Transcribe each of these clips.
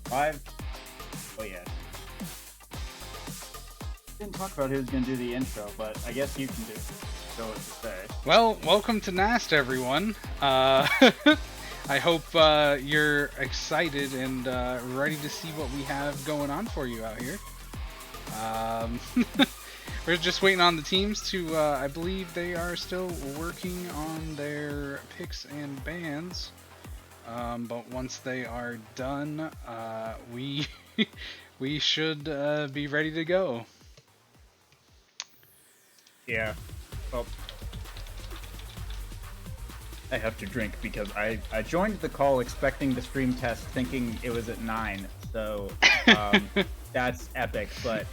5. Oh yeah. Didn't talk about who's gonna do the intro, but I guess you can do it. So what to say. Well, welcome to NAST, everyone. I hope you're excited and ready to see what we have going on for you out here. We're just waiting on the teams to, I believe they are still working on their picks and bans. But once they are done, we we should be ready to go. Yeah. Well, I have to drink because I joined the call expecting the stream test thinking it was at 9. So that's epic. But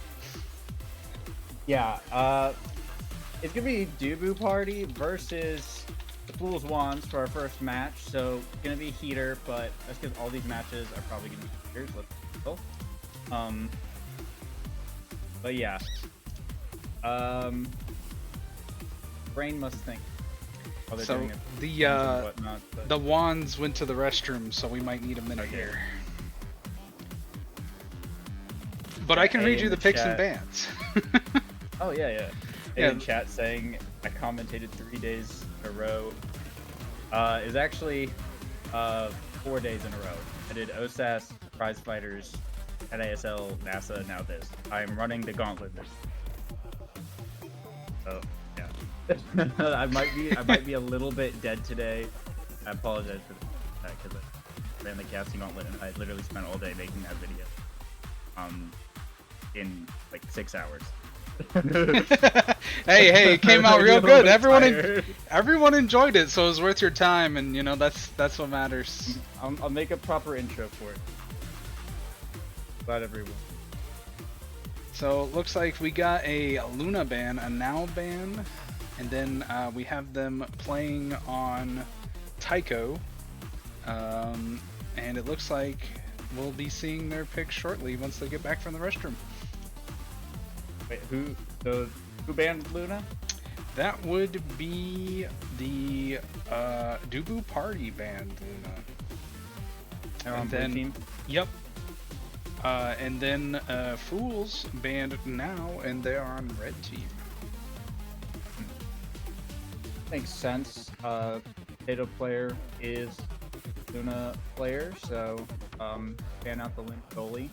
yeah, it's gonna be Dubu Party versus the Fool's Wands for our first match. So it's gonna be heater, but that's because all these matches are probably gonna be heaters. Let's go. But yeah. Brain must think. So the wands went to the restroom, so we might need a minute here. But I can read you the picks and bans. Oh yeah. In chat saying I commentated 3 days in a row. Is actually 4 days in a row. I did OSAS, Prize Fighters, NASL, NASA, now this. I'm running the gauntlet this. So yeah. I might be a little bit dead today. I apologize for that because I ran the casting gauntlet and I literally spent all day making that video. In like 6 hours. hey, it came out real good. Everyone enjoyed it, so it was worth your time, and you know that's what matters. I'll make a proper intro for it. Glad everyone. So it looks like we got a Luna ban, a Now ban, and then we have them playing on Tycho, and it looks like we'll be seeing their picks shortly once they get back from the restroom. Wait, who banned Luna? That would be the Dubu Party banned Luna. They're on blue team? Yep. And then Fools banned Now, and they are on red team. Makes sense. Potato player is Luna player, so ban out the Link goalie.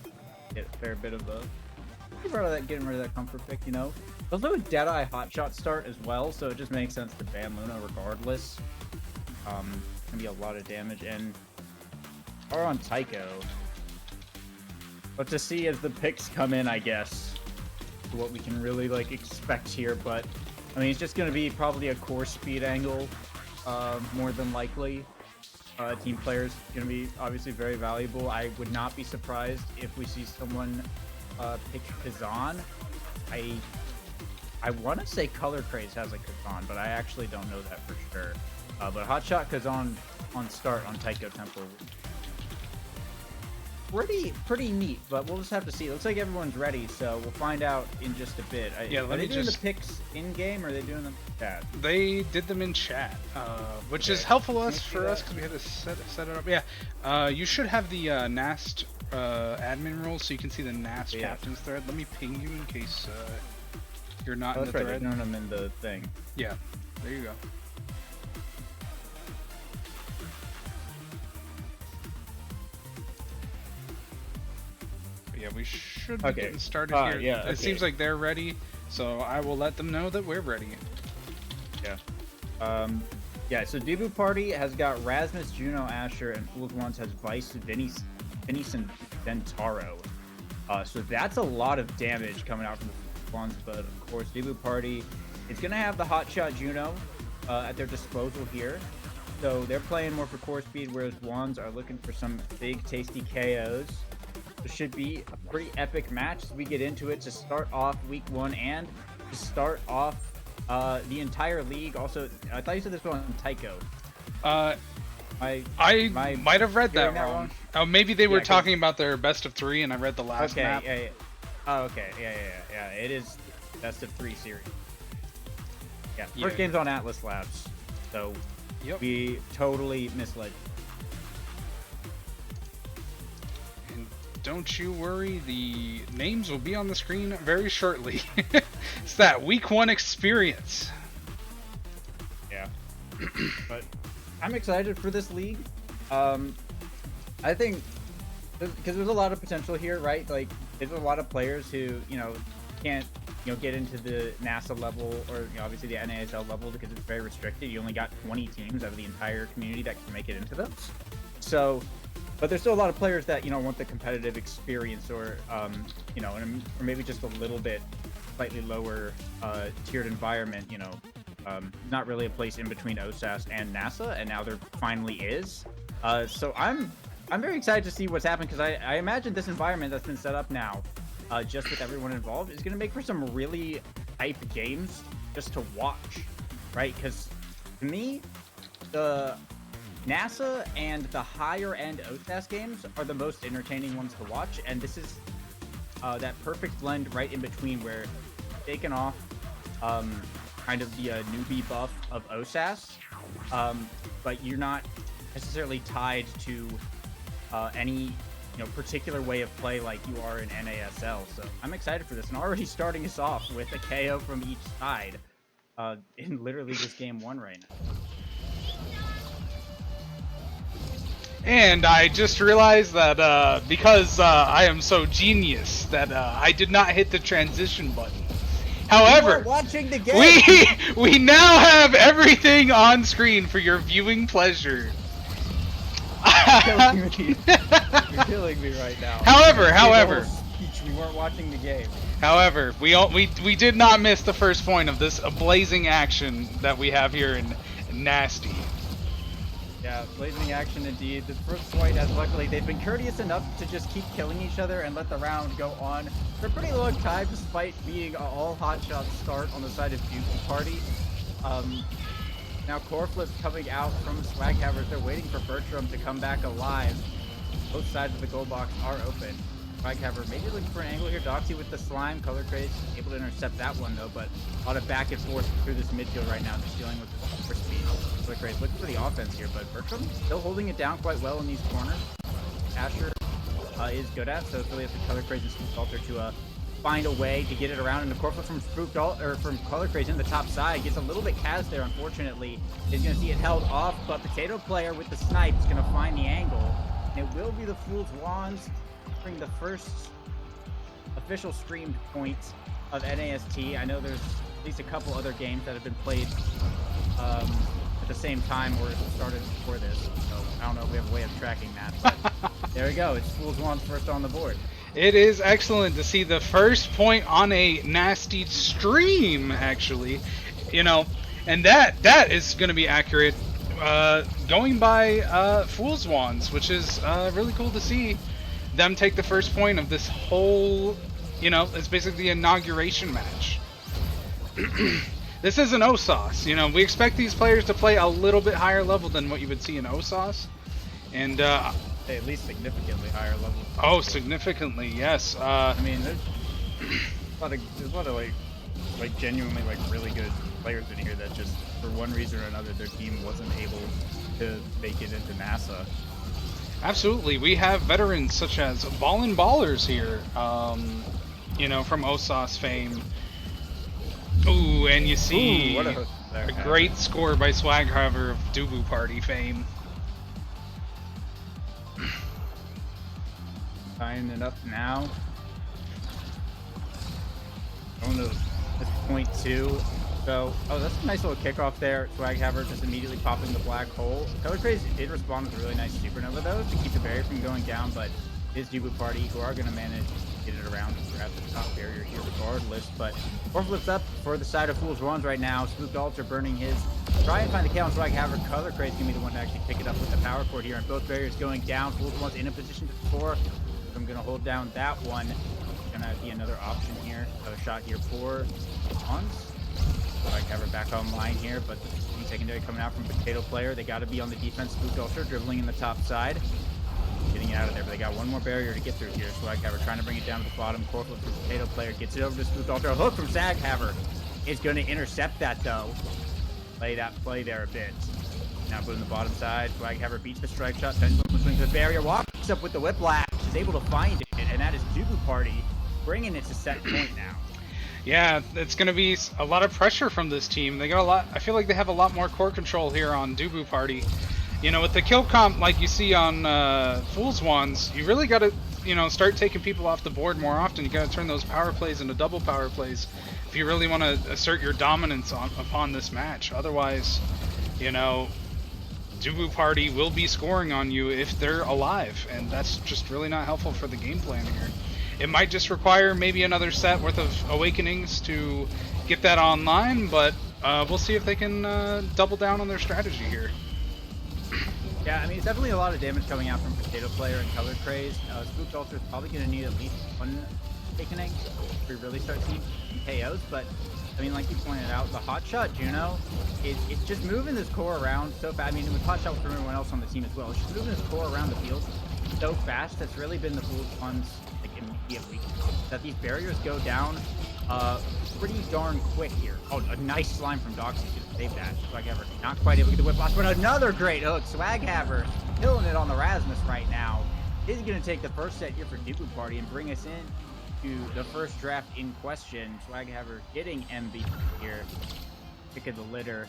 Get a fair bit of a getting rid of that comfort pick, you know. Also a Deadeye hotshot start as well, so it just makes sense to ban Luna regardless. Gonna be a lot of damage, and are on Tycho. But to see as the picks come in, I guess, what we can really like expect here. But I mean, it's just gonna be probably a core speed angle, more than likely. Team players gonna be obviously very valuable. I would not be surprised if we see someone pick Kazan. I want to say Color Craze has a Kazan, but I actually don't know that for sure. But Hotshot Kazan on start on Tycho Temple. Pretty neat, but we'll just have to see. It looks like everyone's ready, so we'll find out in just a bit. Are they doing the picks in game, or are they doing them in chat? They did them in chat, which is helpful for us because we had to set it up. Yeah, you should have the NAST admin role, so you can see the NAST captains thread. Let me ping you in case you're not in the thread. They're doing them in the thing. Yeah, there you go. Yeah, we should be getting started here. Yeah, it seems like they're ready, so I will let them know that we're ready. Yeah. Yeah, so Dubu Party has got Rasmus, Juno, Asher, and Fool's Wands has Vice, Vinny's, and Ventaro. So that's a lot of damage coming out from the Fool's Wands, but of course, Dubu Party is going to have the Hotshot Juno at their disposal here. So they're playing more for core speed, whereas Wands are looking for some big, tasty KOs. It should be a pretty epic match as we get into it to start off week 1 and to start off the entire league. Also, I thought you said this was on Tycho. I might have read that wrong. Oh, maybe they were talking about their best of 3, and I read the last map. Yeah. Oh, okay. Yeah. It is best of 3 series. Yeah. First game's on Atlas Labs, so we totally misled. don't you worry, the names will be on the screen very shortly. It's that week 1 experience. Yeah. But I'm excited for this league. I think because there's a lot of potential here, right? Like, there's a lot of players who, you know, can't, you know, get into the NASA level or, you know, obviously the NASL level because it's very restricted. You only got 20 teams out of the entire community that can make it into those. So, but there's still a lot of players that, you know, want the competitive experience or, you know, or maybe just a little bit slightly lower tiered environment, you know. Not really a place in between OSAS and NASA, and now there finally is. So I'm very excited to see what's happened because I imagine this environment that's been set up now, just with everyone involved, is going to make for some really hype games just to watch, right? Because to me, the NASA and the higher end OSAS games are the most entertaining ones to watch, and this is that perfect blend right in between where taking off kind of the newbie buff of OSAS, but you're not necessarily tied to any, you know, particular way of play like you are in NASL. So I'm excited for this, and already starting us off with a KO from each side in literally just game 1 right now. And I just realized that because I am so genius that I did not hit the transition button. However, watching the game. we now have everything on screen for your viewing pleasure. You're killing me right now. However, we weren't watching the game. However, we did not miss the first point of this blazing action that we have here in Nasty. Yeah, blazing action indeed. The first point, as luckily they've been courteous enough to just keep killing each other and let the round go on for a pretty long time, despite being an all hotshot start on the side of Duke Party. Now Coreflip's coming out from Swag Havers. They're waiting for Bertram to come back alive. Both sides of the goal box are open. Swag Haver maybe looking for an angle here. Doxy with the slime. Color Craze able to intercept that one though, but a lot of back and forth through this midfield right now, just dealing with the super speed. Color Craze looking for the offense here, but Bertram still holding it down quite well in these corners. Asher is good at, so it's really up to Color Craze and Spooked Alter to find a way to get it around. And the Corflip from Spooked Alter, or from Color Craze in the top side, gets a little bit Kaz there, unfortunately. Is going to see it held off, but Potato Player with the snipe is going to find the angle. And it will be the Fool's Wands bring the first official streamed point of NAST. I know there's at least a couple other games that have been played at the same time or started before this, so I don't know if we have a way of tracking that, but there we go. It's Fool's Wands first on the board. It is excellent to see the first point on a Nasty stream, actually, you know, and that is going to be accurate, going by Fool's Wands, which is really cool to see them take the first point of this whole, you know, it's basically the inauguration match. This is an OSAS, you know, we expect these players to play a little bit higher level than what you would see in OSAS, and at least significantly higher level. Oh, significantly, yes. I mean, there's a lot of like genuinely like really good players in here that just for one reason or another their team wasn't able to make it into NASA. Absolutely, we have veterans such as Ballin' Ballers here, you know, from OSAS fame. Ooh, and you see what a great score by Swag Haver of Dubu Party fame. Tying it up now. Going to this point 2. So, oh, that's a nice little kickoff there. Swag Haver just immediately popping the black hole. Color Craze did respond with a really nice supernova though to keep the barrier from going down, but it is Dubu Party who are going to manage to get it around. We're at the top barrier here regardless, but Corflip's up for the side of Fool's Wands right now. Spooked Alter burning his. Try and find the kill on Swag Haver. Color Craze can be the one to actually pick it up with the power cord here, and both barriers going down. Fool's Wands in a position to score. I'm going to hold down that one. Going to be another option here. Another shot here for Wands. Swag Haver back online here, but the secondary coming out from Potato Player. They got to be on the defense. Spooked Alter dribbling in the top side. Getting it out of there, but they got one more barrier to get through here. Swag Haver trying to bring it down to the bottom. Corflip from Potato Player gets it over to Spooked Alter. A hook from Swag Haver is going to intercept that though. Play that play there a bit. Now put in the bottom side. Swag Haver beats the strike shot. Pendulum swings the barrier. Walks up with the whiplash. is able to find it, and that is Dubu Party bringing it to set point now. Yeah, it's going to be a lot of pressure from this team. They got a lot. I feel like they have a lot more core control here on Dubu Party. You know, with the kill comp like you see on Fool's Wands, you really got to, you know, start taking people off the board more often. You got to turn those power plays into double power plays if you really want to assert your dominance upon this match. Otherwise, you know, Dubu Party will be scoring on you if they're alive, and that's just really not helpful for the game plan here. It might just require maybe another set worth of Awakenings to get that online, but we'll see if they can double down on their strategy here. Yeah, I mean, it's definitely a lot of damage coming out from Potato Player and Color Craze. Spooked Altar is probably going to need at least one Awakening if we really start seeing KOs, but I mean, like you pointed out, the Hot Shot Juno, it's just moving this core around so fast. I mean, with Hot Shot for everyone else on the team as well, it's just moving this core around the field so fast. That's really been the Fool's One's like immediate weakness, that these barriers go down pretty darn quick here. Oh, a nice slime from Doxy to save that. Swaghammer not quite able to get the whip blast, but another great hook. Swaghammer killing it on the Rasmus right now. Is going to take the first set here for Dubu Party and bring us in to the first draft in question. Swaghammer getting MVP here. Pick of the litter.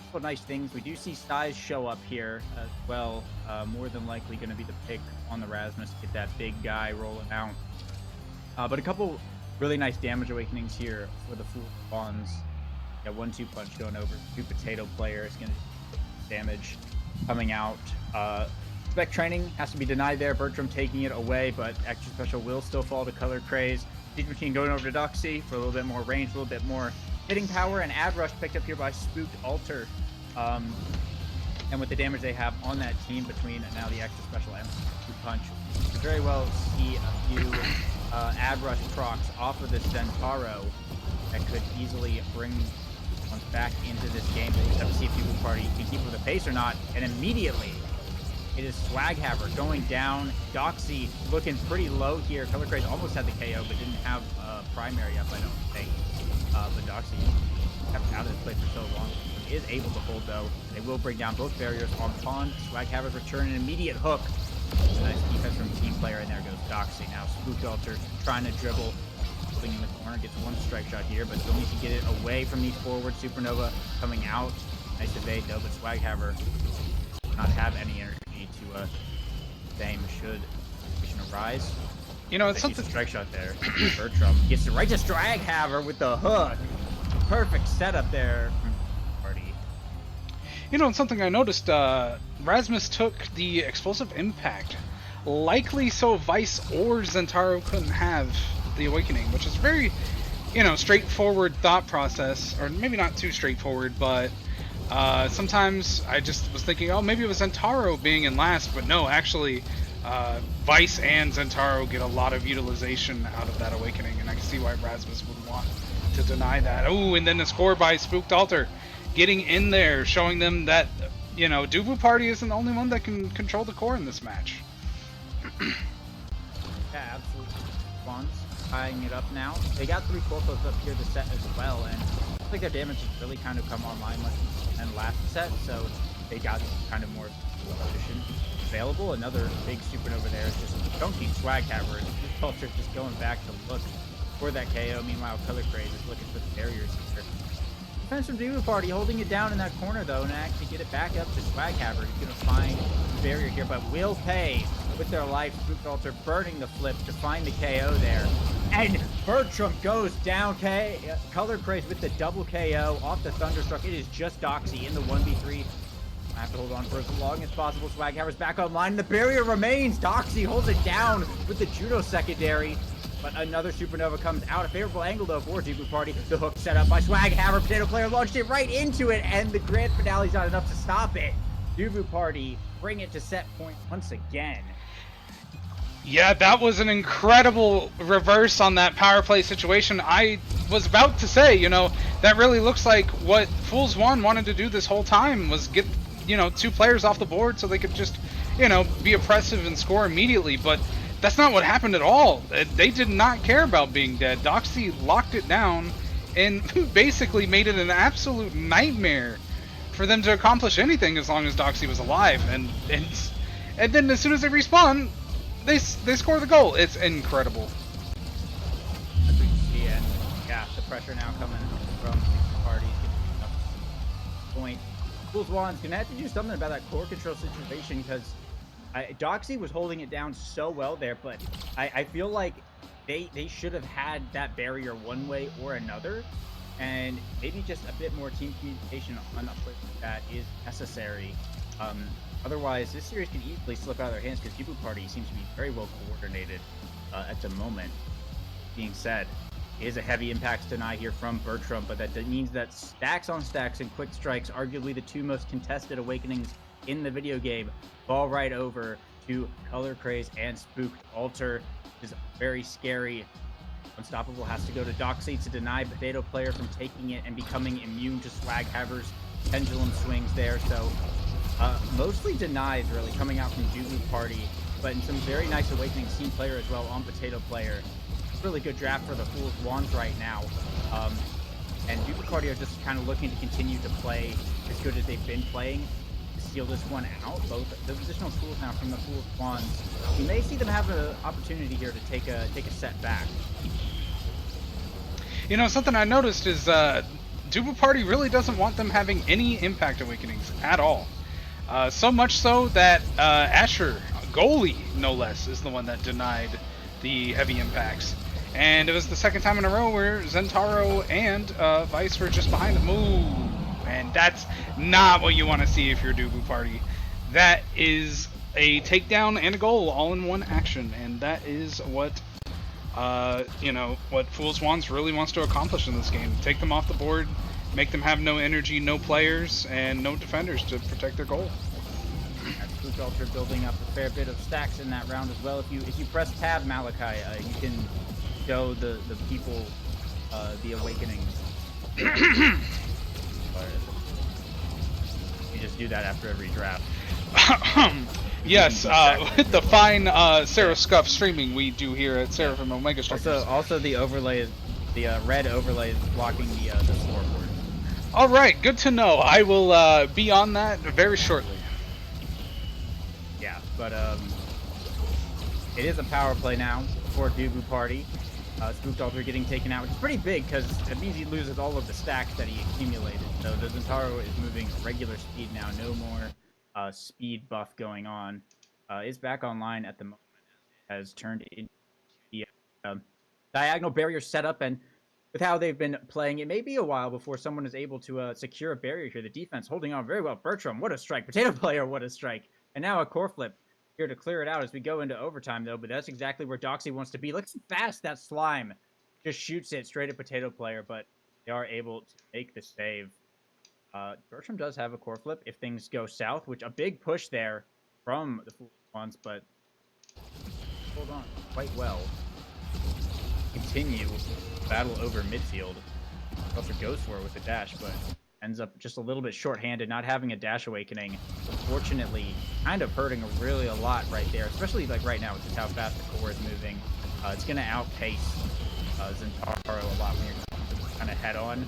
Couple nice things. We do see Styes show up here as well. More than likely going to be the pick on the Rasmus to get that big guy rolling out. But a couple really nice damage awakenings here for the Fool's Wands. Yeah, 1-2 punch going over. 2 Potato Player is going to damage coming out. Spec training has to be denied there. Bertram taking it away, but extra special will still fall to Color Craze. Siege Machine going over to Doxy for a little bit more range, a little bit more hitting power, and Ad Rush picked up here by Spooked Altar. And with the damage they have on that team between now the extra special and 2 punch, you can very well see a few Ad Rush procs off of the Centauro that could easily bring one back into this game. We'll just have to see if Dubu Party can keep with the pace or not. And immediately, it is Swaghammer going down. Doxy looking pretty low here. Color Craze almost had the KO, but didn't have primary up, I don't think. But Doxy kept out of this play for so long. He is able to hold, though. They will bring down both barriers on Pond. Swaghammer's return an immediate hook. Nice defense from team player, and there goes Doxy. Now Spooked Altar trying to dribble. Holding in the corner, gets one strike shot here, but still needs to get it away from these forward. Supernova coming out. Nice evade, though, but Swaghammer not have any energy to same should arise. You know, it's something. Strike shot there. Bertram gets it right to Swaghammer with the hook. Perfect setup there from Party. You know, it's something I noticed. Rasmus took the explosive impact, likely so Vice or Zentaro couldn't have the awakening, which is very, you know, straightforward thought process, or maybe not too straightforward, but. Sometimes I just was thinking, oh, maybe it was Zentaro being in last, but no, actually, Vice and Zentaro get a lot of utilization out of that awakening, and I can see why Rasmus would want to deny that. Oh, and then the score by Spooked Altar, getting in there, showing them that, you know, Dubu Party isn't the only one that can control the core in this match. Yeah, absolutely. Wands tying it up now. They got 3 Corpos up here to set as well, and I think their damage has really kind of come online much and last set, so they got kind of more position available. Another big supernova there is just chunky Swaghammer. Culture just going back to look for that KO. Meanwhile, Color Craze is looking for the barriers here. Defense from Dubu Party holding it down in that corner though, and actually get it back up to Swaghammer. He's gonna find the barrier here, but will pay with their life. Spooked Altar burning the flip to find the KO there. And Bertram goes down. Color Craze with the double KO off the Thunderstruck. It is just Doxy in the 1v3. I have to hold on for as long as possible. Swaghammer's back online. The barrier remains. Doxy holds it down with the Judo secondary. But another Supernova comes out. A favorable angle, though, for Dubu Party. The hook set up by Swaghammer. Potato Player launched it right into it, and the grand finale's not enough to stop it. Dubu Party bring it to set point once again. Yeah, that was an incredible reverse on that power play situation. I was about to say, you know, that really looks like what Fool's One wanted to do this whole time was get, you know, 2 players off the board so they could just, you know, be oppressive and score immediately. But that's not what happened at all. They did not care about being dead. Doxy locked it down and basically made it an absolute nightmare for them to accomplish anything as long as Doxy was alive. And then as soon as they respawn, they score the goal. It's incredible. As we can see, and yeah, the pressure now coming from the parties. Point. Fools Wands gonna have to do something about that core control situation because Doxy was holding it down so well there, but I feel like they should have had that barrier one way or another, and maybe just a bit more team communication on a place that is necessary. Otherwise, this series can easily slip out of their hands because Dubu Party seems to be very well coordinated at the moment. Being said, it is a heavy impact deny here from Bertram, but that means that stacks on stacks and quick strikes, arguably the two most contested awakenings in the video game, fall right over to Color Craze and Spooked Altar. Is very scary. Unstoppable has to go to Doxy to deny Potato Player from taking it and becoming immune to Swag Haver's pendulum swings there. So mostly denies really coming out from Dubu Party, but in some very nice awakening team player as well on Potato Player. Really good draft for the Fool's Wands right now. And Dubu Party are just kind of looking to continue to play as good as they've been playing to seal this one out. Both the positional tools now from the Fool's Wands. We may see them have an opportunity here to take a set back. You know, something I noticed is Dubu Party really doesn't want them having any impact awakenings at all. So much so that Asher, goalie no less, is the one that denied the heavy impacts. And it was the second time in a row where Zentaro and Vice were just behind him. Ooh, and that's not what you want to see if you're Dubu Party. That is a takedown and a goal all in one action, and that is what you know, what Fool's Wands really wants to accomplish in this game. Take them off the board, make them have no energy, no players, and no defenders to protect their goal. Spooked Altar building up a fair bit of stacks in that round as well. If you press tab, Malachi, you can show the people the awakenings. You just do that after every draft. Yes, with the fine Sarah Scuff streaming we do here at Seraphim Omega Strikers. Also the overlay is the red overlay is blocking the scoreboard. All right, good to know. I will be on that very shortly. Yeah, but it is a power play now for Dubu Party. Spooked Altar getting taken out, which is pretty big because it means he loses all of the stacks that he accumulated. So the Zentaro is moving regular speed now, no more speed buff going on. Is back online at the moment, has turned into the diagonal barrier setup, and with how they've been playing, it may be a while before someone is able to secure a barrier here. The defense holding on very well. Bertram, what a strike. Potato Player, what a strike. And now a core flip here to clear it out as we go into overtime, though, but that's exactly where Doxy wants to be. Look how fast that slime just shoots it straight at Potato Player, but they are able to make the save. Bertram does have a core flip if things go south, which a big push there from the Fool's Wands, but hold on quite well. Continue battle over midfield. Also goes for it with the dash, but ends up just a little bit short-handed, not having a dash awakening. Unfortunately, kind of hurting really a lot right there, especially like right now with just how fast the core is moving. It's going to outpace Zentaro a lot when you're kind of head-on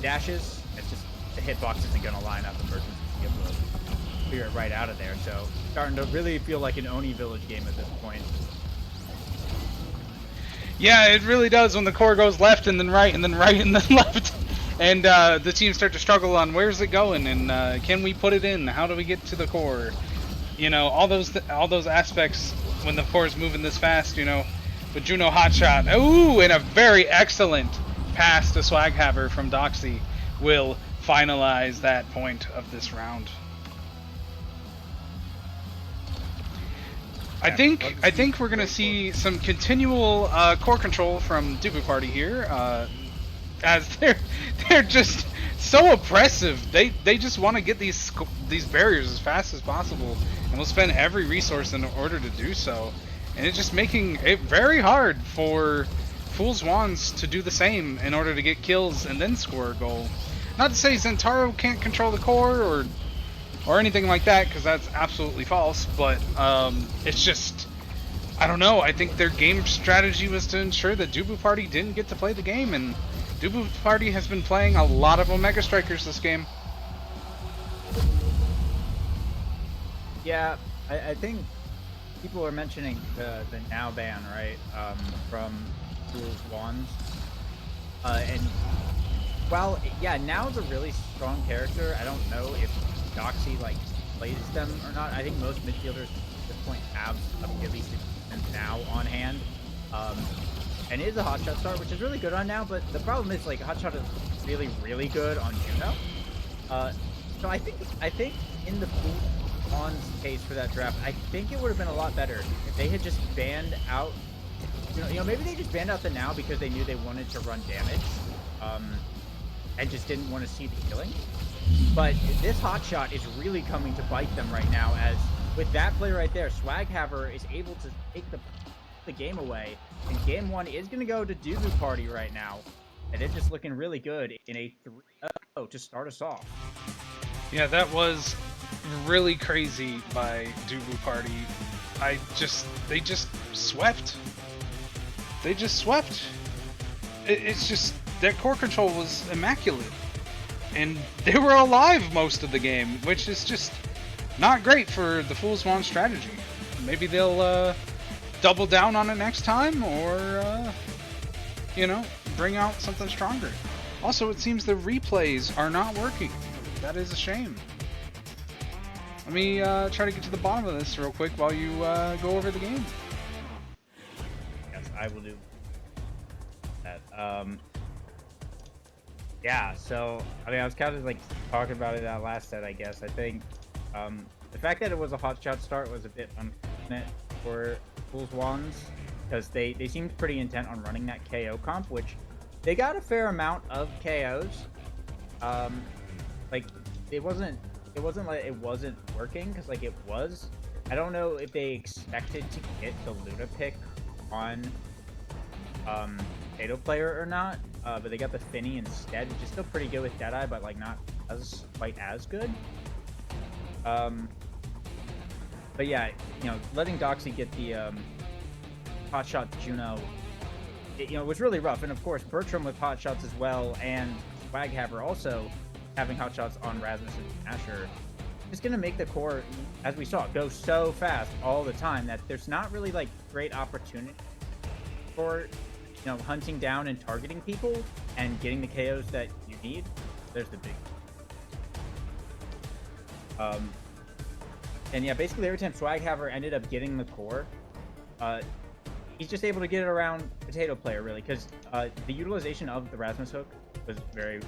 dashes. It's just the hitbox isn't going to line up, and Bertram's going to be able to clear it right out of there. So starting to really feel like an Oni Village game at this point. Yeah, it really does when the core goes left and then right and then right and then left. And the teams start to struggle on where's it going and can we put it in? How do we get to the core? You know, all those aspects when the core is moving this fast, you know, with Juno Hotshot. Ooh, and a very excellent pass to Swaghaver from Doxy will finalize that point of this round. I think we're gonna see some continual core control from Dubu Party here, as they're just so oppressive. They just want to get these barriers as fast as possible, and will spend every resource in order to do so. And it's just making it very hard for Fool's Wands to do the same in order to get kills and then score a goal. Not to say Zentaro can't control the core or anything like that, because that's absolutely false, but it's just, I don't know, I think their game strategy was to ensure that Dubu Party didn't get to play the game, and Dubu Party has been playing a lot of Omega Strikers this game. Yeah, I think people are mentioning the now ban, right? From Fool's Wands. And while yeah, now's a really strong character. I don't know if Doxy like plays them or not. I think most midfielders at this point have at least a now on hand. Um, and it is a hotshot start, which is really good on now. But the problem is like hotshot is really really good on Juno. So I think in the Fool's Wands case for that draft, I think it would have been a lot better if they had just banned out. Maybe they just banned out the now because they knew they wanted to run damage. And just didn't want to see the killing. But this hotshot is really coming to bite them right now, as with that play right there, Swaghaver is able to take the game away, and game one is going to go to Dubu Party right now, and it's just looking really good in a 3-0 to start us off. Yeah, that was really crazy by Dubu Party. They just swept. They just swept. It's just that core control was immaculate, and they were alive most of the game, which is just not great for the Fool's Wand strategy. Maybe they'll double down on it next time, or bring out something stronger. Also, it seems the replays are not working. That is a shame. Let me try to get to the bottom of this real quick while you go over the game. Yes, I will do that. Yeah, so I mean, I was kind of like talking about it that last set, I guess. I think the fact that it was a hotshot start was a bit unfortunate for Fool's Wands, because they seemed pretty intent on running that KO comp, which they got a fair amount of KOs. Like it wasn't like it wasn't working, because like it was. I don't know if they expected to get the Luna pick on Potato Player or not, but they got the Finny instead, which is still pretty good with Deadeye, but like not quite as good. But yeah, letting Doxy get the hotshot Juno, it was really rough. And of course, Bertram with hotshots as well, and Swaghaver also having hotshots on Rasmus and Asher, is going to make the core, as we saw, go so fast all the time that there's not really like great opportunity for hunting down and targeting people and getting the KOs that you need. There's the big and yeah, basically every time Swaghaver ended up getting the core, he's just able to get it around Potato Player, really, because the utilization of the Rasmus hook was very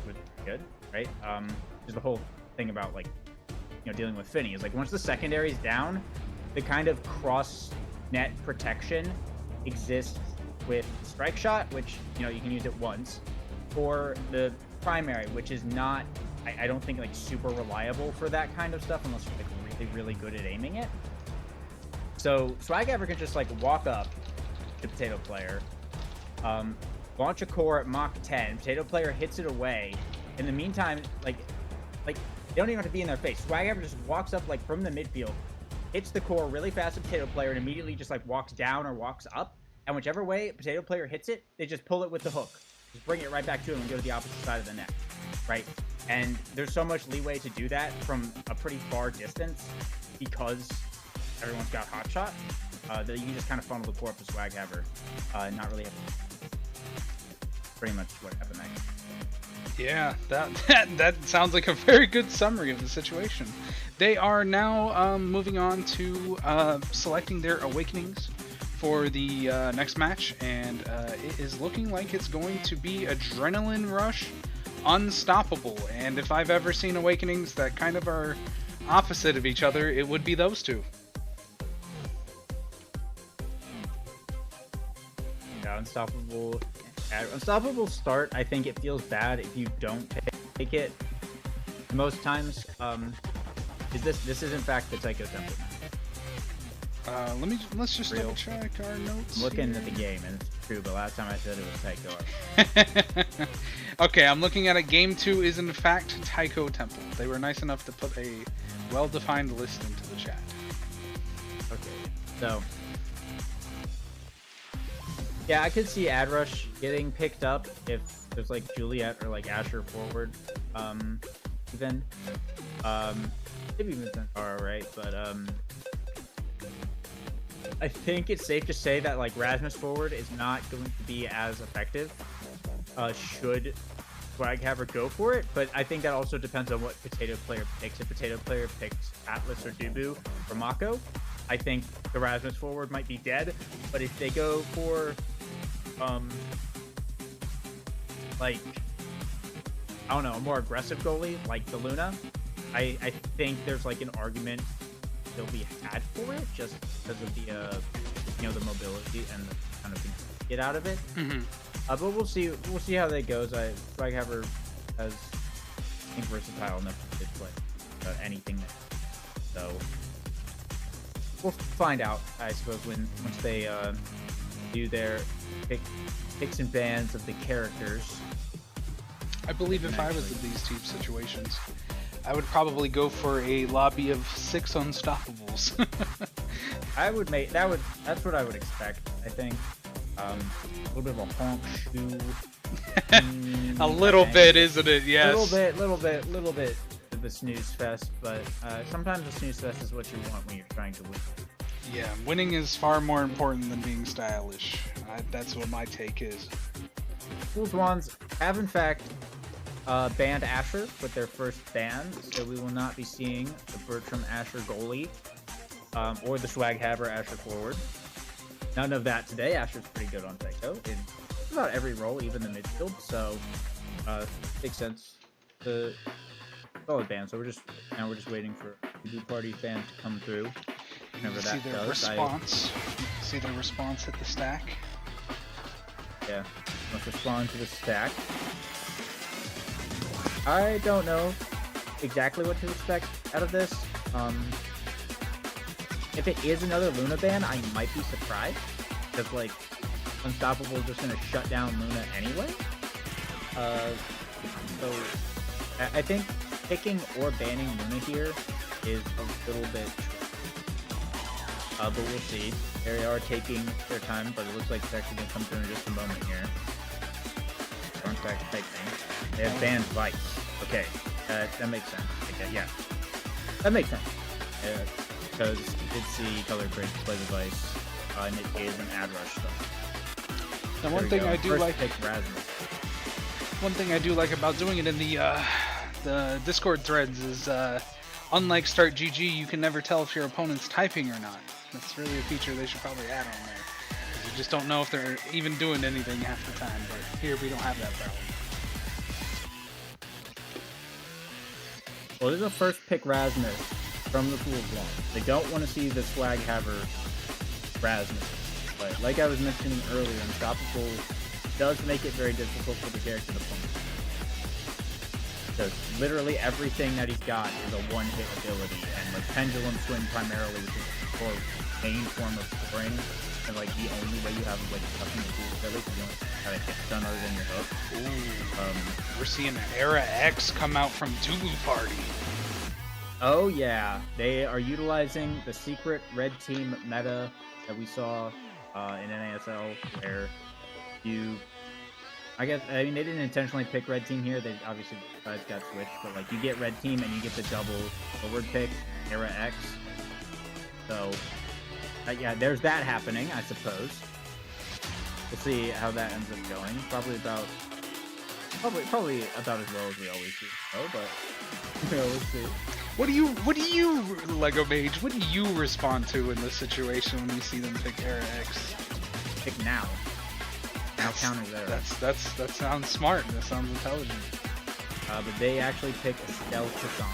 good, right? There's the whole thing about like dealing with Finny is like once the secondary's down, the kind of cross net protection exists with Strike Shot, which you can use it once, or the primary, which is not, I don't think, like super reliable for that kind of stuff unless you're like really really good at aiming it. So Swaghaver can just like walk up to Potato Player, launch a core at Mach 10, Potato Player hits it away. In the meantime, like they don't even have to be in their face. Swaghaver just walks up like from the midfield, hits the core really fast at Potato Player, and immediately just like walks down or walks up. And whichever way Potato Player hits it, they just pull it with the hook. Just bring it right back to him and go to the opposite side of the net, right? And there's so much leeway to do that from a pretty far distance because everyone's got hotshot that you can just kind of funnel the core up to Swaghaver, not really have pretty much what happened next. Yeah, that sounds like a very good summary of the situation. They are now moving on to selecting their awakenings for the next match, and it is looking like it's going to be Adrenaline Rush Unstoppable. And if I've ever seen awakenings that kind of are opposite of each other, it would be those two. Yeah, Unstoppable start, I think it feels bad if you don't take it. Most times, this is in fact the Tycho Temple. Let's just double check our notes. I'm looking here at the game, and it's true, but last time I said it was Tycho. Okay, I'm looking at it. Game 2 is in fact Tycho Temple. They were nice enough to put a well-defined list into the chat. Okay, so yeah, I could see Ad Rush getting picked up if there's like Juliet or like Asher forward. Even maybe even Centaur, right? But I think it's safe to say that like Rasmus forward is not going to be as effective. Should Swaghammer go for it, but I think that also depends on what Potato Player picks. If Potato Player picks Atlas or Dubu or Mako, I think the Rasmus forward might be dead. But if they go for, like, I don't know, a more aggressive goalie like the Luna, I think there's like an argument still be had for it just because of the the mobility and the kind of things you get out of it. Mm-hmm. But we'll see how that goes. Swaghammer has, I think, versatile enough to play anything there. So we'll find out, I suppose, once they do their picks and bans of the characters. I believe if I was in these team situations, I would probably go for a lobby of 6 unstoppables. I would make that would. That's what I would expect. I think a little bit of a honk shoe. A little bit, isn't it? Yes. Little bit of the snooze fest, but sometimes the snooze fest is what you want when you're trying to win. Yeah, winning is far more important than being stylish. That's what my take is. Fools Wands have in fact banned Asher with their first ban, so we will not be seeing the Bertram Asher goalie or the Swaghammer Asher forward. None of that today. Asher's pretty good on Tycho in about every role, even the midfield, so makes sense. The solid ban. So we're just waiting for the Blue Party fan to come through. Whenever that See their does, response. See their response at the stack. Yeah, let's respond to the stack. I don't know exactly what to expect out of this. If it is another Luna ban, I might be surprised, because like Unstoppable is just gonna shut down Luna anyway. So I think picking or banning Luna here is a little bit. But we'll see. They are taking their time, but it looks like it's actually gonna come through in just a moment here. Orange back type thing. They have banned Vice. Okay, that makes sense. Okay, yeah, that makes sense. Because you did see Color Break play the Vice, and it is an ad rush stuff. Now, one thing I do like. Pick Rasmus. One thing I do like about doing it in the Discord threads is, unlike Start GG, you can never tell if your opponent's typing or not. That's really a feature they should probably add on there. You just don't know if they're even doing anything half the time, but here we don't have that problem. Well, this is a first pick Rasmus from the Fools Wand. They don't want to see the Swaghammer Rasmus. But like I was mentioning earlier, Unstoppable does make it very difficult for the character to play. Because literally everything that he's got is a one-hit ability, and like Pendulum Swing primarily, which is the main form of scoring, and like the only way you have like touching the Fools ability, because you don't have a hit stun other than your hook. Ooh, we're seeing an Era X come out from Dubu Party. Oh yeah, they are utilizing the secret red team meta that we saw in NASL, where I mean, they didn't intentionally pick red team here. They obviously guys got switched, but like you get red team and you get the double forward pick, Era X. So yeah, there's that happening, I suppose. We'll see how that ends up going. Probably about as well as we always do. Oh, but we'll see. What do you, Lego Mage? What do you respond to in this situation when you see them pick Era X? Pick now. Now counters Era. That sounds smart. That sounds intelligent. But they actually pick Estelle Kazan.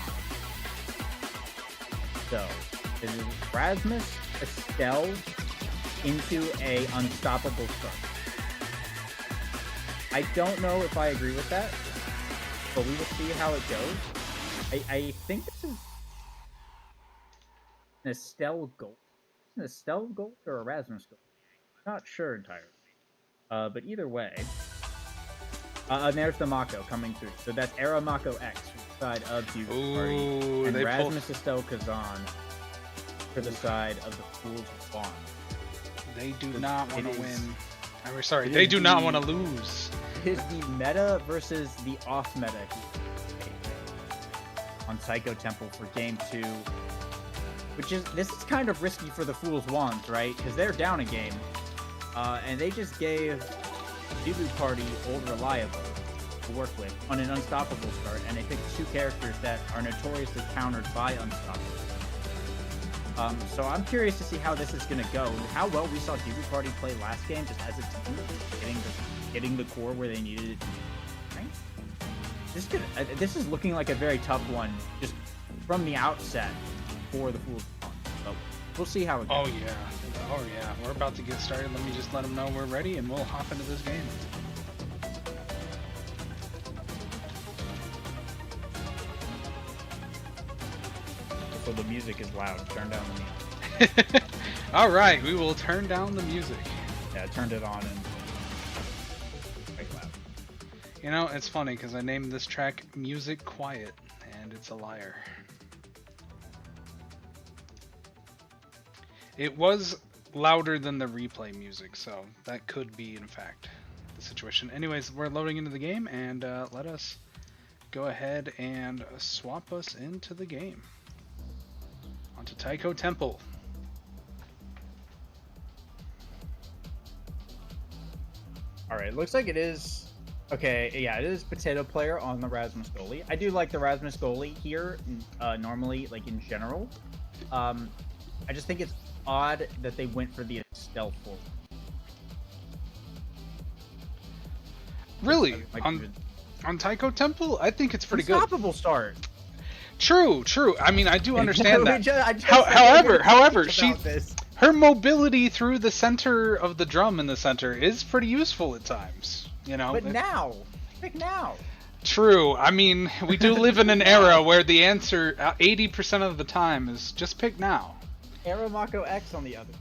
So it is Rasmus, Estelle into a unstoppable start. I don't know if I agree with that, but we will see how it goes. I think this is an Estelle gold. An Estelle gold or a Rasmus gold? I'm not sure entirely. But either way, and there's the Mako coming through. So that's Era Mako X from the side of Dubu Party, and Rasmus Estelle Kazan for the side of the Fools Wand. They do not want to win. They do not want to lose. It is the meta versus the off meta on Psycho Temple for Game 2 this is kind of risky for the Fool's Wands, right? Because they're down a game, and they just gave Dubu Party Old Reliable to work with on an Unstoppable start, and they picked two characters that are notoriously countered by Unstoppable. So I'm curious to see how this is going to go. How well we saw Dubu Party play last game, just as a team, getting the core where they needed it to be. Right? This is looking like a very tough one, just from the outset for the Fool's Wands. So we'll see how it goes. Oh yeah, we're about to get started. Let me just let them know we're ready, and we'll hop into this game. So the music is loud. Turn down the music. All right, we will turn down the music. Yeah, I turned it on and quite loud. You know, it's funny because I named this track Music Quiet, and it's a liar. It was louder than the replay music, so that could be, in fact, the situation. Anyways, we're loading into the game, and let us go ahead and swap us into the game. Onto Taiko Temple. All right, looks like it is. Okay, yeah, it is Potato Player on the Rasmus goalie. I do like the Rasmus goalie here, normally, like in general. I just think it's odd that they went for the stealth forward. Really? On Taiko Temple? I think it's pretty good. Unstoppable start. True. I mean, I do understand that. However, her mobility through the center of the drum in the center is pretty useful at times. You know. But now, pick now. True. I mean, we do live in an era where the answer 80% of the time is just pick now. Aeromako X on the other.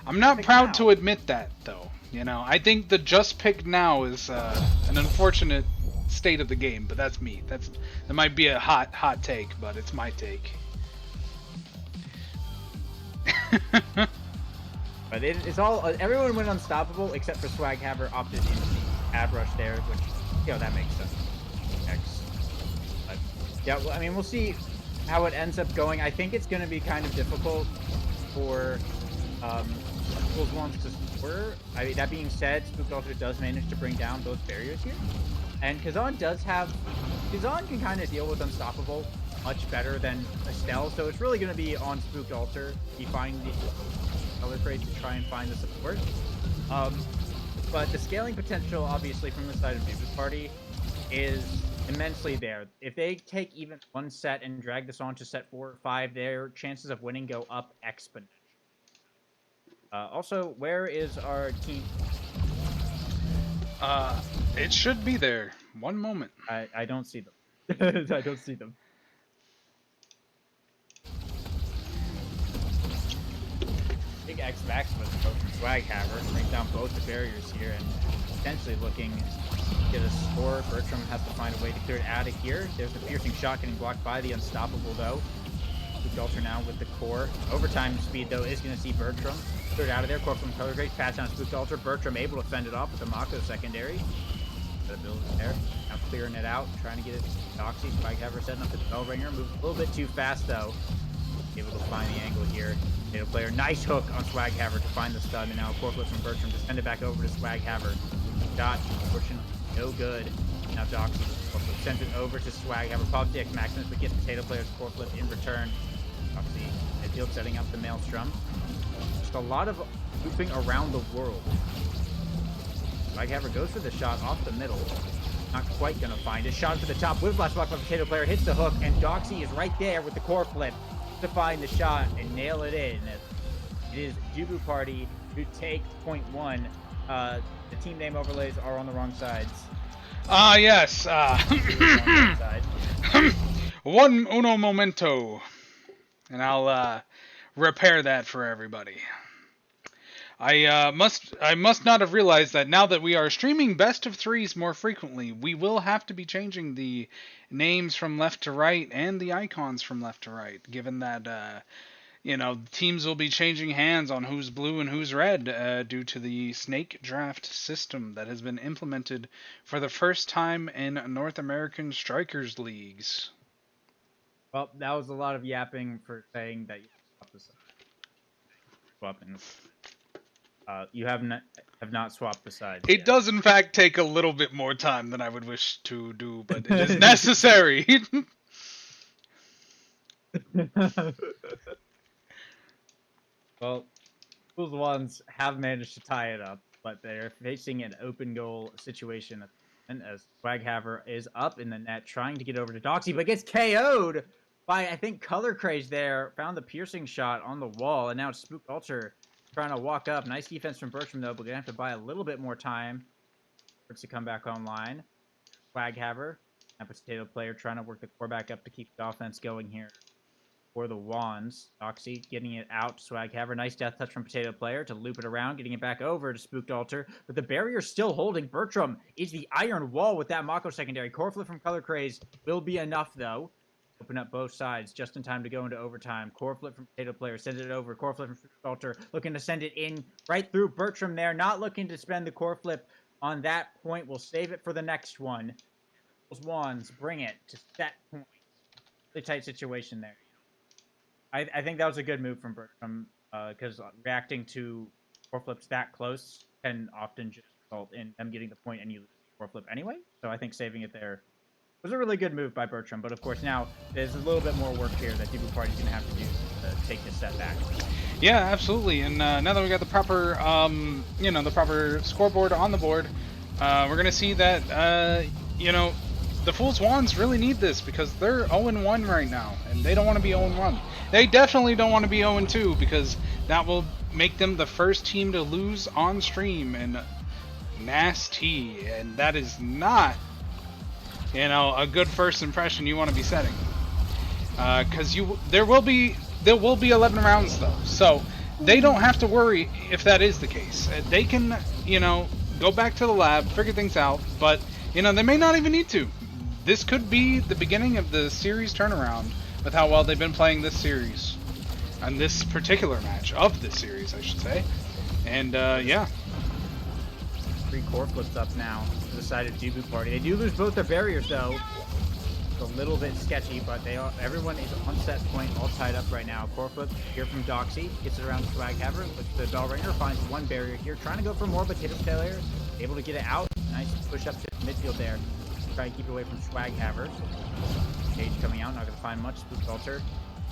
I'm not proud to admit that, though. You know, I think the just pick now is an unfortunate state of the game, but that's me. That might be a hot take, but it's my take. But it's all everyone went unstoppable except for Swaghammer opted into the ab rush there, which that makes sense. But, yeah, well, I mean we'll see how it ends up going. I think it's going to be kind of difficult for Fool's Wands to score. I mean, that being said, Spook also does manage to bring down both barriers here. And Kazan can kind of deal with Unstoppable much better than Estelle, so it's really going to be on Spooked Altar. You find the color trade to try and find the support. But the scaling potential, obviously, from the side of Dubu's Party is immensely there. If they take even one set and drag this on to set 4 or 5, their chances of winning go up exponentially. Also, where is our team? It should be there. One moment. I don't see them. I don't see them. Big X Maximus from Swaghammer brings down both the barriers here and potentially looking to get a score. Bertram has to find a way to clear it out of here. There's the piercing shot getting blocked by the Unstoppable though. Belcher now with the core. Overtime speed though is going to see Bertram cleared out of there. Core from Color Grace, pass down Spooked Altar. Bertram able to fend it off with the Mako secondary. Got a build there. Now clearing it out, trying to get it to Doxy. Spikehammer setting up the Bellringer. Moves a little bit too fast though. Able to find the angle here. Potato Player, nice hook on Swaghammer to find the stun. And now core flip from Bertram to send it back over to Swaghammer. Shot, unfortunately, no good. Now Doxy sends it over to Swaghammer. Pops the X Maximus, but gets Potato Player's core flip in return. Doxy midfield setting up the Maelstrom. Just a lot of looping around the world. Swaghammer goes for the shot off the middle. Not quite gonna find it. Shot to the top. Whiplash block by Potato Player. Hits the hook, and Doxy is right there with the core flip to find the shot and nail it in. It is Dubu Party who take point 1. The team name overlays are on the wrong sides. Yes. One uno momento. And I'll repair that for everybody. I must not have realized that now that we are streaming best of threes more frequently, we will have to be changing the names from left to right and the icons from left to right, given that teams will be changing hands on who's blue and who's red due to the snake draft system that has been implemented for the first time in North American Strikers Leagues. Well, that was a lot of yapping for saying that Swap the side. Swapping. You have not swapped the sides It yet. does, in fact, take a little bit more time than I would wish to do, but it is necessary. Well, Fools ones have managed to tie it up, but they're facing an open goal situation at the moment as Swaghaver is up in the net trying to get over to Doxy, but gets KO'd by, I think, Color Craze there. Found the piercing shot on the wall, and now it's Spook Ultra trying to walk up. Nice defense from Bertram, though, but going to have to buy a little bit more time for it to come back online. Swaghaver, a potato player, trying to work the core back up to keep the offense going here for the Wands. Doxy getting it out to Swaghaver. Nice death touch from Potato Player to loop it around, getting it back over to Spooked Altar. But the barrier still holding. Bertram is the iron wall with that Mako secondary. Core flip from Color Craze will be enough, though. Open up both sides just in time to go into overtime. Core flip from Potato Player, sends it over. Core flip from Spooked Altar, looking to send it in right through Bertram there. Not looking to spend the core flip on that point. We'll save it for the next one. Those Wands bring it to set point. Really tight situation there. I think that was a good move from Bertram because reacting to core flips that close can often just result in them getting the point and you lose the core flip anyway. So I think saving it there was a really good move by Bertram. But of course now there's a little bit more work here that Debu Party's going to have to do to take this set back. Yeah, absolutely. And now that we got the proper, the proper scoreboard on the board, we're going to see that, the Fool's Wands really need this because they're 0-1 right now, and they don't want to be 0-1. They definitely don't want to be 0-2 because that will make them the first team to lose on stream in NAST, and that is not, a good first impression you want to be setting. Because there will be 11 rounds though, so they don't have to worry if that is the case. They can, go back to the lab, figure things out, but they may not even need to. This could be the beginning of the series turnaround with how well they've been playing this series. And this particular match of this series, I should say. And, yeah. 3 core flips up now to the side of Debu Party. They do lose both their barriers, though. It's a little bit sketchy, but everyone is on set point, all tied up right now. Core flip here from Doxy. Gets it around to Swaghaver with the Bell Ringer. Finds one barrier here. Trying to go for more potato failure. Able to get it out. Nice push up to the midfield there. Try and keep it away from Swaghaver. Cage coming out, not going to find much. Spook Altar,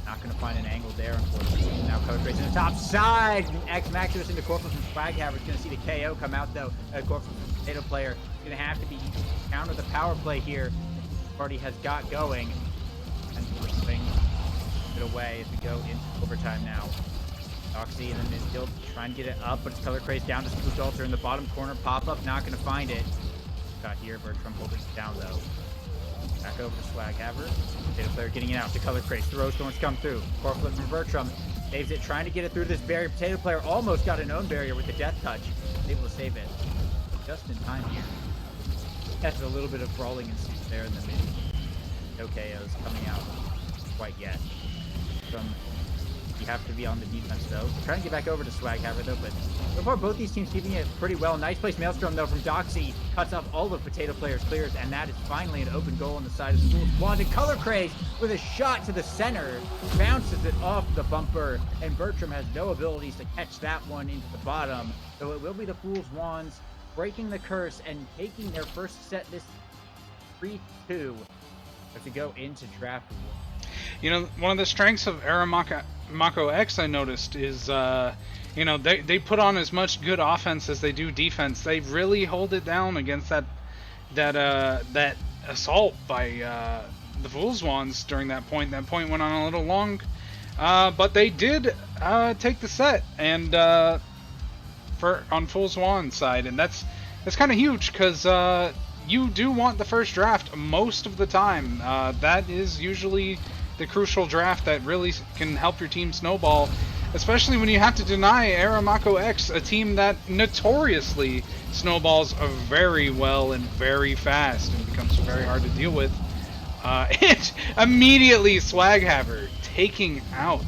not going to find an angle there, unfortunately. Now Color Craze in the top side. X Maximus into Corpus from Swaghaver. Is going to see the KO come out, though. Corpus from Potato Player is going to have to be counter the power play here. Party has got going. And we're swing it away as we go into overtime now. Doxy in the midfield trying to get it up, but it's Color Craze down to Spook Altar in the bottom corner. Pop up, not going to find it. Got here, Bertram holding it down though. Back over to Swaghaver. Potato Player getting it out to Color Craze. The Rose Thorns come through. Core flip from Bertram. Saves it, trying to get it through this barrier. Potato Player almost got an own barrier with the death touch. Able to save it just in time here. After a little bit of brawling and there in the mid. No KOs coming out quite yet. You have to be on the defense though. Trying to get back over to Swaghaver though, but so far both these teams keeping it pretty well. Nice place Maelstrom though from Doxy. Cuts off all of Potato Player's clears, and that is finally an open goal on the side of the Fool's Wands. And Color Craze with a shot to the center. Bounces it off the bumper, and Bertram has no abilities to catch that one into the bottom. So it will be the Fool's Wands breaking the curse and taking their first set this 3-2 to go into draft. One of the strengths of Mako X I noticed is, they put on as much good offense as they do defense. They really hold it down against that assault by the Fool's Wands during that point. That point went on a little long, but they did take the set and on Fool's Wands side, and that's kind of huge because you do want the first draft most of the time. That is usually the crucial draft that really can help your team snowball, especially when you have to deny Aramako X, a team that notoriously snowballs very well and very fast and becomes very hard to deal with. And immediately Swaghaver taking out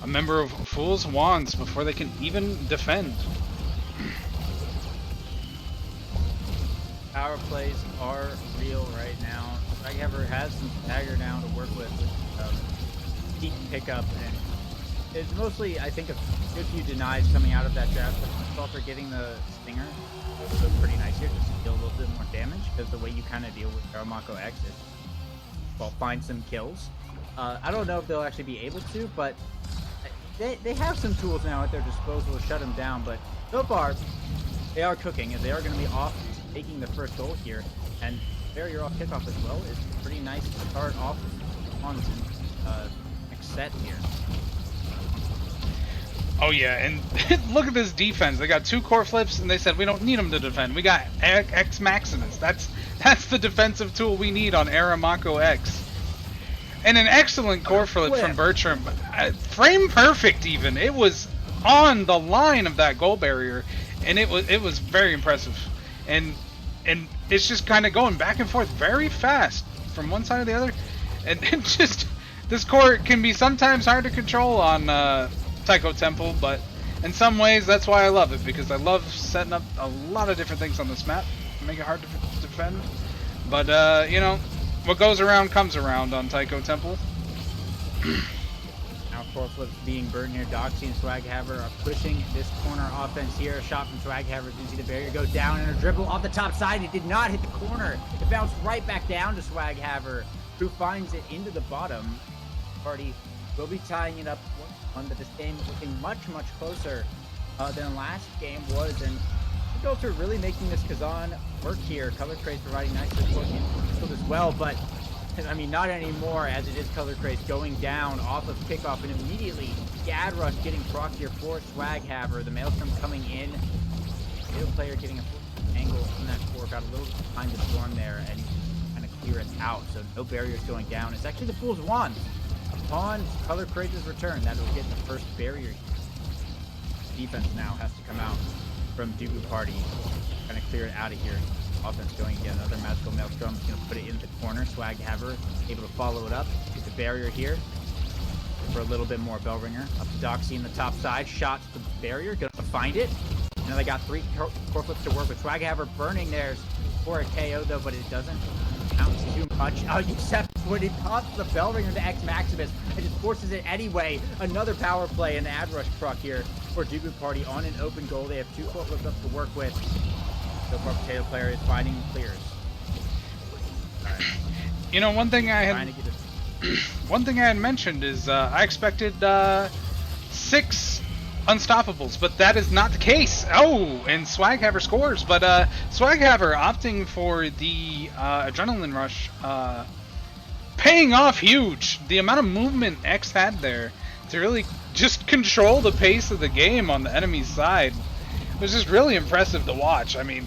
a member of Fool's Wands before they can even defend. Power plays are real right now. Swaghaver has some stagger now to work with deep pickup and it's mostly, I think, a good few denies coming out of that draft, but also getting the stinger was pretty nice here, just to deal a little bit more damage, because the way you kind of deal with Aramako X is, well, find some kills. I don't know if they'll actually be able to, but they have some tools now at their disposal to shut him down, but so far, they are cooking, and they are going to be off taking the first goal here, and barrier off kickoff as well is pretty nice to start off on next set here. Oh yeah, and look at this defense. They got 2 core flips, and they said we don't need them to defend. We got X Maximus. That's the defensive tool we need on Aramako X. And an excellent core flip from Bertram. Frame perfect even. It was on the line of that goal barrier, and it was very impressive. And it's just kind of going back and forth very fast from one side to the other. And just this core can be sometimes hard to control on Taiko Temple, but in some ways that's why I love it, because I love setting up a lot of different things on this map to make it hard to defend. But you know, what goes around comes around on Taiko Temple. Now core flips being burned here. Doxy and Swaghaver are pushing this corner offense here. A shot from Swaghaver. You can see the barrier go down and a dribble off the top side. It did not hit the corner. It bounced right back down to Swaghaver, who finds it into the bottom. Party will be tying it up 1-1, but this game is looking much closer than last game was, and Gibraltar really making this Kazan work here. Color Craze providing nice support as well, but I mean, not anymore, as it is Color Craze going down off of kickoff, and immediately Gad Rush getting proc here for Swaghaver. The Maelstrom coming in. Middle player getting a full angle from that core, got a little behind the storm there, and kind of clear it out, so no barriers going down. It's actually the Fool's Wand. Upon Color Craze's return, that'll get the first barrier. Defense now has to come out from Dubu Party, kind of clear it out of here. Offense going again, another Magical Maelstrom is going to put it in the corner. Swaghaver able to follow it up, get the barrier here for a little bit more. Bellringer up to Doxy in the top side, shot to the barrier, going to find it. Now they got 3 core flips to work with. Swaghaver burning theirs for a KO though, but it doesn't count too much. Except when he pops the Bellringer to X Maximus, it just forces it anyway. Another power play and ad rush truck here for Dubu Party on an open goal. They have 2 core flips up to work with. So far, Potato Player is finding clears. Right. You know, one thing I had mentioned is I expected 6 unstoppables, but that is not the case. Oh, and Swaghaver scores, but Swaghaver opting for the adrenaline rush, paying off huge. The amount of movement X had there to really just control the pace of the game on the enemy's side was just really impressive to watch. I mean,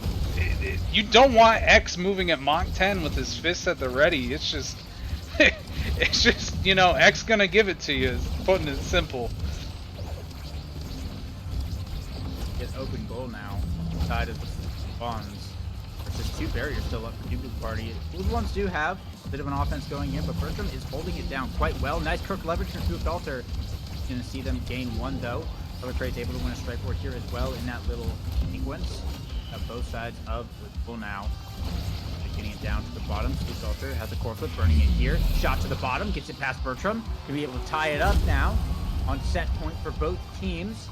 you don't want X moving at Mach 10 with his fists at the ready. It's just, it's just, you know, X gonna give it to you, putting it simple. Get open goal now, side of the bonds. There's 2 barriers still up for Dubu Party. Those ones do have a bit of an offense going here, but Bertram is holding it down quite well. Nice crook leverage from Gibraltar. Gonna see them gain 1 though. Color Craze able to win a strike forward here as well in that little sequence. Both sides of the goal now. Getting it down to the bottom. Gibraltar has a core flip, burning it here. Shot to the bottom, gets it past Bertram. Can be able to tie it up now on set point for both teams.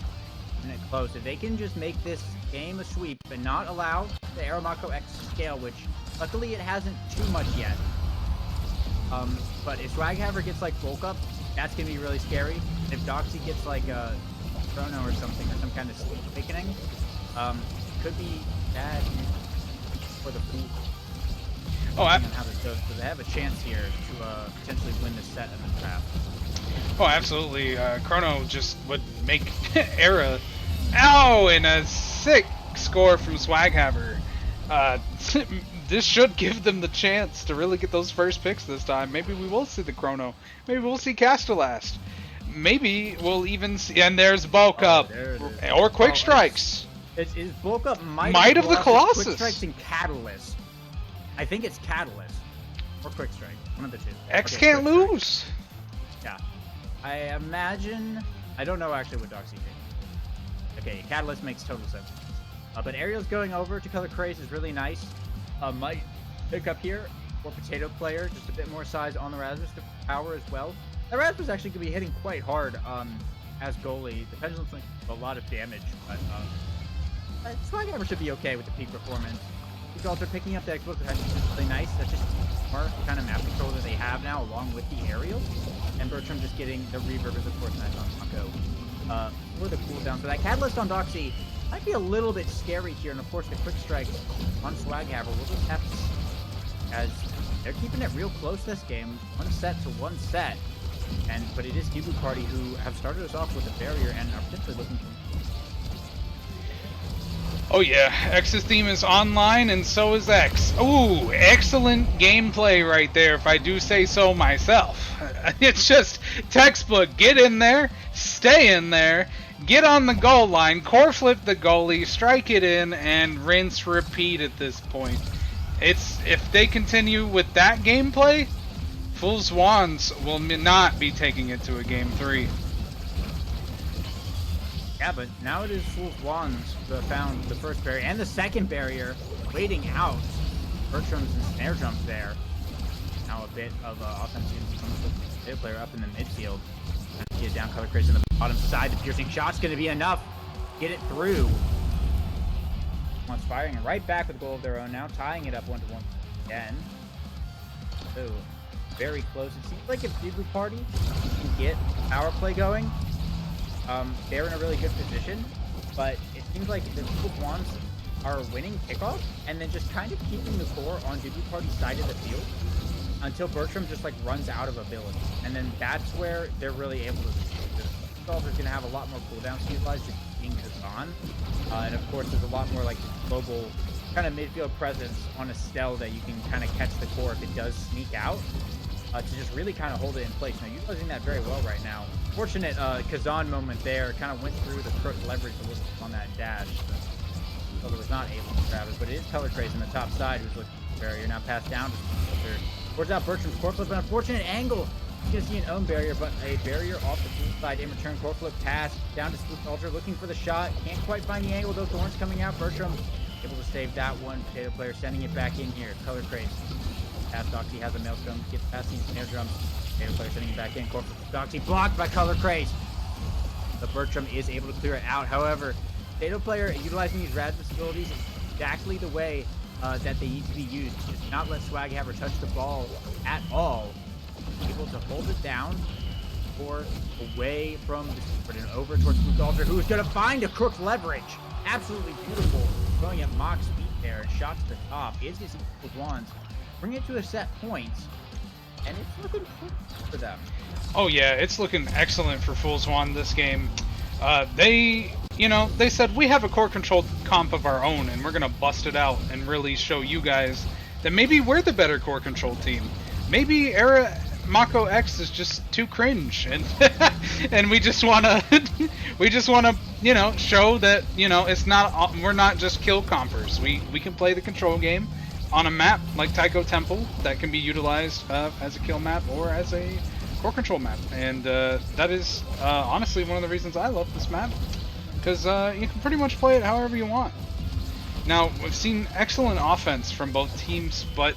And it close. If they can just make this game a sweep and not allow the Aramako X to scale, which luckily it hasn't too much yet. But if Swaghaver gets like bulk up, that's gonna be really scary. If Doxy gets like a chrono or something, or some kind of sleep awakening, could be bad for the Fool. Oh, how this goes, so they have a chance here to potentially win this set in the draft. Oh, absolutely. Chrono just would make Era. Ow! And a sick score from Swaghaver. This should give them the chance to really get those first picks this time. Maybe we will see the Chrono. Maybe we'll see Castellast. Maybe we'll even see. And there's bulk up or quick strikes. It's bulk up. Might of the Colossus. Quick strikes and Catalyst. I think it's Catalyst or quick strike. One of the 2. X can't lose. Yeah. I imagine. I don't know actually what Doxy thinks. Okay, Catalyst makes total sense. But Ariel's going over to Color Craze is really nice. Might pick up here for Potato Player, just a bit more size on the Rasmus to power as well. The Rasmus actually could be hitting quite hard as goalie, the Pendulum's doing a lot of damage, but Swaghammer should be okay with the peak performance. He's also picking up the explosive head, which is really nice. That's just smart kind of map control that they have now, along with the aerial. And Bertram just getting the reverb is of course nice on Mako. For the cooldown. So that Catalyst on Doxy might be a little bit scary here, and of course the quick strike on Swaghammer will just have to see, as they're keeping it real close this game, 1 set to 1 set. But it is Gibu Party who have started us off with a barrier and are potentially looking for. Oh yeah, X's theme is online and so is X. Ooh, excellent gameplay right there, if I do say so myself. It's just textbook. Get in there, stay in there, get on the goal line, core flip the goalie, strike it in, and rinse repeat at this point. If they continue with that gameplay, Fool's Wands will not be taking it to a game 3. Yeah, but now it is Fool's Wands that found the first barrier and the second barrier waiting out. Bertram's and snare jumps there. Now a bit of offensive player up in the midfield. Get down color crazy on the bottom side. The piercing shot's going to be enough. Get it through. One's firing and right back with a goal of their own now, tying it up 1-1 again. So very close. It seems like if Gibu Party can get power play going, they're in a really good position, but it seems like the Fool's Wands are winning kickoff and then just kind of keeping the core on Gibu Party's side of the field until Bertram just like runs out of ability, and then that's where they're really able to. Solver's going to have a lot more cooldowns to utilize, just being Kazan, and of course there's a lot more like global kind of midfield presence on Estelle that you can kind of catch the core if it does sneak out. To just really kind of hold it in place. Now, utilizing that very well right now. Fortunate Kazan moment there. Kind of went through the crook leverage a little on that dash. So was not able to grab it. But it is Color Craze on the top side who's looking for the barrier. Now passed down to Filter. Towards out Bertram's core flip. An unfortunate angle. You can see an own barrier, but a barrier off the full side. In return, core flip pass. Down to Spook Ultra looking for the shot. Can't quite find the angle. Those thorns coming out. Bertram able to save that one. Potato player sending it back in here. Color Craze. Pass Doxy has a maelstrom, gets past these snare drums. Potato player sending it back in. Corporate Doxy blocked by Color Craze. The Bertram is able to clear it out. However, Potato player utilizing these Rasmus abilities exactly the way that they need to be used. Just not let Swaghammer touch the ball at all. Able to hold it down or away from the Secret and over towards Lugalder, who is going to find a crook leverage. Absolutely beautiful. Going at mock speed there. Shot to the top. Is his Wands. Bring it to a set point, and it's looking good for them. Oh yeah, it's looking excellent for Fool's Wand this game. They said we have a core control comp of our own, and we're gonna bust it out and really show you guys that maybe we're the better core control team. Maybe Mako X is just too cringe, and and we just wanna show that it's not, we're not just kill compers. We can play the control game on a map like Taiko Temple that can be utilized as a kill map or as a core control map, and that is honestly one of the reasons I love this map, because you can pretty much play it however you want. Now, we've seen excellent offense from both teams, but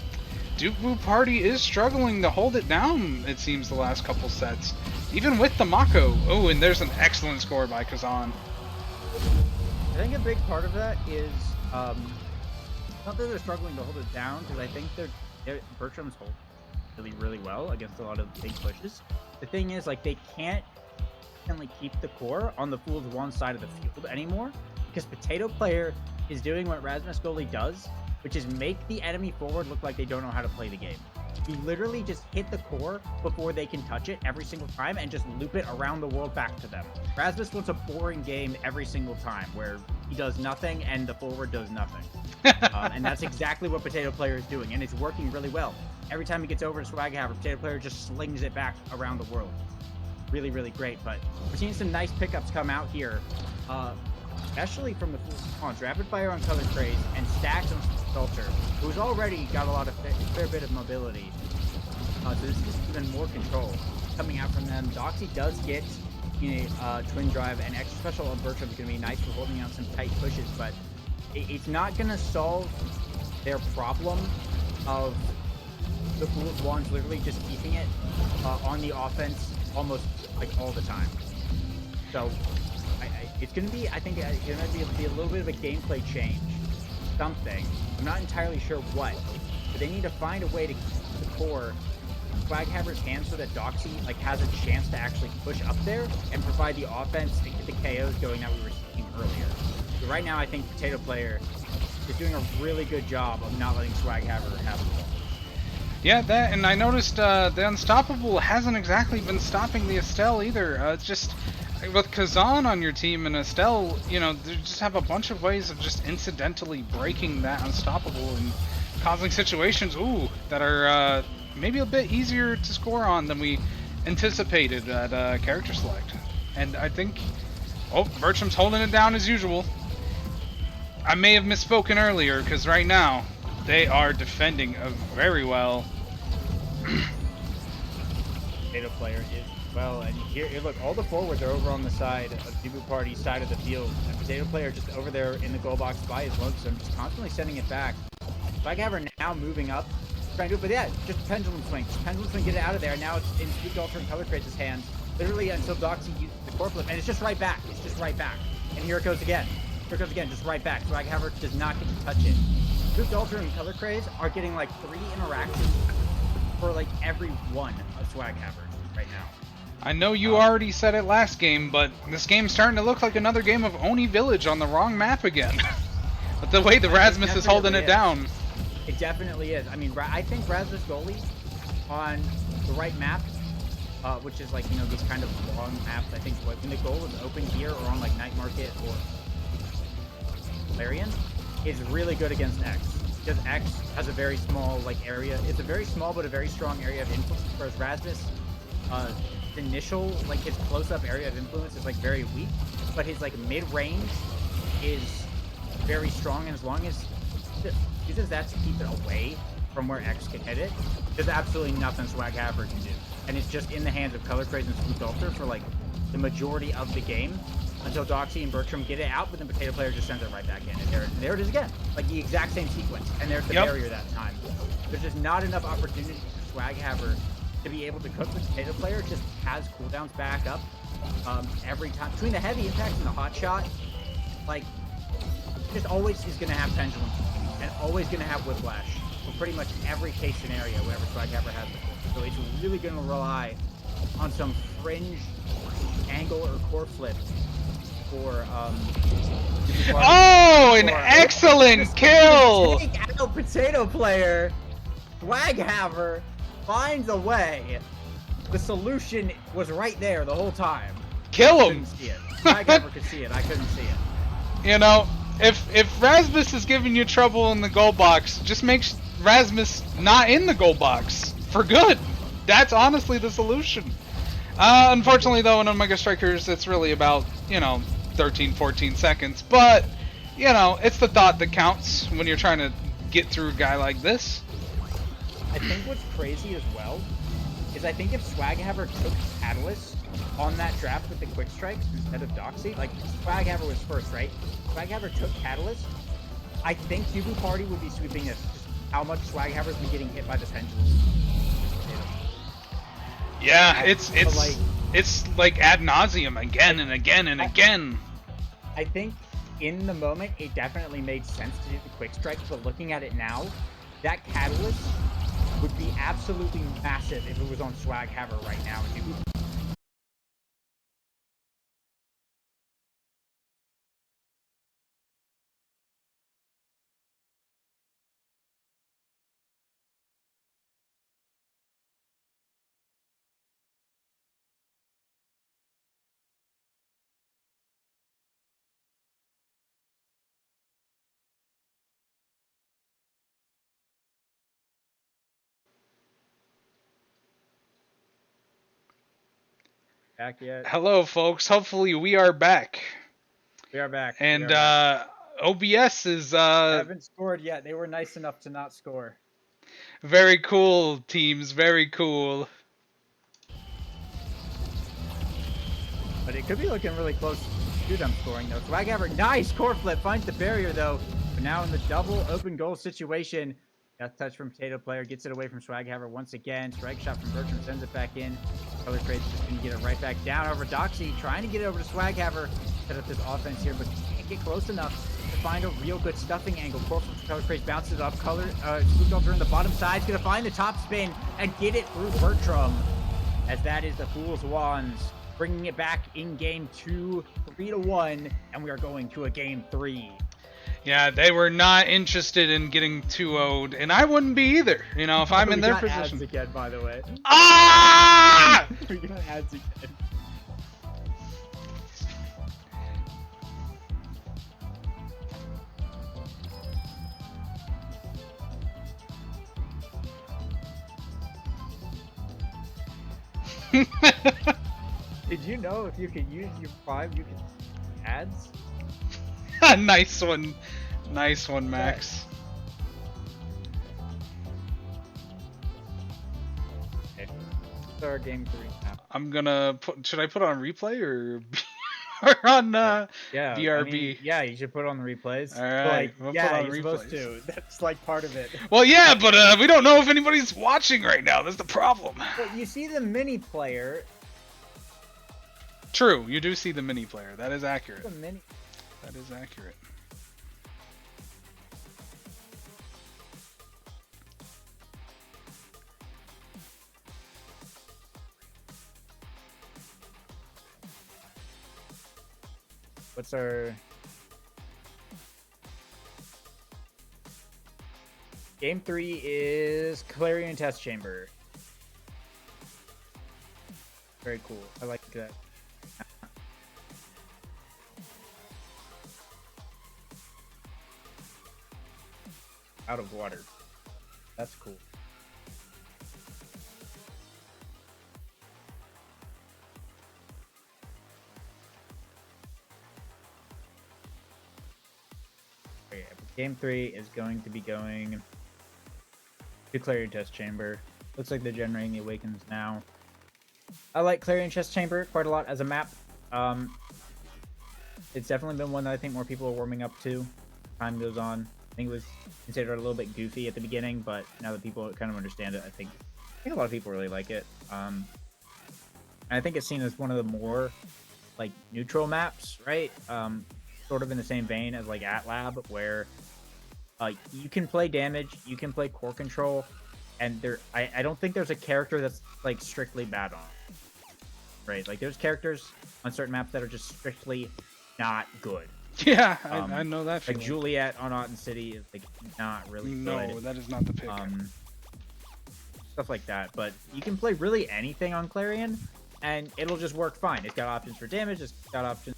Gibu Party is struggling to hold it down, it seems, the last couple sets, even with the Mako. Oh, and there's an excellent score by Kazan. I think a big part of that is not that they're struggling to hold it down, because I think Bertram's holding really well against a lot of big pushes. The thing is, like, they can't keep the core on the Fool's Wand side of the field anymore, because Potato player is doing what Rasmus goalie does, which is make the enemy forward look like they don't know how to play the game. You literally just hit the core before they can touch it every single time and just loop it around the world back to them. Rasmus wants a boring game every single time where he does nothing and the forward does nothing. And that's exactly what Potato player is doing, and it's working really well. Every time he gets over to Swaghammer, Potato player just slings it back around the world. Really, really great. But we're seeing some nice pickups come out here, especially from the Fool's Rapid Fire on Color Craze and Stacks on Sculpture, who's already got a lot of fair bit of mobility. So this is even more control coming out from them. Doxy does get Twin Drive, and extra special on Bertram is going to be nice for holding out some tight pushes, but it's not going to solve their problem of the Fool's Wands literally just keeping it on the offense almost like all the time. So it's going to be, I think, it's going to be a little bit of a gameplay change. Something. I'm not entirely sure what. But they need to find a way to keep the core Swaghammer's hands so that Doxy like has a chance to actually push up there and provide the offense to get the KOs going that we were seeing earlier. So right now, I think Potato Player is doing a really good job of not letting Swaghammer have the ball. Yeah, that, and I noticed the Unstoppable hasn't exactly been stopping the Estelle either. It's just, with Kazan on your team and Estelle, you know, they just have a bunch of ways of just incidentally breaking that Unstoppable and causing situations, that are maybe a bit easier to score on than we anticipated at character select. And I think, Bertram's holding it down as usual. I may have misspoken earlier, because right now, they are defending very well. Potato Player is well, and here, look, all the forwards are over on the side of Jibu Party's side of the field. And Potato Player just over there in the goal box by his lonesome, just constantly sending it back. Swaghammer now moving up, trying to do it, but yeah, just pendulum swing. Just pendulum swing, get it out of there. Now it's in Speed Ultra and Color Craze's hands, literally until Doxy uses the core flip, and it's just right back. It's just right back. And here it goes again. Here it goes again, just right back. Swaghammer does not get to touch it. Spooked Ultra and Color Craze are getting like 3 interactions for like every one of Swaghammer right now. I know you already said it last game, but this game's starting to look like another game of Oni Village on the wrong map again. But the way the Rasmus is holding it down. It definitely is. I mean, I think Rasmus goalie on the right map, which is like, you know, these kind of long maps, I think when the goal is open here or on like Night Market or Larian, is really good against X. Because X has a very small like area. It's a very small but a very strong area of influence, whereas Rasmus, initial, like his close-up area of influence is like very weak, but his like mid-range is very strong, and as long as he uses that to keep it away from where X can hit it, there's absolutely nothing Swaghammer can do. And it's just in the hands of Color Craze and Spooked Ultra for like the majority of the game until Doxy and Bertram get it out, but then Potato Player just sends it right back in. And there it is again. Like the exact same sequence. And there's the barrier that time. There's just not enough opportunity for Swaghammer to be able to cook the Potato Player. Just has cooldowns back up every time. Between the heavy impacts and the hot shot, like, just always is going to have pendulum and always going to have whiplash for pretty much every case scenario whenever Swaghammer has it. So it's really going to rely on some fringe angle or core flip for an excellent kill! Take out Potato Player. Swaghammer finds a way. The solution was right there the whole time. Kill him! Couldn't see it. Swaghammer could see it. I couldn't see it. You know, if Rasmus is giving you trouble in the goal box, just make Rasmus not in the goal box for good. That's honestly the solution. Unfortunately, though, in Omega Strikers, it's really about, 13, 14 seconds. But, it's the thought that counts when you're trying to get through a guy like this. I think what's crazy as well is I think if Swaghammer took Catalyst on that draft with the quick strikes instead of Doxy, like Swaghammer was first, right? Swaghammer took Catalyst. I think Jubu Party would be sweeping it. Just how much Swaghammer's been getting hit by the pendulum. Yeah, it's like ad nauseum again and again and again. I think in the moment it definitely made sense to do the quick strikes, but looking at it now, that Catalyst would be absolutely massive if it was on Swaghammer right now. Back yet? Hello, folks. Hopefully we are back. We are back. And OBS is haven't scored yet. They were nice enough to not score. Very cool, teams. Very cool. But it could be looking really close to them scoring, though. Swaghammer, nice core flip, finds the barrier, though. But now in the double open goal situation, Death touch from Potato Player gets it away from Swaghammer once again. Strike shot from Bertram sends it back in. Color Crate's just going to get it right back down over Doxy, trying to get it over to Swaghammer. Set up this offense here, but can't get close enough to find a real good stuffing angle. Core from Color Crate bounces off. Spooked over in the bottom side. He's going to find the top spin and get it through Bertram. As that is the Fool's Wands, bringing it back in game 2, 3-1, and we are going to a game 3. Yeah, they were not interested in getting 2-0'd, and I wouldn't be either. You know, if I'm in their position. Ads again, by the way. Ah! We got ads again. Did you know if you could use your Prime, you could ads? Nice one. Nice one, Max. Okay. Start game 3 now. I'm gonna put. Should I put on replay or, or on yeah, VRB? I mean, yeah, you should put on the replays. All right, like, we'll yeah, put on you're replays. supposed to. That's like part of it. Well, yeah, but we don't know if anybody's watching right now. That's the problem. But you see the mini player. True, you do see the mini player. That is accurate. The mini. That is accurate. What's our game 3 is Clarion Test Chamber. Very cool. I like that. Out of water. That's cool. Okay, game 3 is going to be going to Clarion Test Chamber. Looks like they're generating the Awakens now. I like Clarion Test Chamber quite a lot as a map. It's definitely been one that I think more people are warming up to. Time goes on. I think it was considered a little bit goofy at the beginning, but now that people kind of understand it, I think a lot of people really like it. And I think it's seen as one of the more like neutral maps, right? Sort of in the same vein as like AtLab, where you can play damage, you can play core control, and I don't think there's a character that's like strictly bad on, right? Like there's characters on certain maps that are just strictly not good. Yeah, I know that feeling. Like Juliet on Otten City is like not really good. No, that is not the pick. Stuff like that, but you can play really anything on Clarion, and it'll just work fine. It's got options for damage, it's got options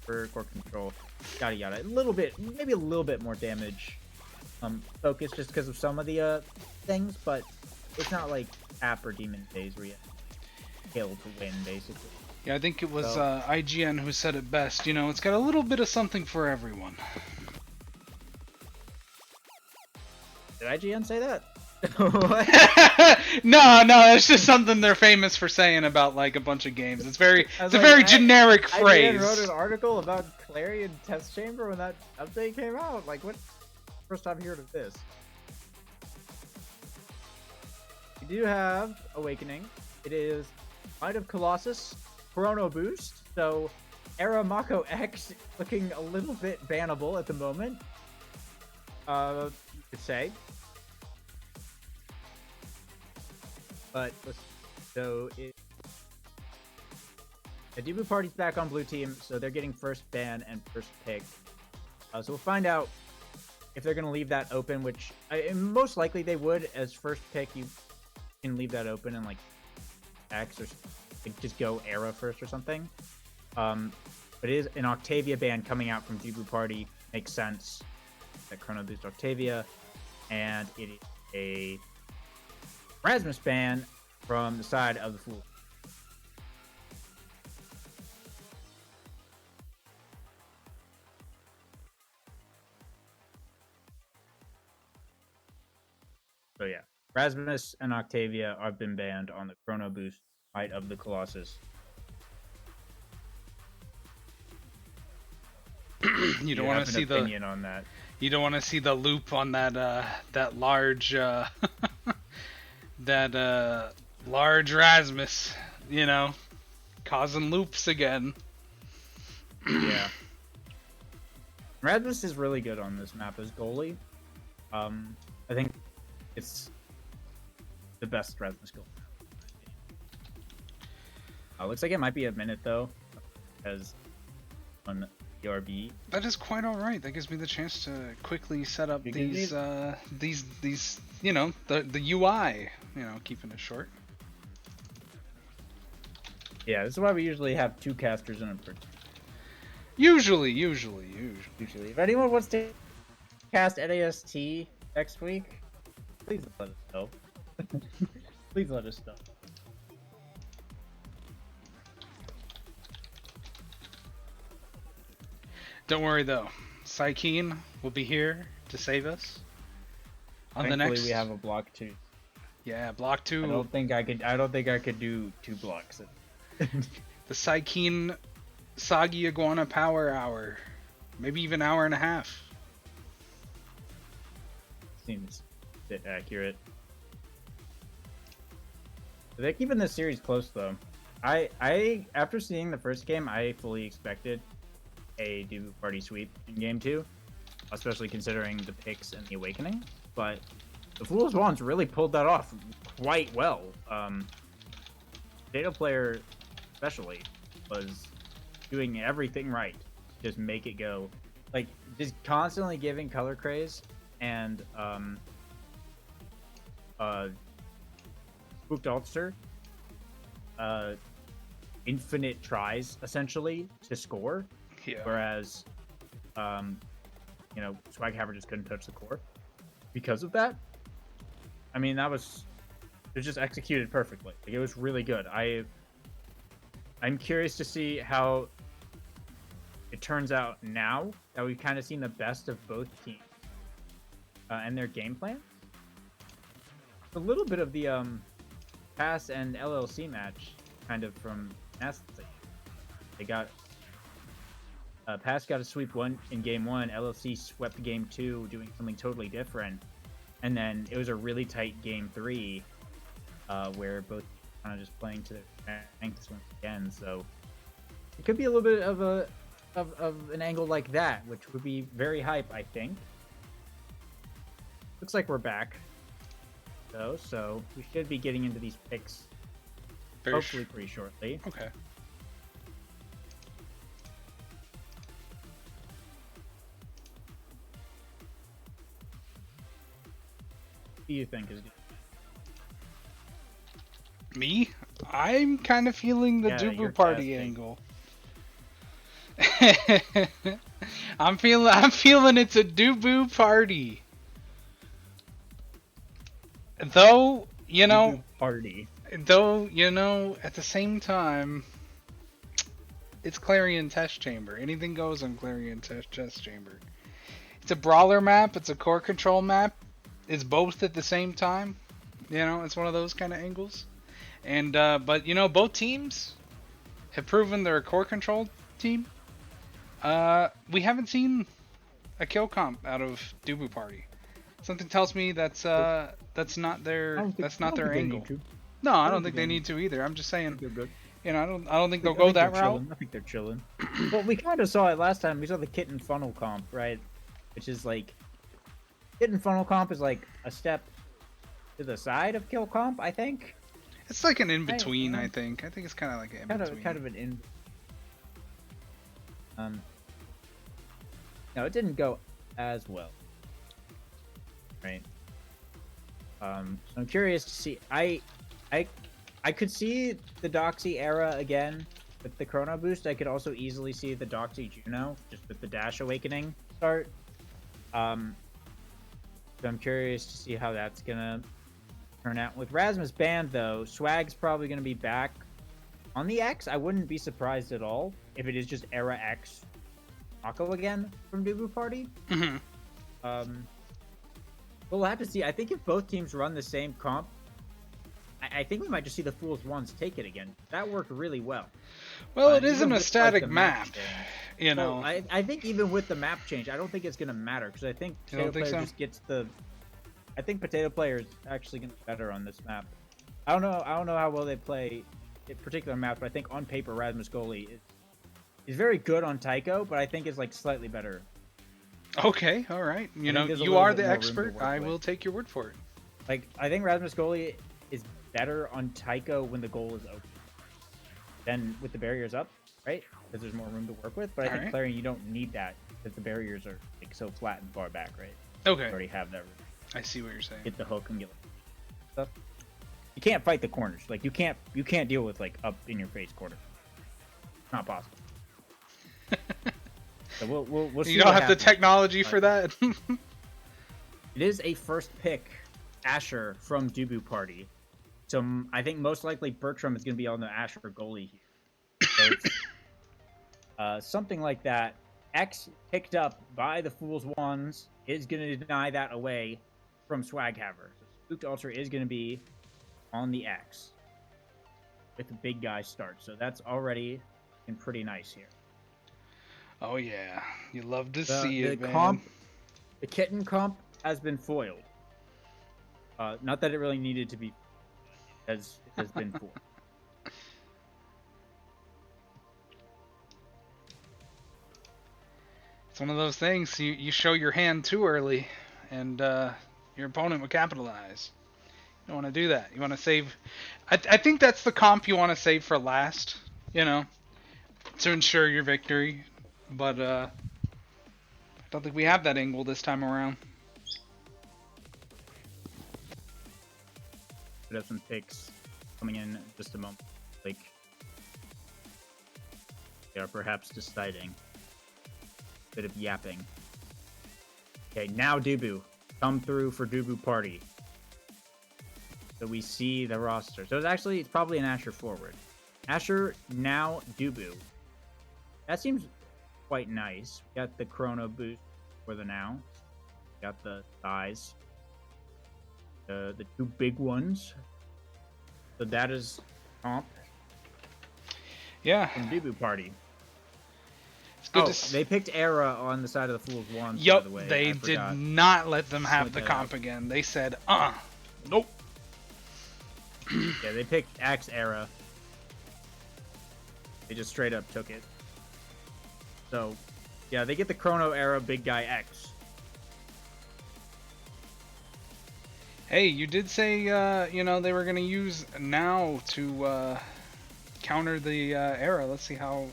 for core control, yada yada. A little bit, maybe a little bit more damage focus just because of some of the things, but it's not like App or Demon Days where you kill to win, basically. Yeah, I think it was IGN who said it best. You know, it's got a little bit of something for everyone. Did IGN say that? No, it's just something they're famous for saying about like a bunch of games. It's a very generic phrase. IGN wrote an article about Clarion Test Chamber when that update came out. Like, what? First time hearing of this. We do have Awakening. It is Might of Colossus, Chrono Boost. So, Era Mako X looking a little bit bannable at the moment. You could say. But so Adibu Party's back on blue team, so they're getting first ban and first pick. So we'll find out if they're going to leave that open, which most likely they would. As first pick, you can leave that open and like X or like, just go Era first or something. But it is an Octavia ban coming out from Jibu Party. Makes sense. That Chrono Boost Octavia, and it is a Rasmus ban from the side of the Fool. So yeah, Rasmus and Octavia have been banned on the Chrono Boost Might of the Colossus. You don't want to see the opinion on that. You don't want to see the loop on that that large that large Rasmus, you know, causing loops again. Yeah. Rasmus is really good on this map as goalie. I think it's the best Rasmus goalie. Looks like it might be a minute though, as on ERB. That is quite all right. That gives me the chance to quickly set up these you know, the UI, you know, keeping it short. Yeah, this is why we usually have 2 casters in a person. Usually. If anyone wants to cast NAST next week, please let us know. Please let us know. Don't worry though, Saikeen will be here to save us. On Thankfully, the next, we have a block 2. yeah, block 2. I don't think I could do 2 blocks. The Saikeen Soggy Iguana Power Hour, maybe even hour and a half. Seems a bit accurate. They're keeping this series close though. I after seeing the first game, I fully expected a Dubu Party sweep in game 2, especially considering the picks and the awakening. But the Fool's Wands really pulled that off quite well. Data player especially was doing everything right, just make it go, like just constantly giving color craze and spooked officer infinite tries essentially to score. Yeah. Whereas you know, Swag Haver just couldn't touch the core because of that. I mean, it was just executed perfectly. Like, it was really good. I'm curious to see how it turns out now that we've kind of seen the best of both teams and their game plan. A little bit of the Pass and LLC match, kind of from NAST. They got Pass got a sweep in game 1. LLC swept game 2, doing something totally different, and then it was a really tight game 3, where both kind of just playing to their strengths once again. So it could be a little bit of an angle like that, which would be very hype, I think. Looks like we're back though, so we should be getting into these picks hopefully pretty shortly. Okay. What do you think is good? Me? I'm kind of feeling the Yeah, Dubu you're Party casting. angle. I'm feeling it's a Dubu Party. Though, you know, Party. though, you know, at the same time, it's Clarion Test Chamber. Anything goes on Clarion Test Chamber. It's a brawler map, it's a core control map. It's both at the same time. You know, it's one of those kind of angles. And but you know, both teams have proven they're a core control team. We haven't seen a kill comp out of Dubu Party. Something tells me that's not their angle. No, I don't think they need to either. I'm just saying, They're good. you know, I don't think they'll go that route. I think they're chilling. Well, we kind of saw it last time. We saw the kitten funnel comp, right? Which is like, kitten funnel comp is like a step to the side of kill comp, I think. It's like an in between. I think it's kind of like an in between. Kind of an in. No, it didn't go as well. Right. So I'm curious to see. I could see the Doxy era again with the Chrono Boost. I could also easily see the Doxy Juno just with the Dash Awakening start. So I'm curious to see how that's gonna turn out. With Rasmus banned though, Swag's probably gonna be back on the X. I wouldn't be surprised at all if it is just Era X Mako again from Dubu Party. We'll have to see. I think if both teams run the same comp, I think we might just see the Fool's Wands take it again. That worked really well. Well, it isn't Even a with, like, static the map, change. you Well, know. I think even with the map change, I don't think it's gonna matter because I think You don't Potato think Player so? just gets the. I think Potato Player is actually gonna be better on this map. I don't know. I don't know how well they play a particular map, but I think on paper Rasmus Goalie is very good on Tycho, but I think is like slightly better. Okay, all right. You I know, think there's a you little are bit the more room to expert. work I with. will take your word for it. Like I think Rasmus Goalie is better on Tycho when the goal is open than with the barriers up, right? Because there's more room to work with. But I think Alright. Clarion, you don't need that because the barriers are like so flat and far back, right? Okay, You already have that room. I see what you're saying. Get the hook and get stuff. You can't fight the corners. Like you can't deal with like up in your face corner. Not possible. So we'll see. You don't what have the happens. technology for that. It is a first pick Asher from Dubu Party. So I think most likely Bertram is going to be on the Asher goalie here. So it's something like that. X picked up by the Fool's Wands is going to deny that away from Swaghaver. So Spooked Ultra is going to be on the X with the big guy start. So that's already been pretty nice here. Oh yeah, you love to see it, man. Comp, the kitten comp has been foiled. Not that it really needed to be, as it has been foiled. It's one of those things. You show your hand too early, and your opponent will capitalize. You don't want to do that. You want to save. I think that's the comp you want to save for last. You know, to ensure your victory. But I don't think we have that angle this time around. We have some picks coming in just a moment. Like they are perhaps deciding. Bit of yapping. Okay, now Dubu. Come through for Dubu Party. So we see the roster. So it's probably an Asher forward. Asher, now Dubu. That seems quite nice. We got the chrono boost for the now. We got the thighs. The two big ones. So that is comp Yeah. from Dubu Party. It's good Oh, to they picked Era on the side of the Fool's Wands, by Yup, the way. they I did forgot. not let them have Point the that comp out. again. They said, nope. Yeah, they picked Axe Era. They just straight up took it. So, yeah, they get the Chrono Era Big Guy X. Hey, you did say, you know, they were going to use now to counter the era. Let's see how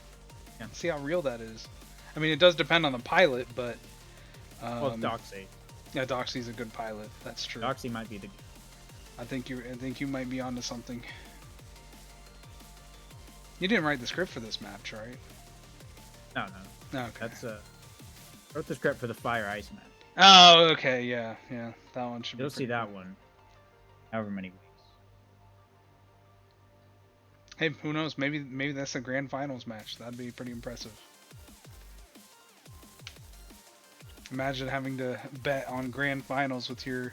real that is. I mean, it does depend on the pilot, but... Well, it's Doxy. Yeah, Doxy's a good pilot. That's true. Doxy might be the... I think you might be onto something. You didn't write the script for this match, right? No. Okay. That's wrote the script for the Fire Ice match. Oh, okay, yeah. That one should be. You'll see pretty that cool. one. However many weeks. Hey, who knows? Maybe that's a grand finals match. That'd be pretty impressive. Imagine having to bet on grand finals with your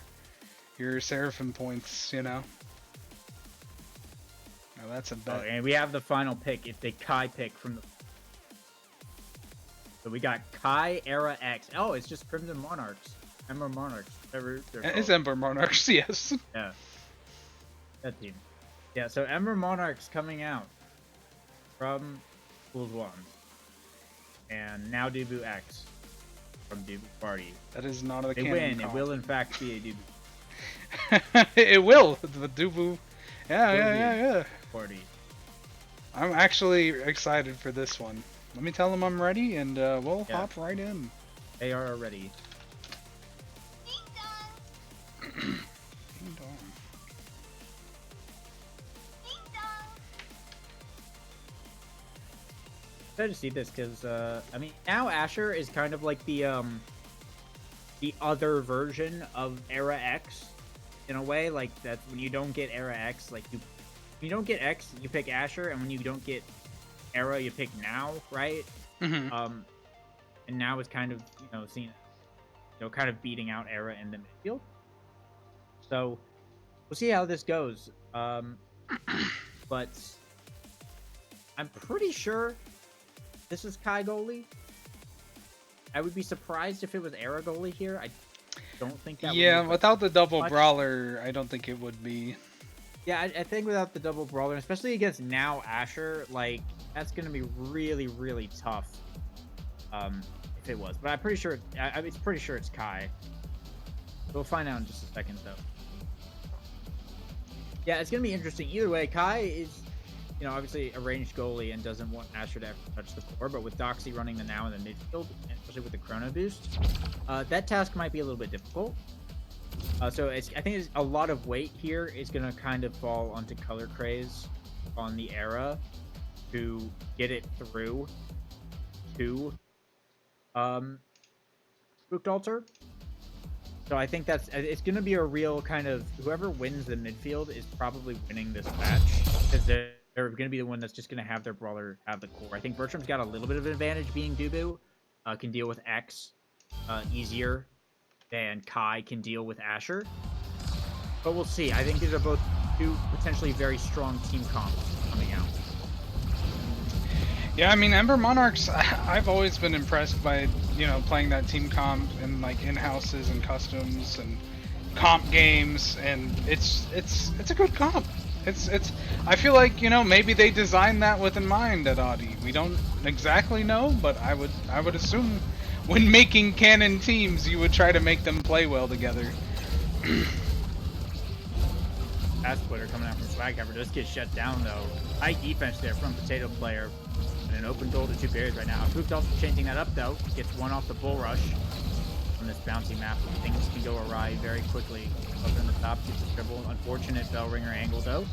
Seraphim points, you know? Now that's a bet. Oh, and we have the final pick. It's a Kai pick from the... So we got Kai Era X. Oh, it's just Crimson Monarchs. Ember Monarchs. Whatever they're It's called. Ember Monarchs, yes. Yeah. That team. Yeah, so Ember Monarchs coming out from Fool's Wands. And now Dubu X from Dubu Party. That is not a They canon win. comp. It will in fact be a Dubu It will. The Dubu. Yeah. Party. I'm actually excited for this one. Let me tell them I'm ready, and we'll Yeah. hop right in. They are ready. Ding dong. Excited to see this because I mean now Asher is kind of like the other version of Era X in a way. Like that when you don't get Era X, like when you don't get X, you pick Asher, and when you don't get Era, you pick Now, right? Mm-hmm. And Now is kind of seen kind of beating out Era in the midfield. So we'll see how this goes. But I'm pretty sure this is Kai goalie. I would be surprised if it was Era goalie here. I don't think that Yeah, would be without the double much. brawler, I don't think it would be. Yeah, I think without the double brawler, especially against now Asher, like that's gonna be really, really tough. If it was, but I'm pretty sure. It's pretty sure it's Kai. We'll find out in just a second, though. Yeah, it's gonna be interesting. Either way, Kai is, you know, obviously a ranged goalie and doesn't want Asher to ever touch the core. But with Doxy running the now in the midfield, especially with the Chrono Boost, that task might be a little bit difficult. So I think it's a lot of weight here is going to kind of fall onto Color Craze on the Era to get it through to Spooked Altar. So I think it's going to be a real kind of whoever wins the midfield is probably winning this match because they're going to be the one that's just going to have their brawler have the core. I think Bertram's got a little bit of an advantage being Dubu, can deal with X easier than Kai can deal with Asher. But we'll see. I think these are both two potentially very strong team comps coming out. Yeah, I mean, Ember Monarchs, I've always been impressed by, you know, playing that team comp and like in-houses and customs and comp games, and it's a good comp. I feel like, you know, maybe they designed that with in mind at Audi. We don't exactly know, but I would assume when making canon teams, you would try to make them play well together. Pass splitter coming out from Swag Cover does get shut down though. High defense there from Potato Player. And an open goal to 2 barriers right now. Spooked also changing that up though. Gets one off the bull rush on this bouncy map. Things can go awry very quickly. Up in the top, gets a dribble. Unfortunate bell ringer angle though.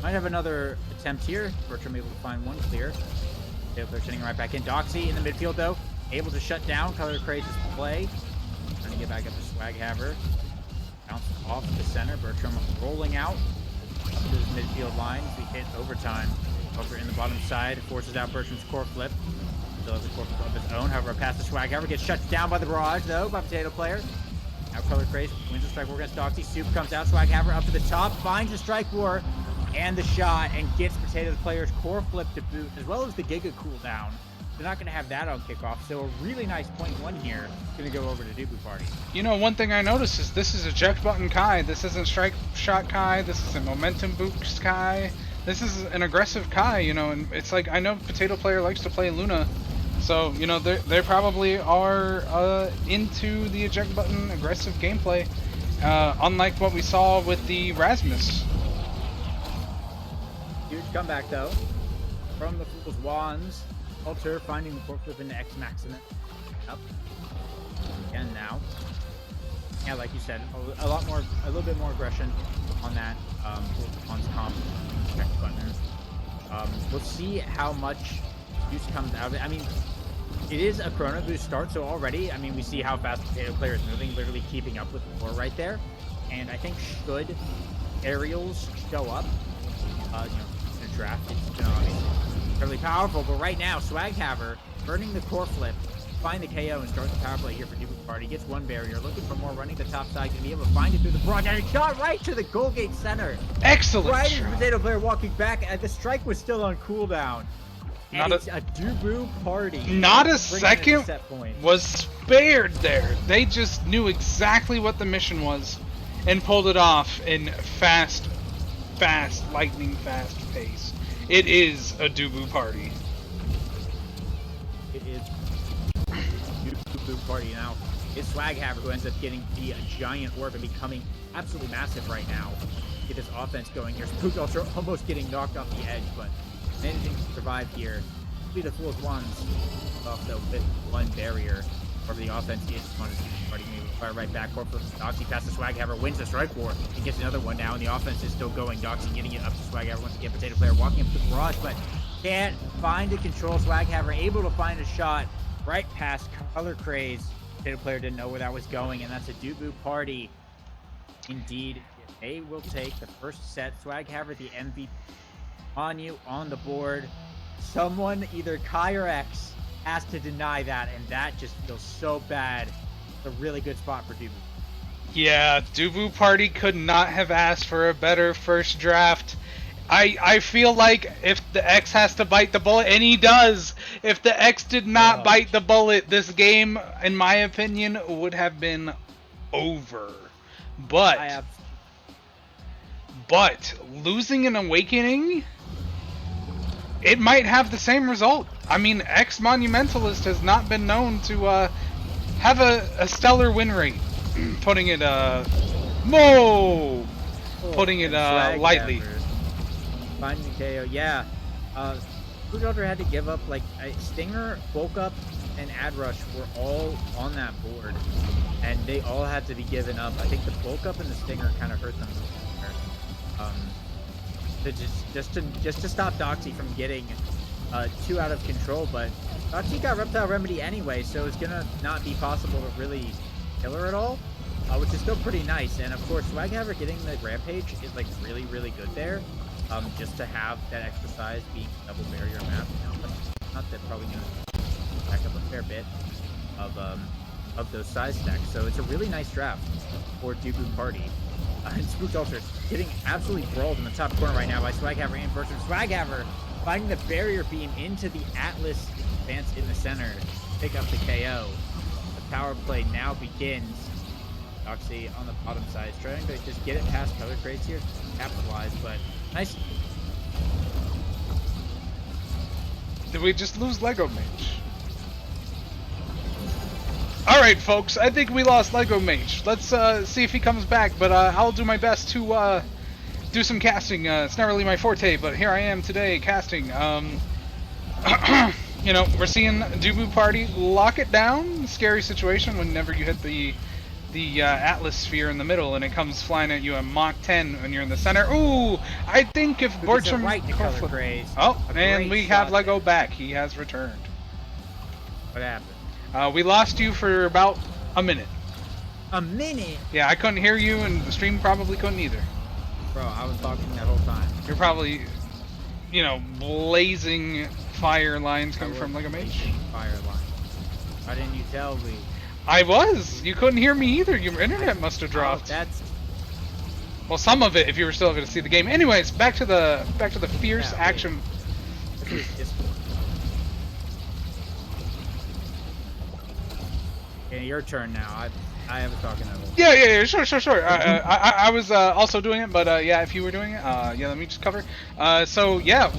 Might have another attempt here. Bertram able to find one clear. Potato Player sitting right back in. Doxy in the midfield though. Able to shut down Color Craze's play. Trying to get back up to Swag Haver. Bounce off the center. Bertram rolling out to his midfield line. We hit overtime. Over in the bottom side. Forces out Bertram's core flip. Still has a core flip of his own. However, a pass to Swag Haver gets shut down by the barrage though by Potato Player. Now Color Craze wins the strike war against Doxy. Soup comes out. Swag Haver up to the top. Finds the strike war and the shot and gets Potato Player's core flip to boot as well as the Giga cooldown. They're not going to have that on kickoff, so a really nice .1 here. Going to go over to Dubu Party. You know, one thing I noticed is this is eject button Kai. This isn't strike shot Kai. This isn't momentum boost Kai. This is an aggressive Kai, you know, and it's like, I know Potato Player likes to play Luna, so, you know, they probably are into the eject button aggressive gameplay, unlike what we saw with the Rasmus. Huge comeback, though, from the Fool's Wands. Alter finding the core flip into X Maximus. Up. Again now. Yeah, like you said, a little bit more aggression on that Wands comp. We'll see how much use comes out of it. I mean, it is a Chrono Boost start, so already, I mean, we see how fast Potato Player is moving, literally keeping up with the core right there. And I think should aerials show up, you know, in a draft, it's gonna obviously really powerful. But right now, Swag Haver burning the core flip, find the KO and start the power play here for Dubu Party. Gets one barrier, looking for more, running the top side, gonna be able to find it through the broad, and it shot right to the goal gate center. Excellent. Right as the Potato Player walking back, and the strike was still on cooldown. And it's a Dubu Party. Not a second was spared there. They just knew exactly what the mission was and pulled it off in fast, lightning fast pace. It is a Dubu Party. It is Dubu Party now. It's Swag Haver who ends up getting the giant orb and becoming absolutely massive right now. Get this offense going here. Spook also almost getting knocked off the edge, but managing to survive here. Be the Fool's Wands off though with one barrier. Over the offense is on his Party maybe fire right back. Corporate Doxy past the Swag Haver, wins the strike war. He gets another one now, and the offense is still going. Doxy getting it up to Swag Haver once again. Potato Player walking up to the barrage, but can't find the control. Swag Haver able to find a shot right past Color Craze. Potato Player didn't know where that was going, and that's a Dubu Party. Indeed, they will take the first set. Swag Haver, the MVP on you on the board. Someone, either Kai or X, has to deny that, and that just feels so bad. It's a really good spot for Dubu. Yeah, Dubu Party could not have asked for a better first draft. I feel like if the X has to bite the bullet, and he does, if the X did not bite the bullet, this game, in my opinion, would have been over. But losing an Awakening, it might have the same result. I mean, X Monumentalist has not been known to have a stellar win rate. Putting it lightly. Finding KO, yeah. Blue Delta had to give up, like, Stinger, Bulk Up, and Ad Rush were all on that board, and they all had to be given up. I think the Bulk Up and the Stinger kind of hurt them. Just to stop Doxy from getting too out of control, but Doxy got Reptile Remedy anyway, so it's gonna not be possible to really kill her at all, which is still pretty nice. And of course, Swaghammer getting the Rampage is like really, really good there. Just to have that extra size being double barrier map, but not that probably gonna back up a fair bit of those size stacks. So it's a really nice draft for Dubu Party. And Spooked Ultra getting absolutely brawled in the top corner right now by Swaghammer and Bertram. Swaghammer finding the barrier beam into the Atlas advance in the center, pick up the KO. The power play now begins. Doxy on the bottom side is trying to just get it past color crates here, capitalize, but nice. Did we just lose Lego Mage? Alright, folks, I think we lost Lego Mage. Let's see if he comes back, but I'll do my best to do some casting. It's not really my forte, but here I am today casting. You know, we're seeing Dubu Party lock it down. Scary situation whenever you hit the Atlas sphere in the middle and it comes flying at you at Mach 10 when you're in the center. Ooh, I think if Bertram... right to color craze. Oh, and we have Lego back. He has returned. What happened? We lost you for about a minute. A minute? Yeah, I couldn't hear you, and the stream probably couldn't either. Bro, I was talking that whole time. You're probably, you know, blazing fire lines coming from Lego Mage. Fire lines. Why didn't you tell me? I was. You couldn't hear me either. Your internet must have dropped. Oh, that's... Well, some of it if you were still able to see the game. Anyways, back to the fierce action. Okay, your turn now. I haven't talking at all. Yeah, sure. I was also doing it, but yeah, if you were doing it, yeah, let me just cover. So yeah,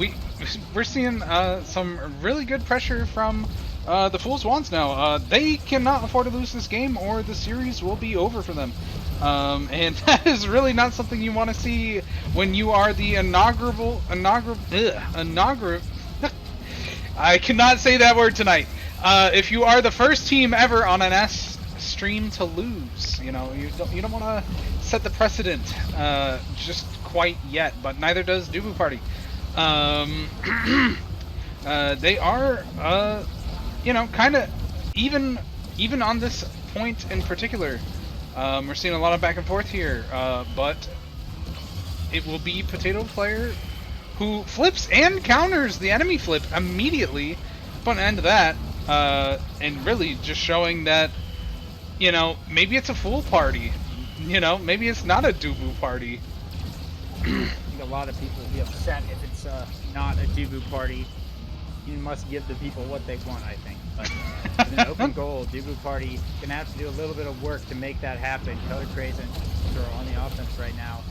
we're seeing some really good pressure from the Fool's Wands now. They cannot afford to lose this game, or the series will be over for them. And that is really not something you want to see when you are the inaugural. I cannot say that word tonight. If you are the first team ever on an NAST stream to lose, you know, you don't want to set the precedent just quite yet, but neither does Dubu Party. They are, you know, kind of even on this point in particular. We're seeing a lot of back and forth here, but it will be Potato Player who flips and counters the enemy flip immediately. Put an end to that. And really just showing that, you know, maybe it's a Fool Party. You know, maybe it's not a Dubu Party. I think a lot of people will be upset if it's not a Dubu Party. You must give the people what they want, I think. But in an open goal, Dubu Party gonna have to do a little bit of work to make that happen. Color Craze and are on the offense right now.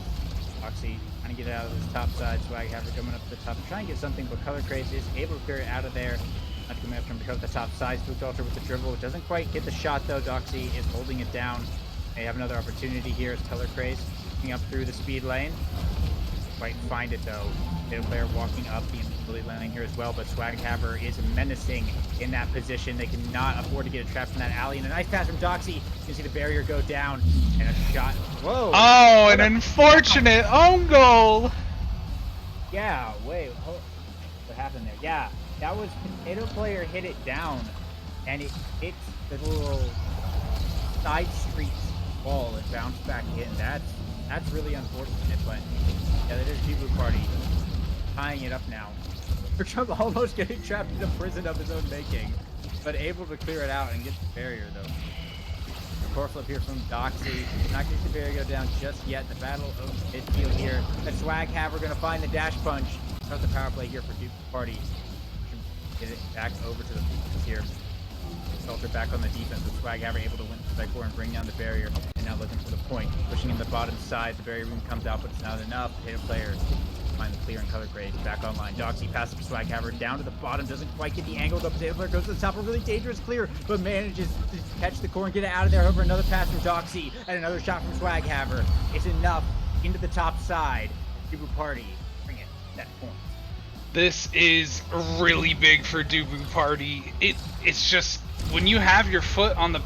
Foxy trying to get it out of this top side. Swaghammer coming up to the top, trying to get something, but Color Craze is able to clear it out of there. Not coming after him because of the top side. Spooked Ultra with the dribble. It doesn't quite get the shot though. Doxy is holding it down. They have another opportunity here as Color Craze looking up through the speed lane. Quite find it though. Middle player walking up the invisibility lane here as well, but Swaghammer is menacing in that position. They cannot afford to get a trap from that alley. And a nice pass from Doxy. You can see the barrier go down and a shot. Whoa! Oh, an unfortunate own goal. Yeah. Wait. What happened there? Yeah. That was Potato Player hit it down, and it hit the little side street wall and bounced back in. That's really unfortunate, but yeah, that is Dubu Party tying it up now. Trump almost getting trapped in a prison of his own making, but able to clear it out and get the barrier though. core flip here from Doxy. Not going to see Barry go down just yet. The battle of midfield here. The Swag Haver going to find the dash punch. Start the power play here for Duke Party. Get it back over to the defense here. Filter back on the defense with Swag Haver able to win the strike 4 and bring down the barrier. And now looking for the point. Pushing in the bottom side. The barrier room comes out, but it's not enough. Potato player find the clear and color grades back online. Doxy passes the Swag Haver down to the bottom, doesn't quite get the angle. The Potato player goes to the top, a really dangerous clear, but manages to catch the core and get it out of there. Over another pass from Doxy and another shot from Swag Haver. It's enough into the top side. Dubu Party bring it that point. This is really big for Dubu Party. It's just when you have your foot on the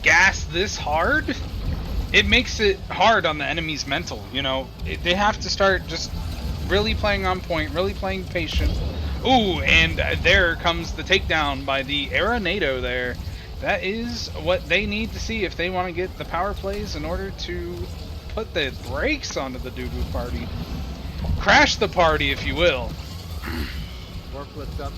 gas this hard, it makes it hard on the enemy's mental. You know, they have to start just really playing on point, really playing patient. Ooh, and there comes the takedown by the Arenado there. That is what they need to see if they want to get the power plays in order to put the brakes onto the Dubu Party. Crash the party, if you will. Four flips up.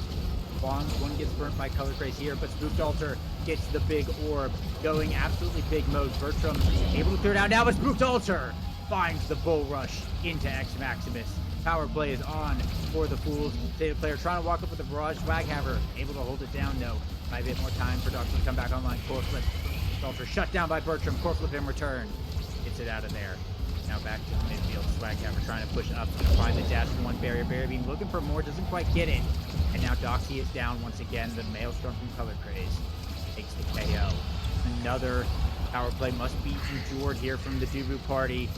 One gets burnt by color craze here, but Spooked Altar gets the big orb, going absolutely big mode. Bertram able to clear it out now, but Spooked Altar finds the bull rush into X Maximus. Power play is on for the Fools. Potato player trying to walk up with the barrage. Swag Haver able to hold it down though. Might be a bit more time for Doctor to come back online. Core flip. Altar shut down by Bertram. Core flip in return. Gets it out of there. Now back to the midfield. Swag Haver trying to push up to find the dash from one barrier. Barrier being looking for more, doesn't quite get it. And now Doxy is down once again. The Maelstrom from Color Craze takes the KO. Another power play must be endured here from the Dubu Party.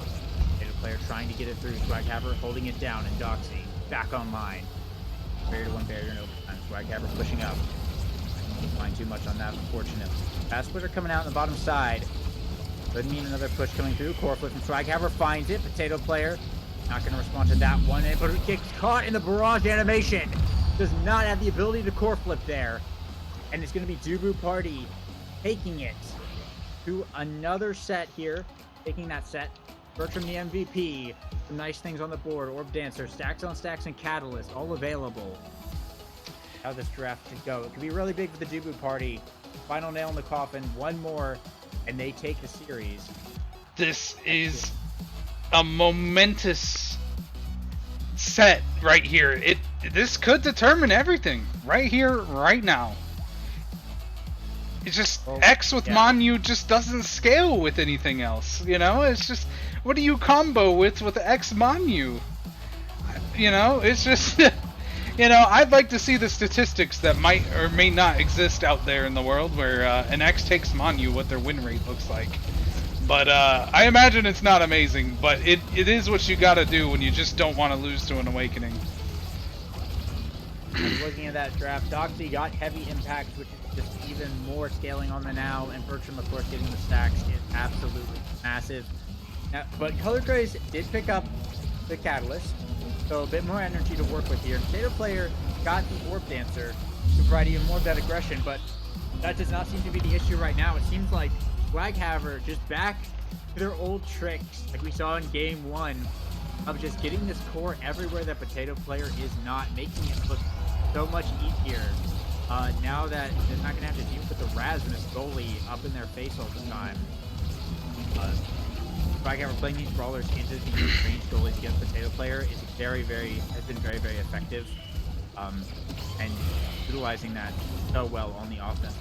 Potato player trying to get it through. Swag Haver holding it down, and Doxy back online. Barrier to one barrier in overtime. Swag Haver pushing up. Can't find too much on that, unfortunately. Fast splitter coming out on the bottom side. Could mean another push coming through. Core flip from Swag Haver finds it. Potato player not going to respond to that one. But it gets caught in the barrage animation. Does not have the ability to core flip there. And it's going to be Dubu Party taking it to another set here. Taking that set. Bertram the MVP. Some nice things on the board. Orb Dancer, stacks on stacks, and Catalyst all available. How this draft could go. It could be really big for the Dubu Party. Final nail in the coffin. One more, and they take the series. This is a momentous set right here. This could determine everything right here, right now. It's just X with Manu just doesn't scale with anything else. You know, it's just, what do you combo with X Manu? You know, it's just, you know, I'd like to see the statistics that might or may not exist out there in the world where an X takes Manu, what their win rate looks like. But I imagine it's not amazing, but it is what you gotta do when you just don't want to lose to an Awakening. Looking at that draft, Doxy got heavy impact, which is just even more scaling on the now, and Bertram, of course, getting the stacks is absolutely massive. Now, but Color Craze did pick up the Catalyst, so a bit more energy to work with here. Potato player got the Orb Dancer to provide even more of that aggression, but that does not seem to be the issue right now. It seems like Swag Haver just back to their old tricks, like we saw in Game 1, of just getting this core everywhere that Potato player is not, making it look so much easier. Now that they're not going to have to deal with the Rasmus goalie up in their face all the time. Swag Haver playing these brawlers into the range goalies against Potato player is has been very, very effective. And utilizing that so well on the offense.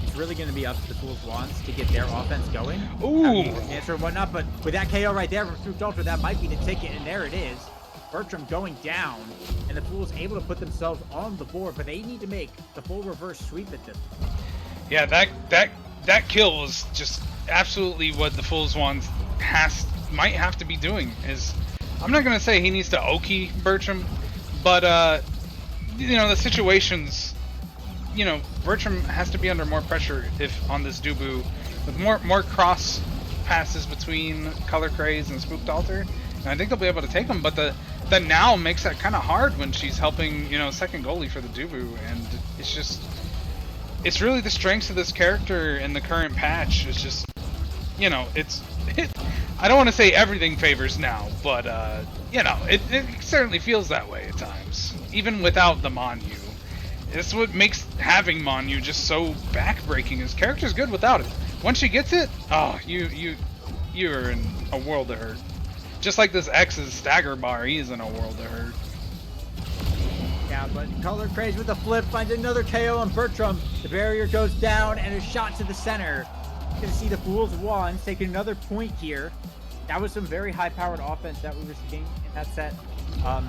It's really going to be up to the Fools Wands to get their offense going. Ooh! Answer and whatnot, but with that KO right there from Spooked Altar, that might be the ticket, and there it is. Bertram going down, and the Fools able to put themselves on the board, but they need to make the full reverse sweep at this point. Yeah, that kill was just absolutely what the Fools Wands might have to be doing. Is, I'm not gonna say he needs to Oki Bertram, but you know, the situations, you know, Bertram has to be under more pressure if on this Dubu, with more cross passes between Color Craze and Spooked Altar, and I think they'll be able to take them. But the now makes that kind of hard when she's helping, you know, second goalie for the Dubu, and it's just, it's really the strengths of this character in the current patch. It's just, you know, I don't want to say everything favors now, but you know, it certainly feels that way at times, even without the Manu. That's what makes having Manu just so backbreaking. His character's good without it, Once she gets it, oh, you're in a world of hurt. Just like this X's stagger bar, he's in a world of hurt. Yeah, but Color Craze with a flip finds another KO on Bertram. The barrier goes down and a shot to the center. Gonna see the Fools Wands taking another point here. That was some very high-powered offense that we were seeing in that set. I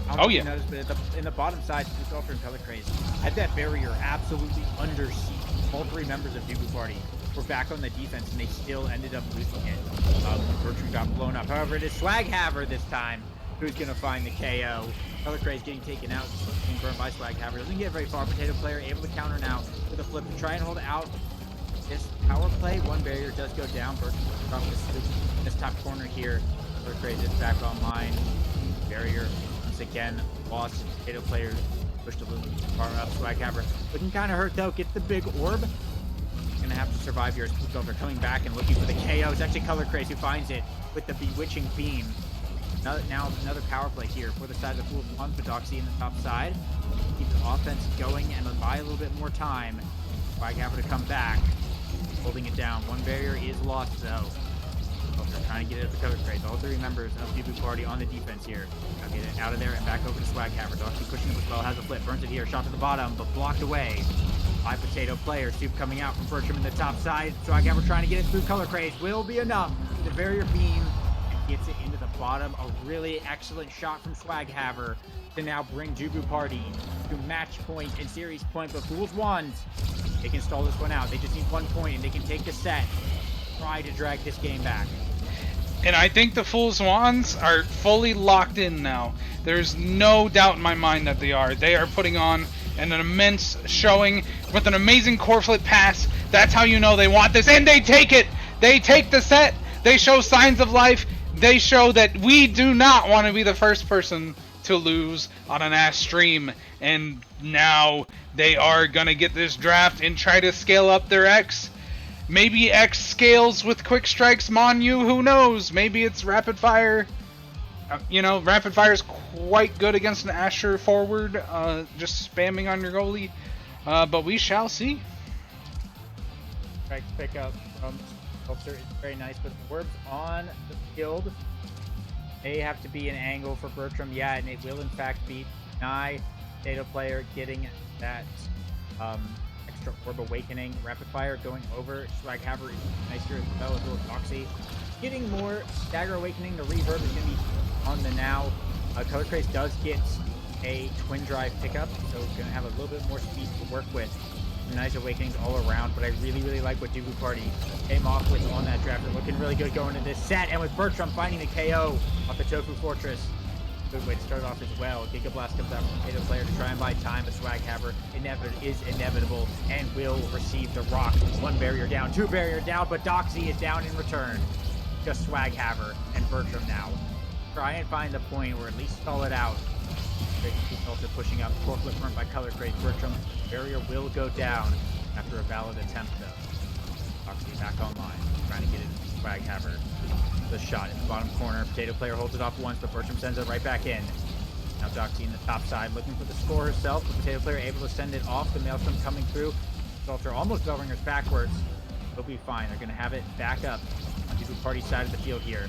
don't know if you noticed, but in the bottom side, Duke and Color Craze had that barrier absolutely under siege. All three members of Dubu Party were back on the defense, and they still ended up losing it. Bertram got blown up. However, it is Swaghaver this time who's going to find the KO. Color Craze getting taken out, being burned by Swaghaver. Doesn't get very far. Potato Player able to counter now with a flip to try and hold out this power play. One barrier does go down. Bertram drops this top corner here. Color Craze is back online. Barrier once again lost. Potato Player pushed a little far up. Swaghaver looking kind of hurt though. Gets the big orb. Gonna have to survive here as Spookdogs are coming back and looking for the KO. It's actually Color Craze who finds it with the bewitching beam. Now another power play here for the side of the Fools Wands, but Doxy in the top side. Keep the offense going and buy a little bit more time. Swaghaver to come back. Holding it down. One barrier is lost though. They're trying to get it at the Color Craze. All three members of Dubu Party on the defense here. Now get it out of there and back over to Swaghaver. Doxy pushing it as well. Has a flip. Burns it here. Shot to the bottom, but blocked away by Potato Player. Soup coming out from Bertram in the top side. Swaghaver trying to get it through Color Craze. Will be enough. The barrier beam and gets it into the bottom. A really excellent shot from Swaghaver to now bring Dubu Party to match point and series point. But Fools Wands, they can stall this one out. They just need 1 point and they can take the set. Try to drag this game back. And I think the Fools Wands are fully locked in now. There's no doubt in my mind that they are. They are putting on an immense showing with an amazing core flip pass. That's how you know they want this. And they take it. They take the set. They show signs of life. They show that we do not want to be the first person to lose on an NAST stream. And now they are going to get this draft and try to scale up their X. Maybe X scales with quick strikes Monu, who knows? Maybe it's rapid fire. You know, rapid fire is quite good against an Asher forward, just spamming on your goalie. But we shall see. Strike pick up from Sculptor is very nice, but the orbs on the field, they have to be an angle for Bertram. Yeah, and it will in fact be Nye, Potato Player getting that extra orb awakening. Rapid fire going over. Swaghaver is nice here as well as little Doxy. Getting more Dagger Awakening. The reverb is going to be on the now. Color Craze does get a twin drive pickup, so it's going to have a little bit more speed to work with. Nice awakenings all around, but I really like what Dubu Party came off with on that draft. They're looking really good going into this set, and with Bertram finding the KO off the Tofu Fortress. Good way to start off as well. Giga Blast comes out from Potato Player to try and buy time, but Swaghaver is inevitable and will receive the rock. One barrier down, two barrier down, but Doxy is down in return. Just Swaghaver and Bertram now. Try and find the point, or at least stall it out. Also pushing up, core flip burn by Color Craze. Bertram, barrier will go down after a valid attempt though. Doxy back online, trying to get it to Swaghaver. The shot in the bottom corner. Potato Player holds it off once, but Bertram sends it right back in. Now Doxy in the top side, looking for the score herself. The Potato Player able to send it off. The Maelstrom coming through. Salter almost Bellringers backwards. They'll be fine. They're going to have it back up on the Dubu Party side of the field here.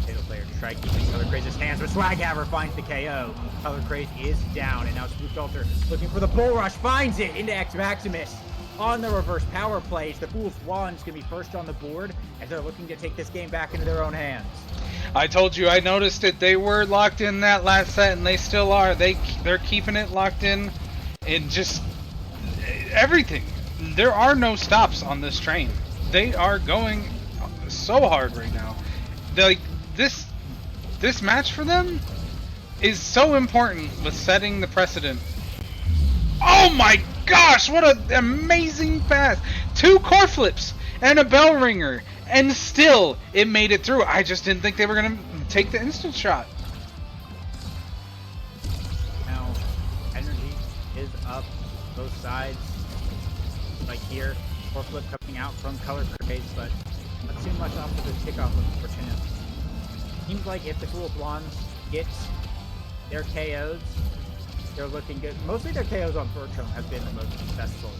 Potato Player to try keeping Color Craze's hands, but Swaghaver finds the KO. Color Craze is down, and now Spook Alter looking for the bull rush, finds it into X Maximus on the reverse power plays. The Fools Wands going to be first on the board as they're looking to take this game back into their own hands. I told you, I noticed it. They were locked in that last set, and they still are. They're keeping it locked in, and just everything. There are no stops on this train. They are going so hard right now. Like this match for them is so important with setting the precedent. Oh my gosh, what an amazing pass! 2 core flips and a bell ringer, and still it made it through. I just didn't think they were gonna take the instant shot. Now energy is up both sides. Like here, core flip coming out from Color Craze, but not too much off of the kickoff, unfortunately. Seems like if the Fools Wands get their KOs, they're looking good. Mostly their KOs on Bertram have been the most successful.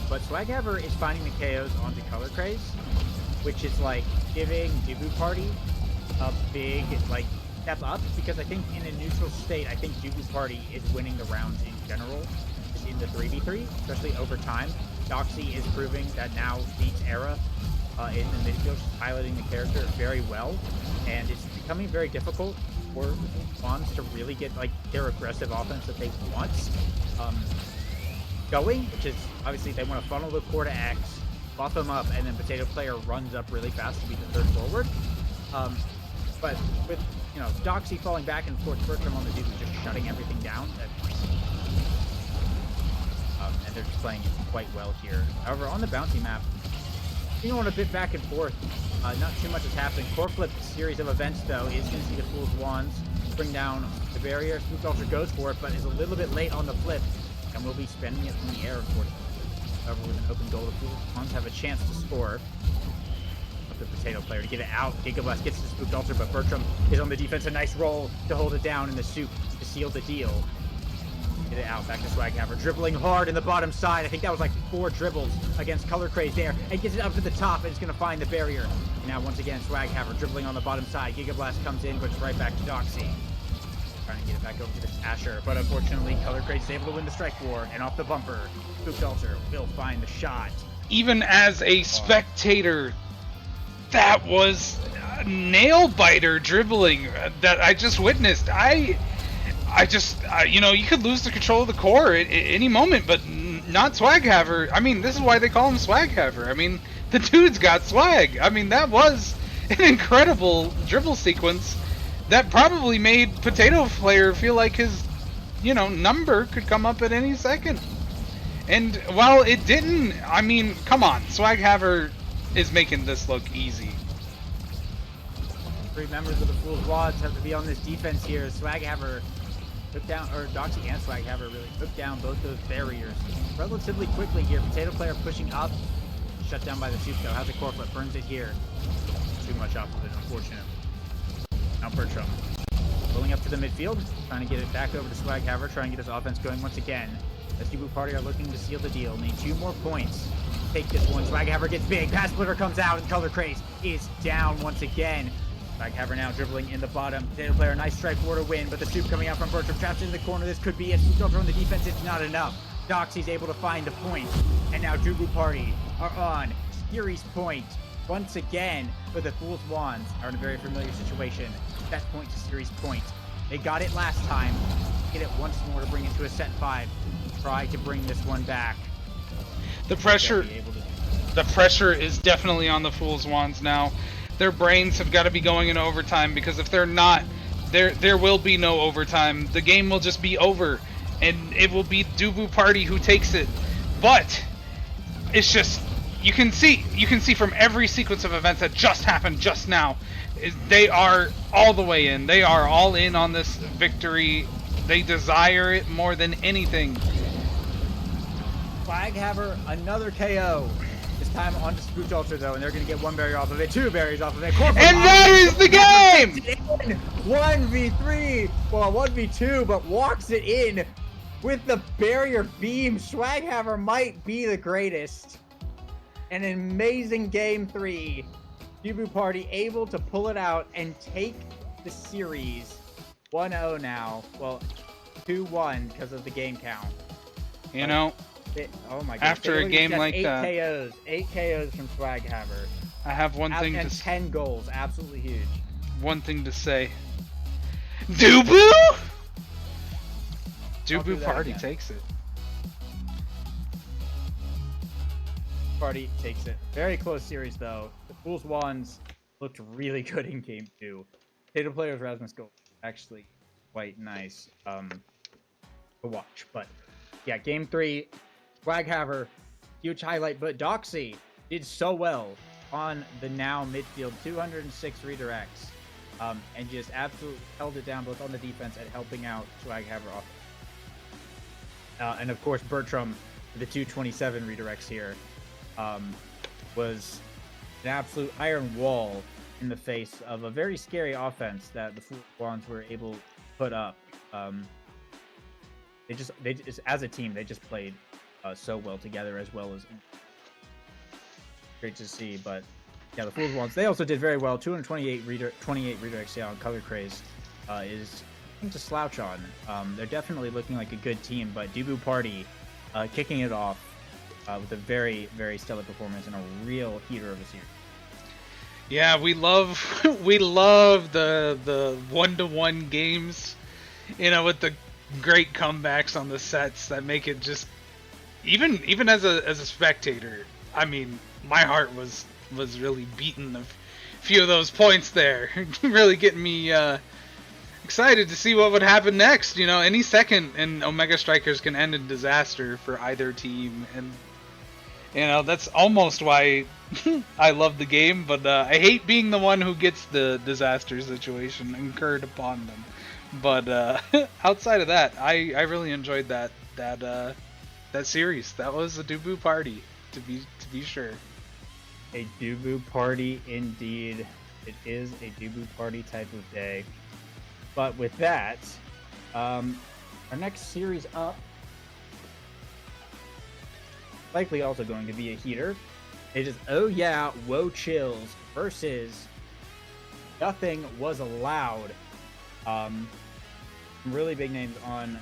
But Swaghaver is finding the KOs onto Color Craze, which is like giving Dubu Party a big like step up, because I think in a neutral state, I think Dubu Party is winning the rounds in general, just in the 3v3, especially over time. Doxy is proving that now beats Era in the midfield, just piloting the character very well, and it's becoming very difficult for Swans to really get like their aggressive offense that they want going, which is obviously they want to funnel the core to X, buff them up, and then Potato Player runs up really fast to be the third forward. But with, you know, Doxy falling back and forth, Bertram on the dude just shutting everything down, and they're just playing it quite well here. However, on the bounty map, you know, a bit back and forth. Not too much is happening. Core Flip series of events, though, is going to see the Fool's Wands bring down the barrier. Spook Ultra goes for it, but is a little bit late on the flip, and will be spending it from the air, unfortunately. However, with an open goal, the Fool's Wands have a chance to score. The Potato Player to get it out. Gigablast gets to Spooked Ultra, but Bertram is on the defense. A nice roll to hold it down in the soup to seal the deal. Get it out. Back to Swaghaver. Dribbling hard in the bottom side. I think that was like 4 dribbles against Color Craze there. And gets it up to the top, and it's going to find the barrier. And now, once again, Swaghaver dribbling on the bottom side. Gigablast comes in, but it's right back to Doxy. Trying to get it back over to this Asher. But unfortunately, Color Craze is able to win the strike war. And off the bumper, Spooked Ultra will find the shot. Even as a spectator, that was a nail biter dribbling that I just witnessed. I just, you know, you could lose the control of the core at any moment, but not Swaghaver. I mean, this is why they call him Swaghaver. I mean, the dude's got swag. I mean, that was an incredible dribble sequence that probably made Potato Player feel like his, you know, number could come up at any second. And while it didn't, I mean, come on, Swaghaver is making this look easy. 3 members of the Fool's Wands have to be on this defense here. Swaghaver took down, or Doxy and Swaghaver really took down both those barriers relatively quickly here. Potato Player pushing up, shut down by the soup though. Has a core flip, burns it here. Too much off of it, unfortunately. Now Bertram pulling up to the midfield, trying to get it back over to Swaghaver, trying to get his offense going once again. The Dubu Party are looking to seal the deal. Need 2 more points. Take this one. Swaghaver gets big. Pass splitter comes out, and Color Craze is down once again. Swaghaver now dribbling in the bottom. Potato Player, nice strike for to win, but the soup coming out from Bertram, trapped in the corner. This could be it. Filter on the defense, it's not enough. Doxy's able to find the point, and now Dubu Party are on series point once again, but the Fool's Wands are in a very familiar situation. That point to series point. They got it last time. Get it once more to bring it to a set 5. Try to bring this one back. The pressure is definitely on the Fool's Wands now. Their brains have got to be going into overtime, because if they're not, there will be no overtime. The game will just be over, and it will be Dubu Party who takes it. But it's just, you can see from every sequence of events that just happened just now, they are all the way in. They are all in on this victory. They desire it more than anything. Swaghaver, another KO. This time on to Spooked Ultra though, and they're going to get 1 barrier off of it, 2 barriers off of it. And that is the game! 1v3, well, 1v2, but walks it in with the barrier beam. Swaghaver might be the greatest. An amazing game 3. Dubu Party able to pull it out and take the series 1-0 now. Well, 2-1 because of the game count. You know, oh my god! After a game like that, 8 KOs from Swaghaver. I have one thing and to 10 goals, absolutely huge. One thing to say. Dubu Party again. takes it. Party takes it. Very close series though. The Fool's Wands looked really good in game 2. Potato Player's Rasmus goal actually quite nice to watch. But yeah, game 3, Swaghaver, huge highlight. But Doxy did so well on the now midfield, 206 redirects, and just absolutely held it down both on the defense and helping out Swaghaver off. And of course, Bertram, the 227 redirects here, was an absolute iron wall in the face of a very scary offense that the Fool's Wands were able to put up. They just as a team, they just played so well together, as well as great to see. But yeah, the Fools ones, they also did very well. 228 redirects on Color Craze is nothing to slouch on. They're definitely looking like a good team, but Dubu Party kicking it off with a very, very stellar performance and a real heater of a series. Yeah, we love the 1-to-1 games, with the great comebacks on the sets that make it just even as a spectator. I mean, my heart was really beating a few of those points there, really getting me excited to see what would happen next. Any second in Omega Strikers can end in disaster for either team, and that's almost why I love the game, but I hate being the one who gets the disaster situation incurred upon them. But outside of that, I really enjoyed that series. That was a Dubu party, to be sure. A Dubu party indeed. It is a Dubu party type of day. But with that, our next series up, likely also going to be a heater. It is Oh Yeah, Whoa Chills versus Nothing Was Allowed. Some really big names on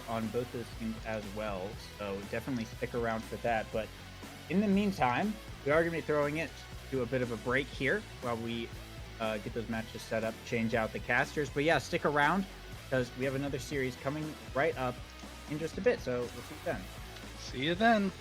on both those teams as well, so definitely stick around for that. But in the meantime, we are going to be throwing it to a bit of a break here while we get those matches set up, change out the casters. But yeah, stick around because we have another series coming right up in just a bit, so we'll see you then. See you then.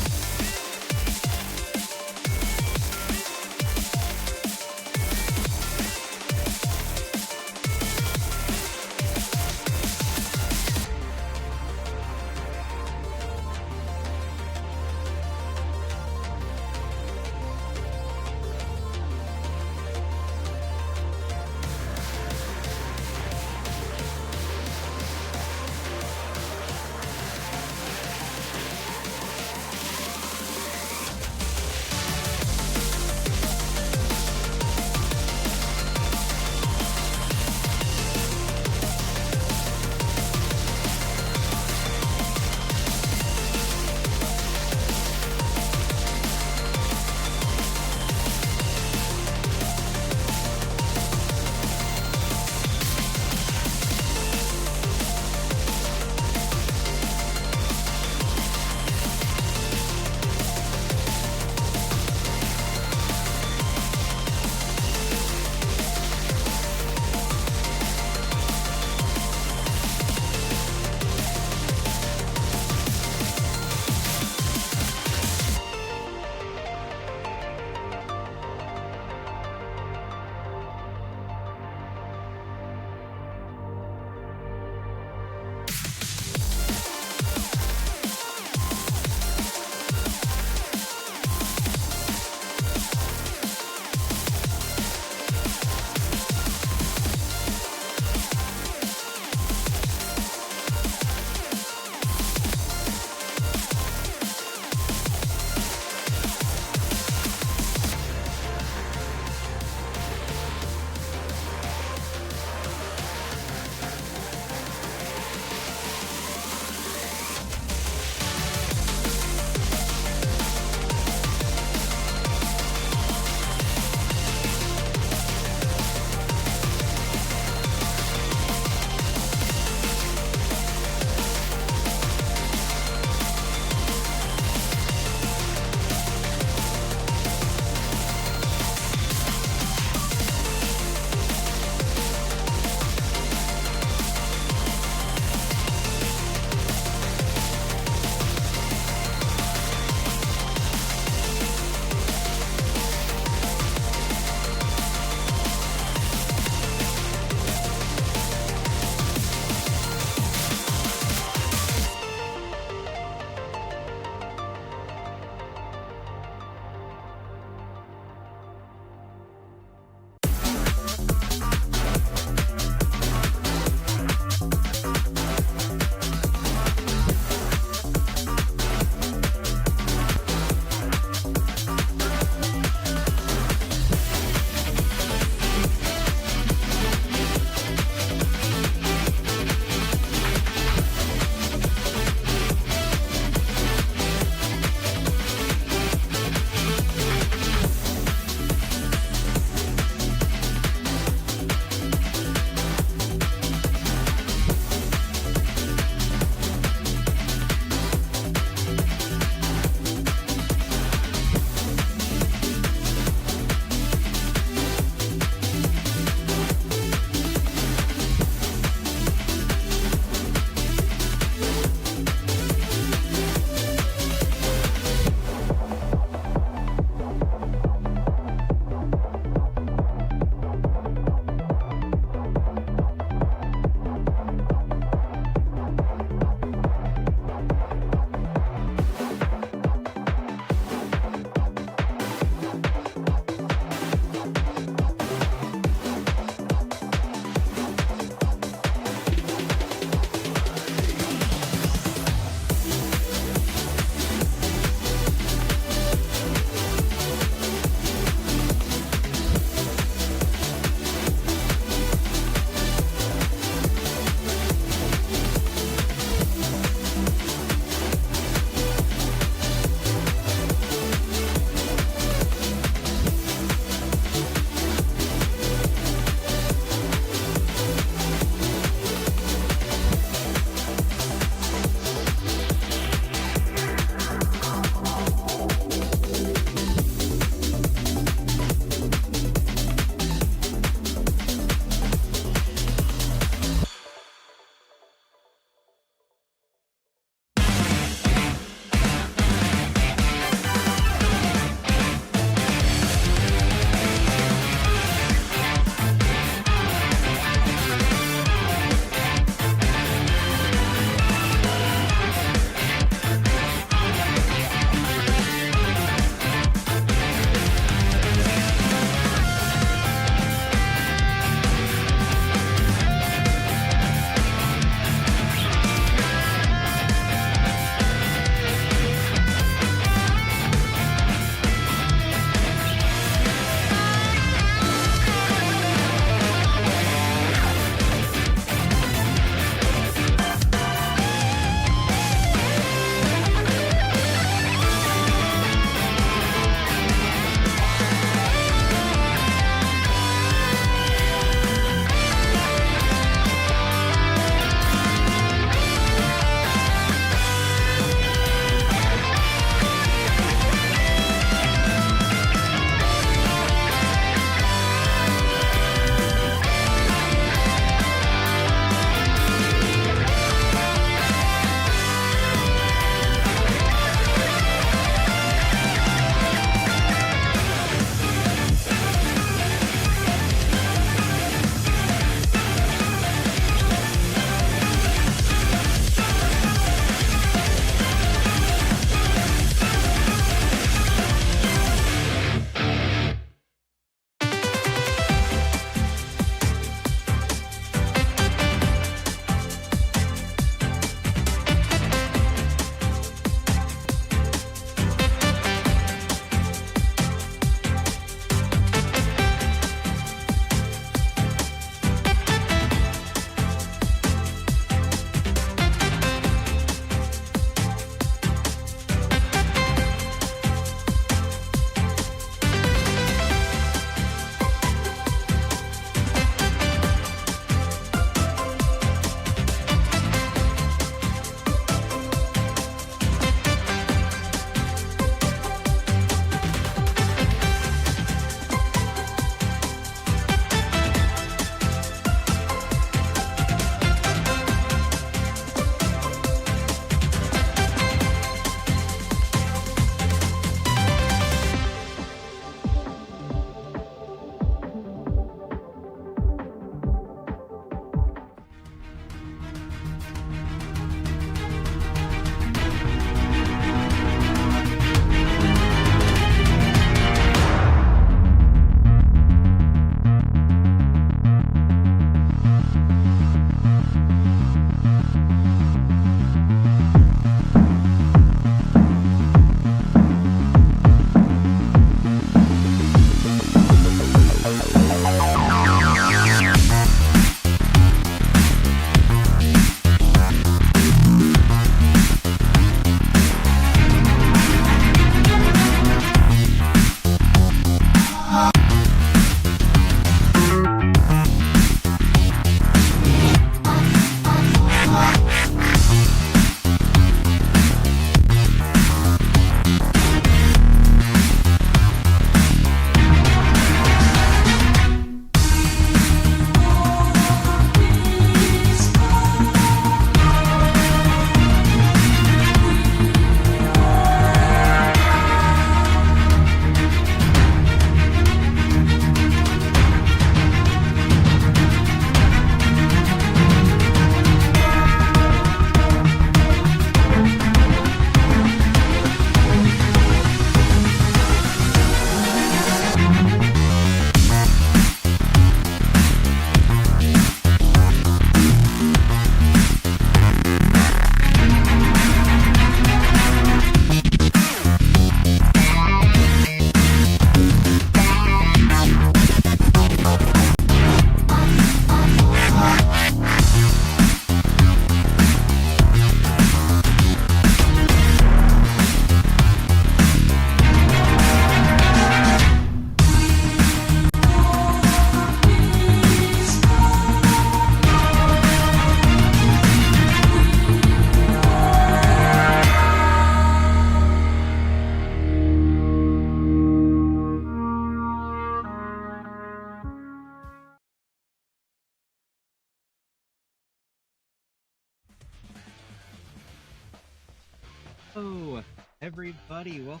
Hello, everybody. Welcome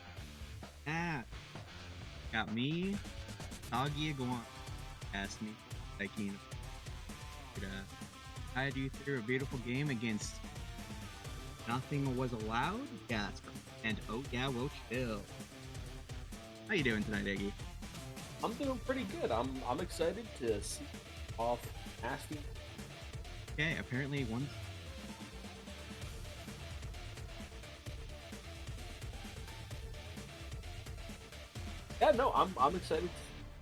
back. Got me, Tagi Iguan. Asked me, Tykeem. Guide you through a beautiful game against Nothing Was Allowed? Yeah, that's correct. And Oh Yeah, We'll Chill. How you doing tonight, Iggy? I'm doing pretty good. I'm excited to see off Nasty. Okay, apparently one. Yeah, no, I'm excited.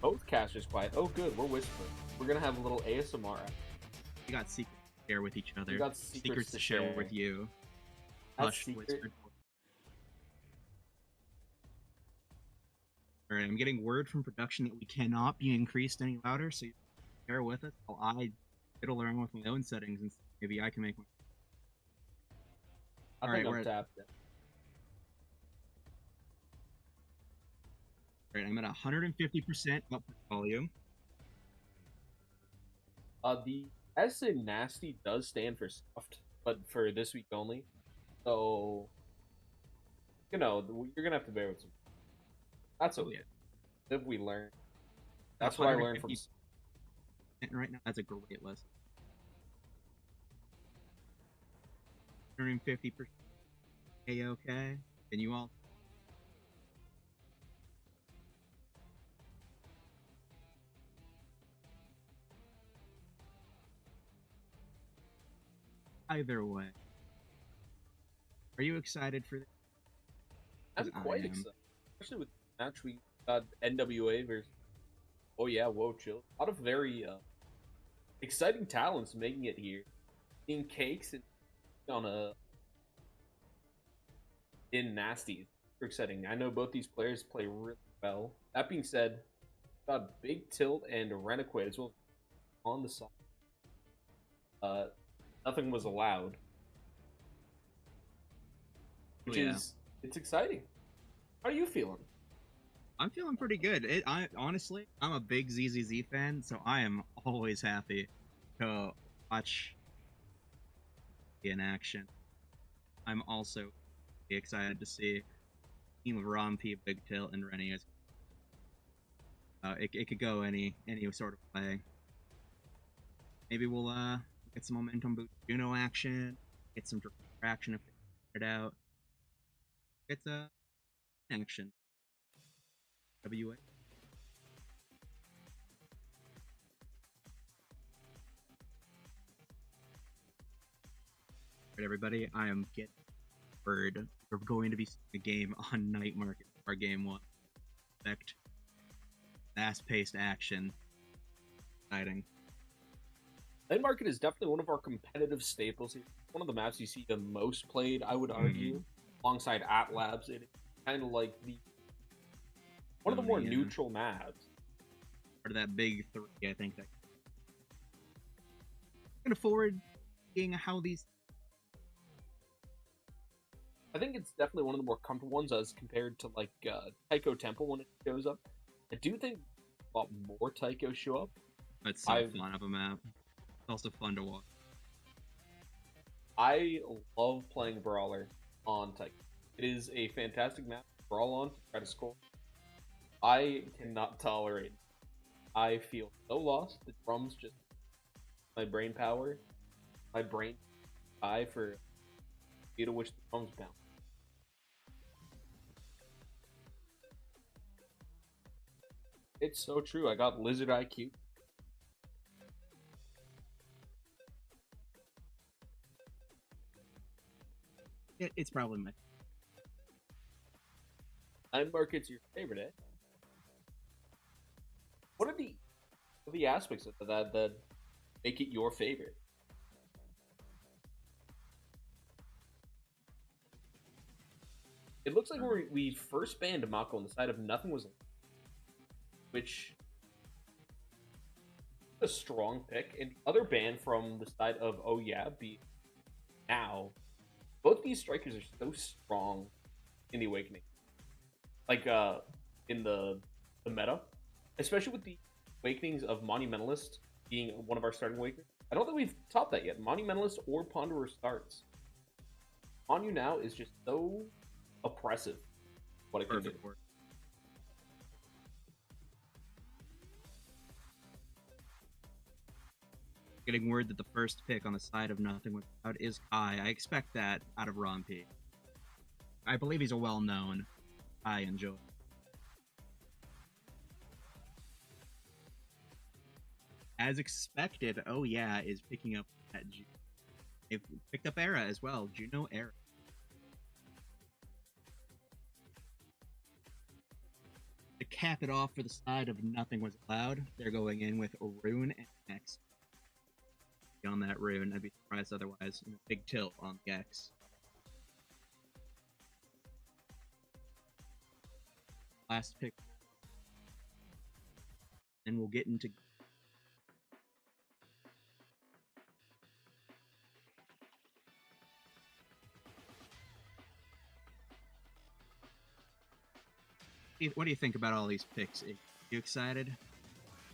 Both casters quiet. Oh, good. We're whispering. We're gonna have a little ASMR. We got secrets to share with each other. We got secrets to to share share. with you. That's Hush, secret. whispered. Alright, I'm getting word from production that we cannot be increased any louder, so you bear with us while I fiddle around with my own settings and maybe I can make one. I Alright, think we're I'm at, tapped. alright, I'm at 150% output volume. The S in Nasty does stand for soft, but for this week only. So, you know, you're gonna have to bear with some. That's Oh, okay. yeah. If we learn. That's what I learned from. 150% right now. That's a great list. 150%. Okay. Can you all? Either way. Are you excited for this? I'm 'Cause I quite am. excited, especially with the match we got NWA versus. Oh yeah, whoa, chill. A lot of very exciting talents making it here. Seeing Cakes and on a in Nasty, super exciting. I know both these players play really well. That being said, got Big Tilt and Rennequid as well on the side. Nothing was allowed, which Yeah. is it's exciting. How are you feeling? I'm feeling pretty good. I honestly, I'm a big ZZZ fan, so I am always happy to watch in action. I'm also excited to see team of Romp, Big Tilt, and Rennie. It could go any sort of way. Maybe we'll get some momentum boost Juno action, get some traction if they figure it out. It's action. WA. Alright, everybody, I am getting word. We're going to be seeing a game on Night Market for game one. Expect fast-paced action. Exciting. Night Market is definitely one of our competitive staples here. One of the maps you see the most played, I would argue, alongside At Labs. It's kind of like one of the more neutral maps. Part of that big three, I think. Looking forward to seeing how these. I think it's definitely one of the more comfortable ones as compared to like Tycho Temple when it shows up. I do think a lot more Tycho show up. It's so fun of a map. It's also fun to watch. I love playing Brawler on Tycho. It is a fantastic map to brawl on to try to score. I cannot tolerate it. I feel so lost. The drums just my brain power, my brain eye for speed at which the drums bounce. It's so true. I got Lizard IQ. It's probably my. Night Market's your favorite, eh? What are the aspects of that make it your favorite? It looks like we first banned Mako on the side of Nothing Was, which is a strong pick, and the other ban from the side of Oh Yeah be now. Both these strikers are so strong in the Awakening, like in the meta, especially with the Awakenings of Monumentalist being one of our starting Awakenings. I don't think we've topped that yet. Monumentalist or Ponderer starts. Monu now is just so oppressive. What it can do. Perfect word. Getting word that the first pick on the side of Nothing Without is Kai. I expect that out of Rompi. I believe he's a well-known. I enjoy. As expected, oh yeah, is picking up that they've picked up Era as well. Juno Era. To cap it off for the side of Nothing Was Allowed, they're going in with a Rune and X. On that Rune, I'd be surprised otherwise. And a big tilt on the X. Last pick. And we'll get into what do you think about all these picks? Are you excited?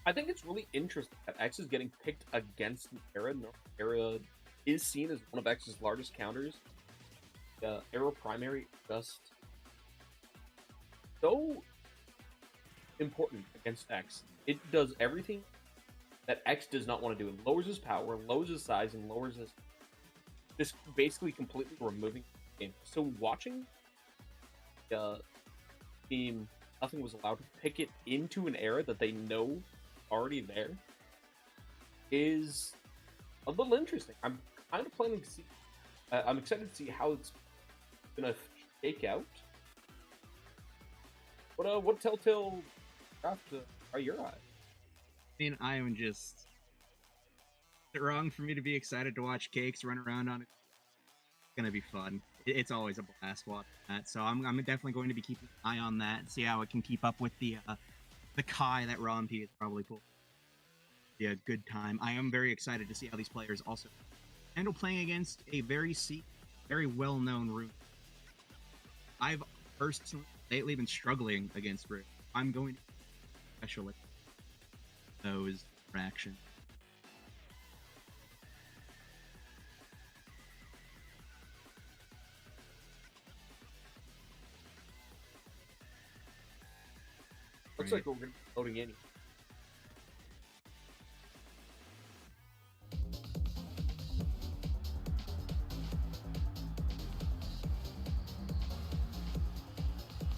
I think it's really interesting that X is getting picked against Era. Era is seen as one of X's largest counters. Era primary just so important against X. It does everything that X does not want to do. It lowers his power, lowers his size, and lowers his... Just basically completely removing the game. So watching the team, Nothing Was Allowed to pick it into an Era that they know already there is a little interesting. I'm kind of planning to see. I'm excited to see how it's gonna shake out. What telltale draft are your eyes? I mean, I am just... Is it wrong for me to be excited to watch Cakes run around on it? It's gonna be fun. It's always a blast watching that. So I'm definitely going to be keeping an eye on that and see how it can keep up with the Kai that Rompi is probably pulled. Yeah, good time. I am very excited to see how these players also handle playing against a very well-known Rune. I've personally lately been struggling against Rune. I'm going to especially those interactions. Looks like we're gonna be loading in.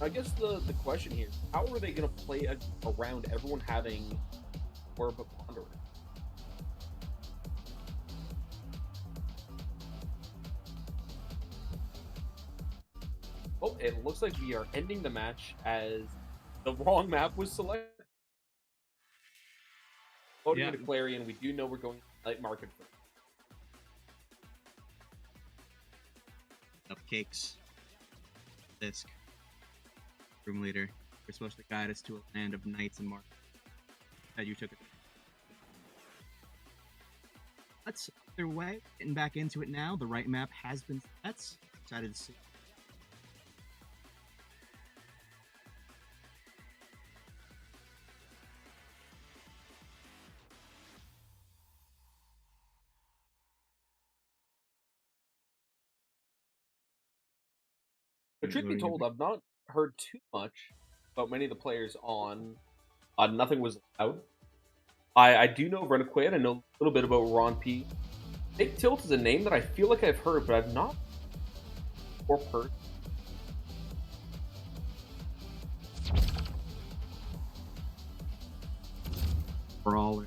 I guess the question here, how are they going to play around everyone having Orb of Ponderer? Oh, it looks like we are ending the match as the wrong map was selected. Voting into Clarion, we do know we're going Night Market first. Cakes. Disc. Room leader. You're supposed to guide us to a land of knights and markets. That you took it. That's their way. Getting back into it now. The right map has been set. Excited to see. But truth be told, I've not heard too much about many of the players on Nothing Was Allowed. I do know Rennequaid. I know a little bit about Ron P. Big Tilt is a name that I feel like I've heard, but I've not or heard. Brawler.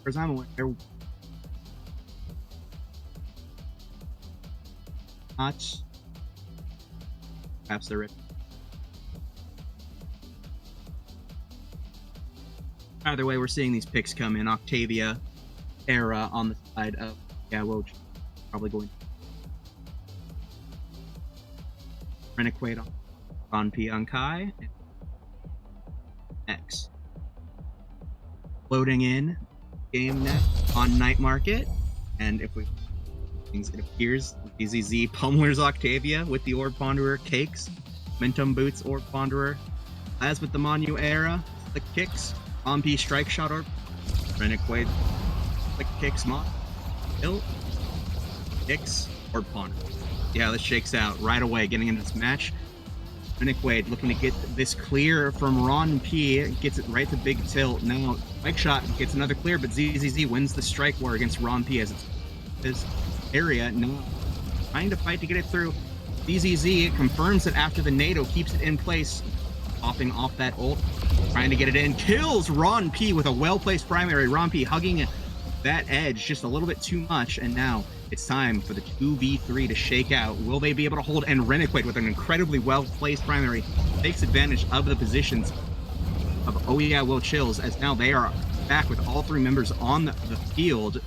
As I'm aware, not. Perhaps they're. Either way, we're seeing these picks come in. Octavia, Era on the side of Woj. Probably going. Rennequaid on P on Kai. X. Loading in game net on Night Market. And if we it appears ZZ Pummeler's Octavia with the Orb Ponderer Cakes. Mentum Boots Orb Ponderer. As with the Monu Era, the kicks. On P Strike Shot Orb. Rennequaid. The kicks Mod. Hill. Kicks Orb Ponderer. Yeah, this shakes out right away, getting into this match. Renegade looking to get this clear from Ron P. Gets it right to Big Tilt. Now, Spike Shot gets another clear, but ZZZ wins the strike war against Ron P as it's his area. Now, trying to fight to get it through. ZZZ confirms it after the NATO, keeps it in place, popping off that ult, trying to get it in. Kills Ron P with a well-placed primary. Ron P hugging that edge just a little bit too much, and now it's time for the 2v3 to shake out. Will they be able to hold? And Renegade with an incredibly well-placed primary takes advantage of the positions of Oh Yeah Will Chills, as now they are back with all three members on the field,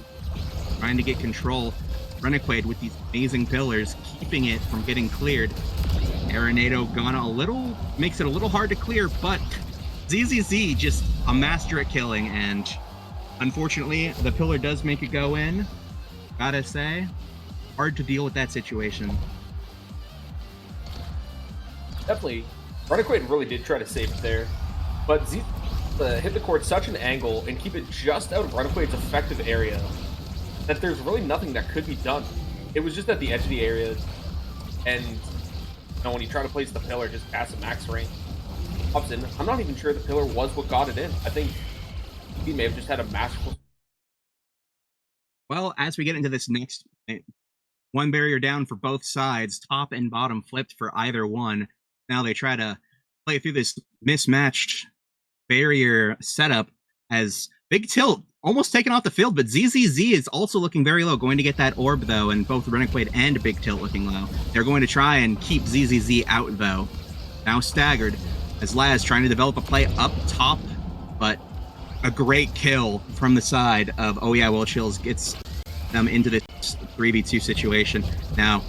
trying to get control. Renegade with these amazing pillars, keeping it from getting cleared. Arenado gone a little, makes it a little hard to clear, but ZZZ just a master at killing, and unfortunately, the pillar does make it go in. Gotta say, hard to deal with that situation. Definitely, Renegade really did try to save it there, but Z hit the core at such an angle and keep it just out of Renegade's effective area that there's really nothing that could be done. It was just at the edge of the area, and when you try to place the pillar, just past a max range, pops in. I'm not even sure the pillar was what got it in. I think he may have just had a masterful. Well, as we get into this next, one barrier down for both sides, top and bottom flipped for either one. Now they try to play through this mismatched barrier setup as Big Tilt almost taken off the field, but ZZZ is also looking very low, going to get that orb though, and both Renegade and Big Tilt looking low. They're going to try and keep ZZZ out though. Now staggered as Laz trying to develop a play up top, but a great kill from the side of Oh Yeah Will Chills gets them into this 3v2 situation. Now,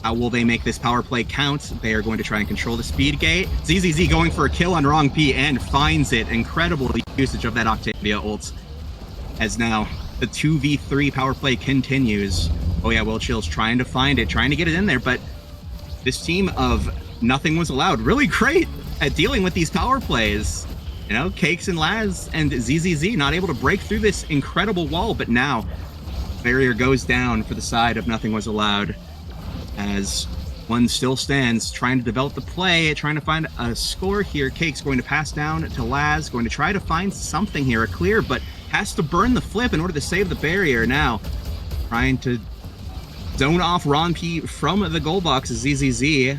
how will they make this power play count? They are going to try and control the speed gate. ZZZ going for a kill on Wrong P and finds it. Incredible usage of that Octavia ult. As now, the 2v3 power play continues. Oh Yeah Will Chills trying to find it, trying to get it in there, but this team of Nothing Was Allowed, really great at dealing with these power plays. You know, Cakes and Laz and ZZZ not able to break through this incredible wall, but now barrier goes down for the side of Nothing Was Allowed as one still stands, trying to develop the play, trying to find a score here. Cakes going to pass down to Laz, going to try to find something here, a clear, but has to burn the flip in order to save the barrier. Now, trying to zone off Ron P from the goal box is ZZZ.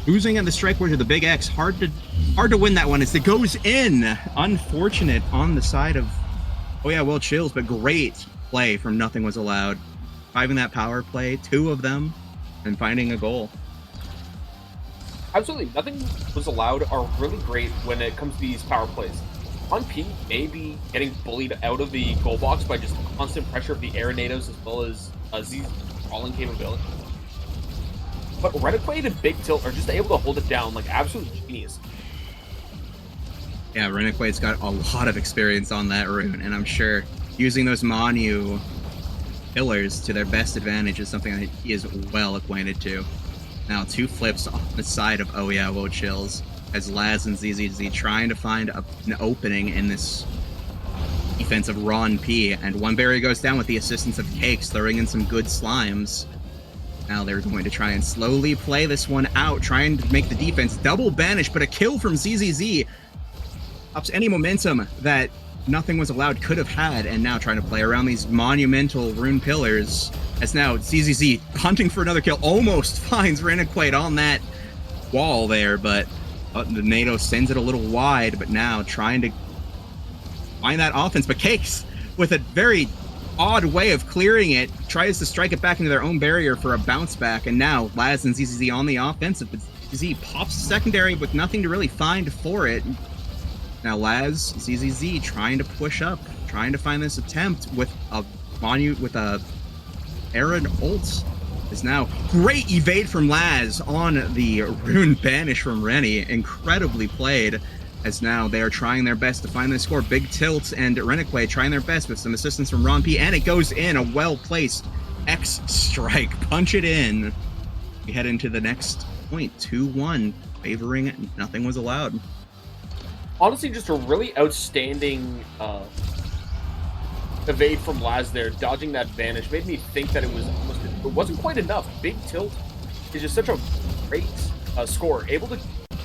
Losing at the strike ward to the Big X, hard to win that one as it goes in. Unfortunate on the side of Oh Yeah Will Chills, but great play from Nothing Was Allowed. Driving that power play, two of them, and finding a goal. Absolutely, Nothing Was Allowed are really great when it comes to these power plays. Ron P may be getting bullied out of the goal box by just constant pressure of the Arenados as well as Z's crawling capability. But Renegade and Big Tilt are just able to hold it down like absolute genius. Yeah, Renegade's got a lot of experience on that rune, and I'm sure using those Manu pillars to their best advantage is something that he is well acquainted to. Now, two flips on the side of Oh Yeah Will Chills as Laz and ZZZ trying to find an opening in this defense of Ron P, and one barrier goes down with the assistance of Cakes, throwing in some good slimes. Now they're going to try and slowly play this one out, trying to make the defense double banish, but a kill from ZZZ stops any momentum that Nothing Was Allowed could have had, and now trying to play around these monumental rune pillars, as now ZZZ hunting for another kill, almost finds Renegade on that wall there, but the NATO sends it a little wide, but now trying to find that offense, but Cakes with a very odd way of clearing it, tries to strike it back into their own barrier for a bounce back, and now Laz and ZZZ on the offensive, but ZZZ pops secondary with nothing to really find for it. Now Laz, ZZZ trying to push up, trying to find this attempt with a Aaron ult. Is now great evade from Laz on the rune banish from Rennie, incredibly played. As now they are trying their best to find the score. Big Tilt and Renegade trying their best with some assistance from Ron P, and it goes in, a well-placed X strike. Punch it in. We head into the next point, 2-1, favoring Nothing Was Allowed. Honestly, just a really outstanding evade from Laz there, dodging that vanish. Made me think that it was almost a it wasn't quite enough. Big Tilt is just such a great scorer, able to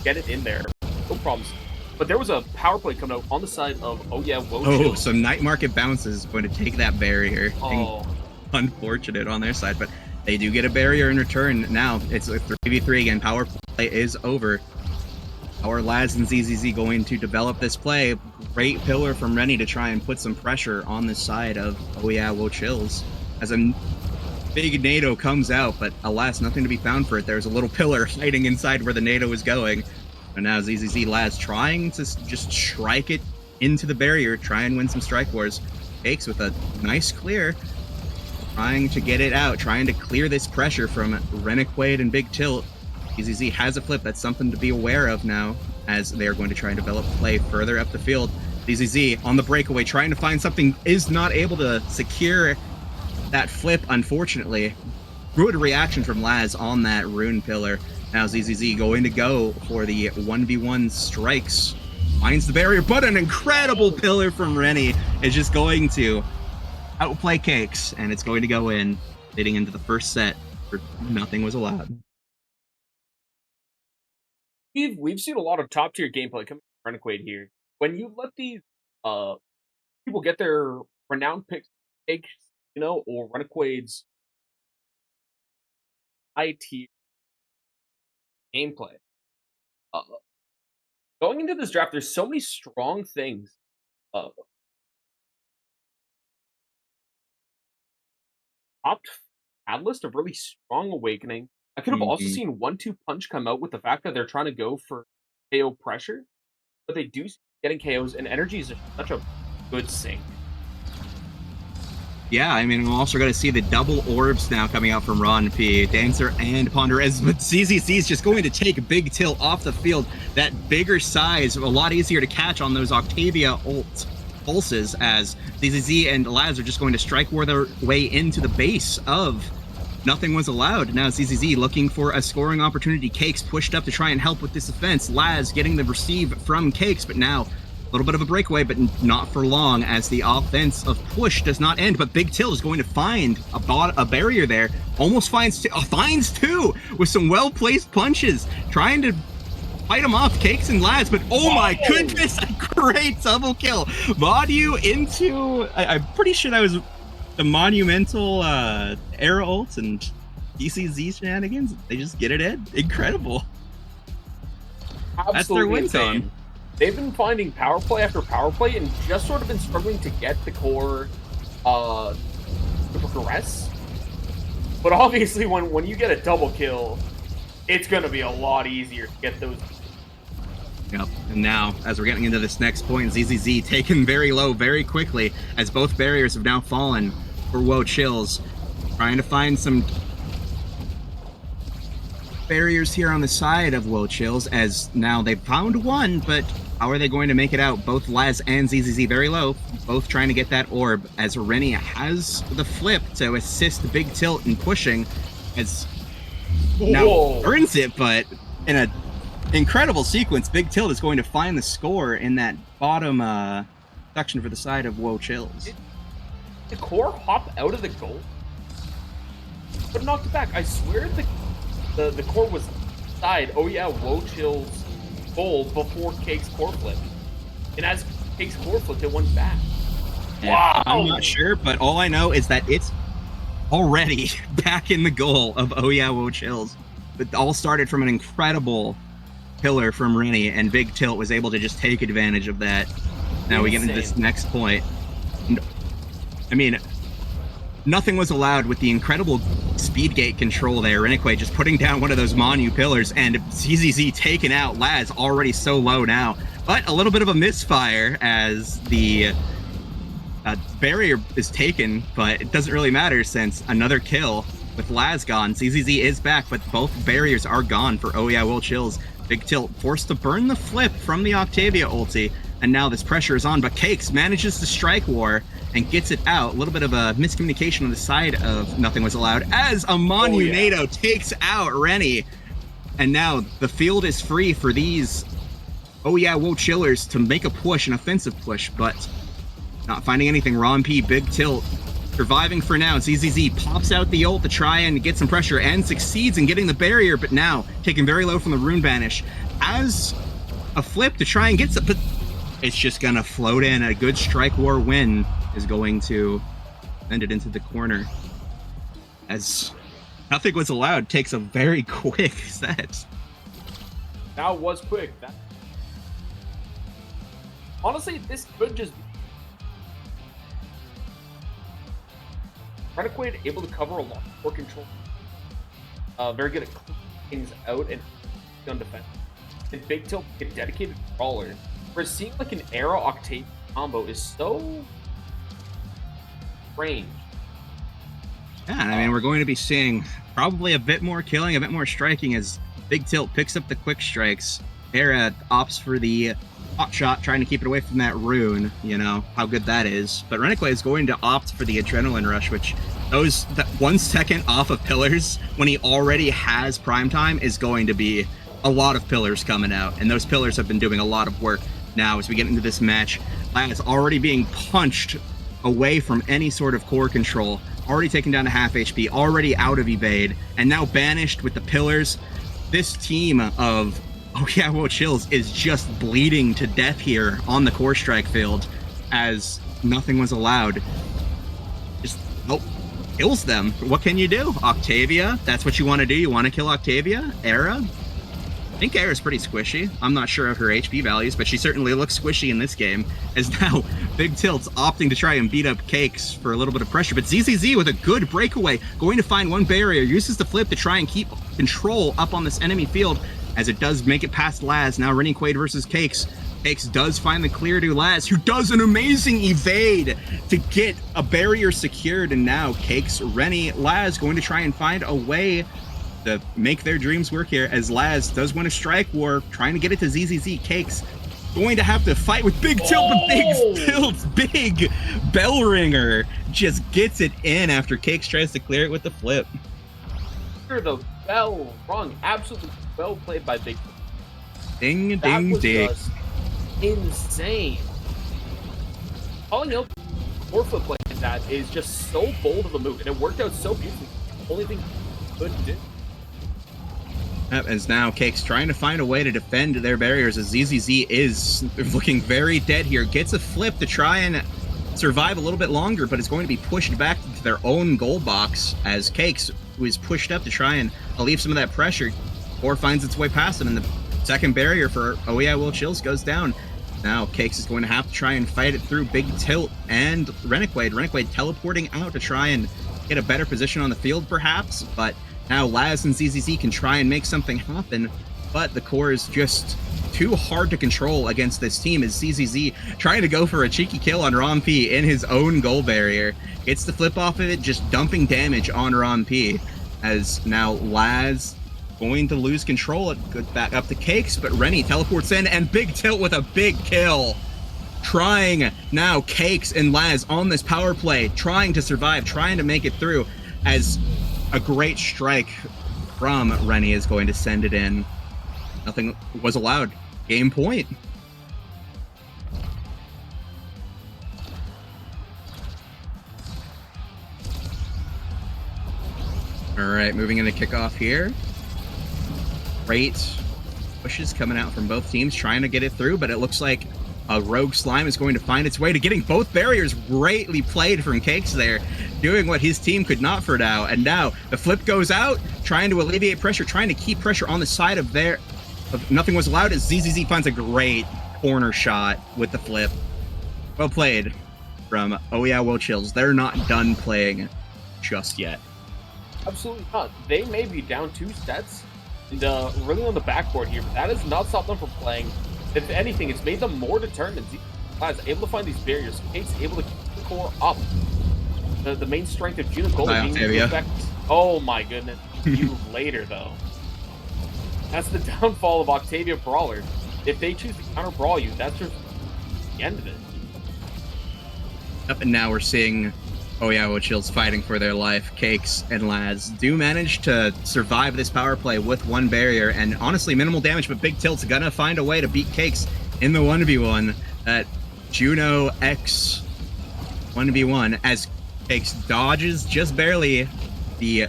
get it in there, no problems. But there was a power play coming out on the side of Whoa. So Night Market Bounces is going to take that barrier. Oh, Unfortunate on their side, but they do get a barrier in return. Now it's a 3v3 again. Power play is over. Our Laz and ZZZ going to develop this play. Great pillar from Rennie to try and put some pressure on the side of Whoa Chills. As a big NATO comes out, but alas, nothing to be found for it. There's a little pillar hiding inside where the NATO is going. And now ZZZ Laz trying to just strike it into the barrier, try and win some strike wars. Cakes with a nice clear, trying to get it out, trying to clear this pressure from Rennequaid and Big Tilt. ZZZ has a flip. That's something to be aware of now, as they are going to try and develop play further up the field. ZZZ on the breakaway, trying to find something, is not able to secure that flip, unfortunately. Good reaction from Laz on that rune pillar. Now ZZZ going to go for the 1v1 strikes. Finds the barrier, but an incredible pillar from Rennie is just going to outplay Cakes, and it's going to go in, leading into the first set for nothing was allowed. we've seen a lot of top tier gameplay coming from Rennequaid here. When you let these people get their renowned picks, or Rennequaid's high tier gameplay. Going into this draft, there's so many strong things. Opt Catalyst, a really strong awakening. I could have also seen 1-2 punch come out with the fact that they're trying to go for KO pressure, but they do getting KOs, and energy is such a good sync. Yeah, I mean, I'm also going to see the double orbs now coming out from Ron P, Dancer and Ponderez, but ZZZ is just going to take Big Tilt off the field. That bigger size, a lot easier to catch on those Octavia ult pulses, as ZZZ and Laz are just going to strike war their way into the base of Nothing Was Allowed. Now ZZZ looking for a scoring opportunity. Cakes pushed up to try and help with this offense. Laz getting the receive from Cakes, but now a little bit of a breakaway, but not for long, as the offense of push does not end. But Big Tilt is going to find a barrier there. Almost finds two with some well-placed punches, trying to fight him off, Cakes and Laz. But oh my goodness, a great double kill. Monu into, I'm pretty sure that was the monumental Era ult and DCZ shenanigans. They just get it in. Incredible. Absolutely that's their win zone. They've been finding power play after power play and just sort of been struggling to get the core to progress. But obviously when you get a double kill, it's going to be a lot easier to get those. Yep, and now, as we're getting into this next point, ZZZ taken very low very quickly, as both barriers have now fallen for Whoa Chills. Trying to find some barriers here on the side of Whoa Chills, as now they've found one, but how are they going to make it out? Both Laz and ZZZ very low, both trying to get that orb, as Rennie has the flip to assist Big Tilt in pushing, as now earns it, but in a incredible sequence, Big Tilt is going to find the score in that bottom section for the side of Whoa Chills. Did the core hop out of the goal, but knocked it back? I swear the core was side. Oh yeah, Whoa Chills goal before Cake's core flip, and as Cake's core flipped, it went back. Wow! I'm not sure, but all I know is that it's already back in the goal of Oh Yeah, Whoa Chills. It all started from an incredible pillar from Rennie, and Big Tilt was able to just take advantage of that. Now we get into this next point. I mean, Nothing Was Allowed with the incredible speed gate control there. Rennequaid just putting down one of those Monu pillars, and ZZZ taken out. Laz already so low now, but a little bit of a misfire as the barrier is taken, but it doesn't really matter since another kill with Laz gone. ZZZ is back, but both barriers are gone for Oh Yeah, Whoa Chills. Big Tilt forced to burn the flip from the Octavia ulti, and now this pressure is on, but Cakes manages to strike war and gets it out. A little bit of a miscommunication on the side of Nothing Was Allowed, as a Monu NATO takes out Rennie, and now the field is free for these Oh Yeah, Whoa Chillers to make a push, an offensive push, but not finding anything. Ron P, Big Tilt surviving for now. ZZZ pops out the ult to try and get some pressure and succeeds in getting the barrier, but now taken very low from the Rune Banish. As a flip to try and get some, but it's just gonna float in. A good Strike War win is going to send it into the corner. As nothing was allowed, takes a very quick set. That was quick. Honestly, this could just be Renegade able to cover a lot more control. Very good at cleaning things out and gun defense. And Big Tilt, a dedicated brawler. Where seeing like an Era Octave combo is so strange. Yeah, I mean, we're going to be seeing probably a bit more killing, a bit more striking as Big Tilt picks up the quick strikes. Era opts for the hot shot, trying to keep it away from that rune, you know, how good that is. But Renegade is going to opt for the Adrenaline Rush, which that 1 second off of pillars when he already has prime time is going to be a lot of pillars coming out. And those pillars have been doing a lot of work now as we get into this match. Lance already being punched away from any sort of core control, already taken down to half HP, already out of evade, and now banished with the pillars. This team of Oh Yeah, Well Chills is just bleeding to death here on the core strike field as nothing was allowed. Just, kills them. What can you do? Octavia, that's what you want to do? You want to kill Octavia? Era? I think Era's pretty squishy. I'm not sure of her HP values, but she certainly looks squishy in this game, as now Big Tilt's opting to try and beat up Cakes for a little bit of pressure, but ZZZ with a good breakaway, going to find one barrier, uses the flip to try and keep control up on this enemy field, as it does make it past Laz. Now Renegade versus Cakes. Cakes does find the clear to Laz, who does an amazing evade to get a barrier secured, and now Cakes, Rennie, Laz going to try and find a way to make their dreams work here, as Laz does win a Strike War, trying to get it to ZZZ. Cakes going to have to fight with Big Tilt, but Big Tilt's big bell ringer just gets it in after Cakes tries to clear it with the flip. The bell rung, absolutely well played by Big Tilt. Ding, That ding, was ding. just insane. Calling out 4-foot play like that is just so bold of a move, and it worked out so beautifully. Only thing he could do. As now Cakes trying to find a way to defend their barriers, as ZZZ is looking very dead here. Gets a flip to try and survive a little bit longer, but it's going to be pushed back to their own goal box, as Cakes, who is pushed up to try and alleviate some of that pressure, or finds its way past him, and the second barrier for Oh Yeah Will Chills goes down. Now Cakes is going to have to try and fight it through Big Tilt and Renegade. Renegade teleporting out to try and get a better position on the field perhaps, but now Laz and ZZZ can try and make something happen, but the core is just too hard to control against this team, as ZZZ trying to go for a cheeky kill on Romp in his own goal barrier. Gets the flip off of it, just dumping damage on Romp, as now Laz going to lose control. It goes back up to Cakes, but Rennie teleports in, and Big Tilt with a big kill. Trying now Cakes and Laz on this power play, trying to survive, trying to make it through, as a great strike from Rennie is going to send it in. Nothing was allowed. Game point. All right, moving into kickoff here. Great pushes coming out from both teams, trying to get it through, but it looks like a Rogue Slime is going to find its way to getting both barriers. Greatly played from Cakes there, doing what his team could not for now. And now the flip goes out, trying to alleviate pressure, trying to keep pressure on the side of their... Nothing was allowed, as ZZZ finds a great corner shot with the flip. Well played from Oh Yeah Will Chills. They're not done playing just yet. Absolutely not. They may be down 2 sets and really on the backboard here, but that has not stopped them from playing. If anything, it's made them more determined. Guys, able to find these barriers. Kate's able to keep the core up. The main strength of Juno Gold being able to affect. Oh my goodness. You later, though. That's the downfall of Octavia Brawler. If they choose to counter brawl you, that's just the end of it. Up and now we're seeing Oh Yeah Will Chills fighting for their life. Cakes and Laz do manage to survive this power play with one barrier, and honestly minimal damage, but Big Tilt's gonna find a way to beat Cakes in the 1v1. That Juno X 1v1, as Takes dodges just barely the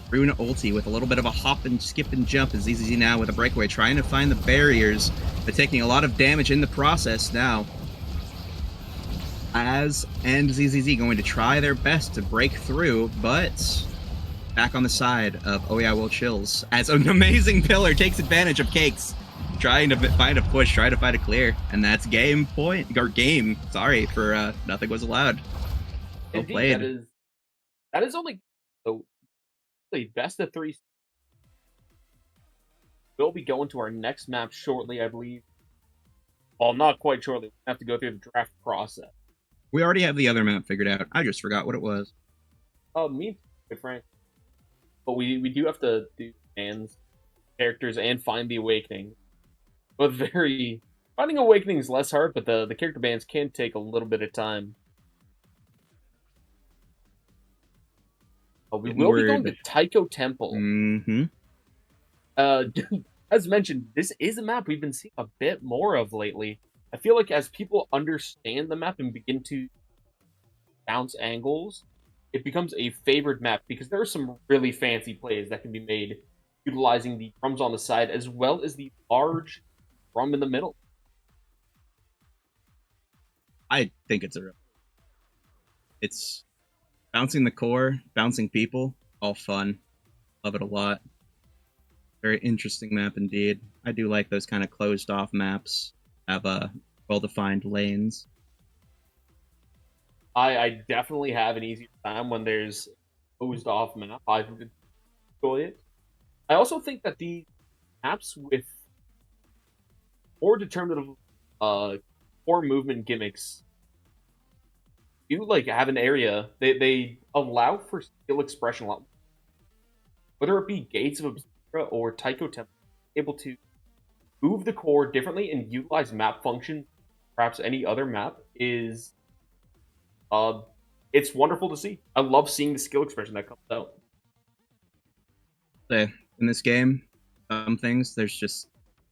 Rune ulti with a little bit of a hop and skip and jump as ZZZ now with a breakaway, trying to find the barriers, but taking a lot of damage in the process now. Az and ZZZ going to try their best to break through, but back on the side of Oh Yeah Will Chills as an amazing pillar takes advantage of Cakes, trying to find a push, trying to find a clear, and that's game point, or game, sorry, for Nothing Was Allowed. Well Indeed, played. that is only the best of 3. We'll be going to our next map shortly, I believe. Well, not quite shortly. We have to go through the draft process. We already have the other map figured out. I just forgot what it was. Me, my friend. But we do have to do fans, characters, and find the awakening. But finding awakening is less hard, but the character bands can take a little bit of time. We will be going to Taiko Temple. Mm-hmm. As mentioned, this is a map we've been seeing a bit more of lately. I feel like as people understand the map and begin to bounce angles, it becomes a favored map because there are some really fancy plays that can be made utilizing the drums on the side as well as the large drum in the middle. I think it's bouncing the core, bouncing people, all fun. Love it a lot. Very interesting map indeed. I do like those kind of closed off maps, have well-defined lanes. I definitely have an easier time when there's closed off map. I enjoy it. I also think that the maps with more determinative core movement gimmicks do like have an area. They allow for skill expression a lot. Whether it be Gates of Obscura or Taiko Temple, able to move the core differently and utilize map function, perhaps any other map, is it's wonderful to see. I love seeing the skill expression that comes out. In this game, some things there's just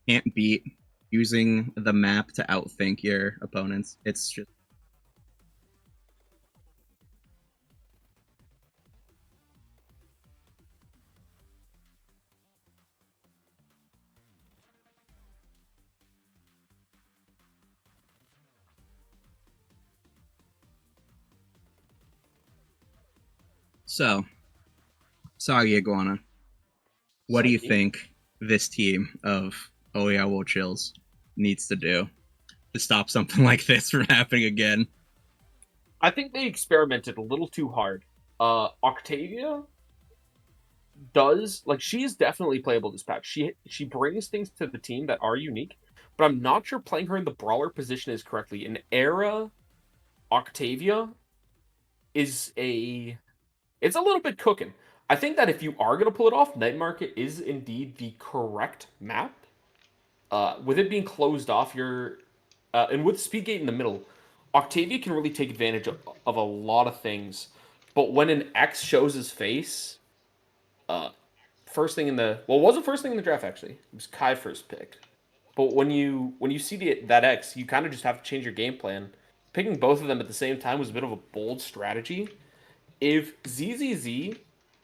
can't beat using the map to outthink your opponents. It's just so. Soggy Iguana, what do you think this team of Oh Yeah Will Chills needs to do to stop something like this from happening again? I think they experimented a little too hard. Octavia she is definitely playable this patch. She brings things to the team that are unique, but I'm not sure playing her in the brawler position is correctly. An era Octavia is it's a little bit cooking. I think that if you are going to pull it off, Night Market is indeed the correct map. With it being closed off, and with Speedgate in the middle, Octavia can really take advantage of a lot of things. But when an X shows his face, first thing in the it wasn't first thing in the draft actually. It was Kai first picked. But when you see that X, you kind of just have to change your game plan. Picking both of them at the same time was a bit of a bold strategy. If ZZZ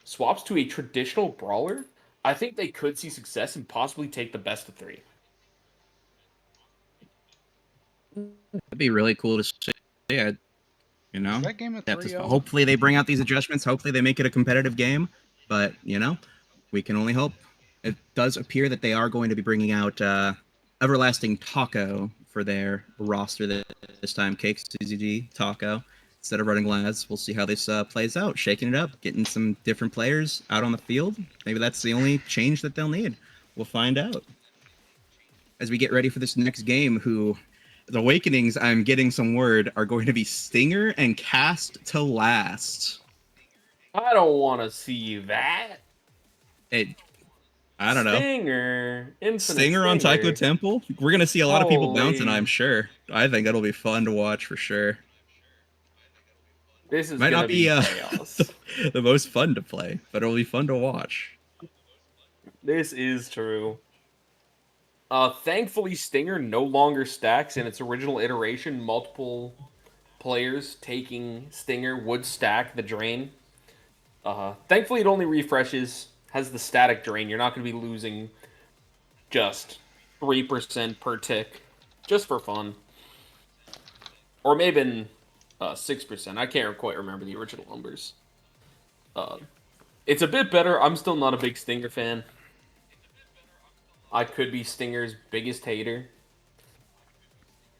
swaps to a traditional brawler, I think they could see success and possibly take the best of 3. That'd be really cool to see. Yeah, you know, Is that game a 3-0? hopefully they bring out these adjustments. Hopefully they make it a competitive game. But we can only hope. It does appear that they are going to be bringing out Everlasting Taco for their roster this time. Cakes, CZG, Taco. Instead of running Laz, we'll see how this plays out. Shaking it up, getting some different players out on the field. Maybe that's the only change that they'll need. We'll find out. As we get ready for this next game, the Awakenings, I'm getting some word, are going to be Stinger and Cast to Last. I don't want to see that. I don't know. Stinger on Taiko Temple? We're going to see a lot of people bouncing, I'm sure. I think it'll be fun to watch for sure. This is might not be chaos. the most fun to play, but it'll be fun to watch. This is true. Thankfully, Stinger no longer stacks in its original iteration multiple players taking Stinger would stack the drain. Thankfully, it only refreshes, has the static drain. You're not going to be losing just 3% per tick, just for fun. Or maybe 6%. I can't quite remember the original numbers. It's a bit better. I'm still not a big Stinger fan. I could be Stinger's biggest hater.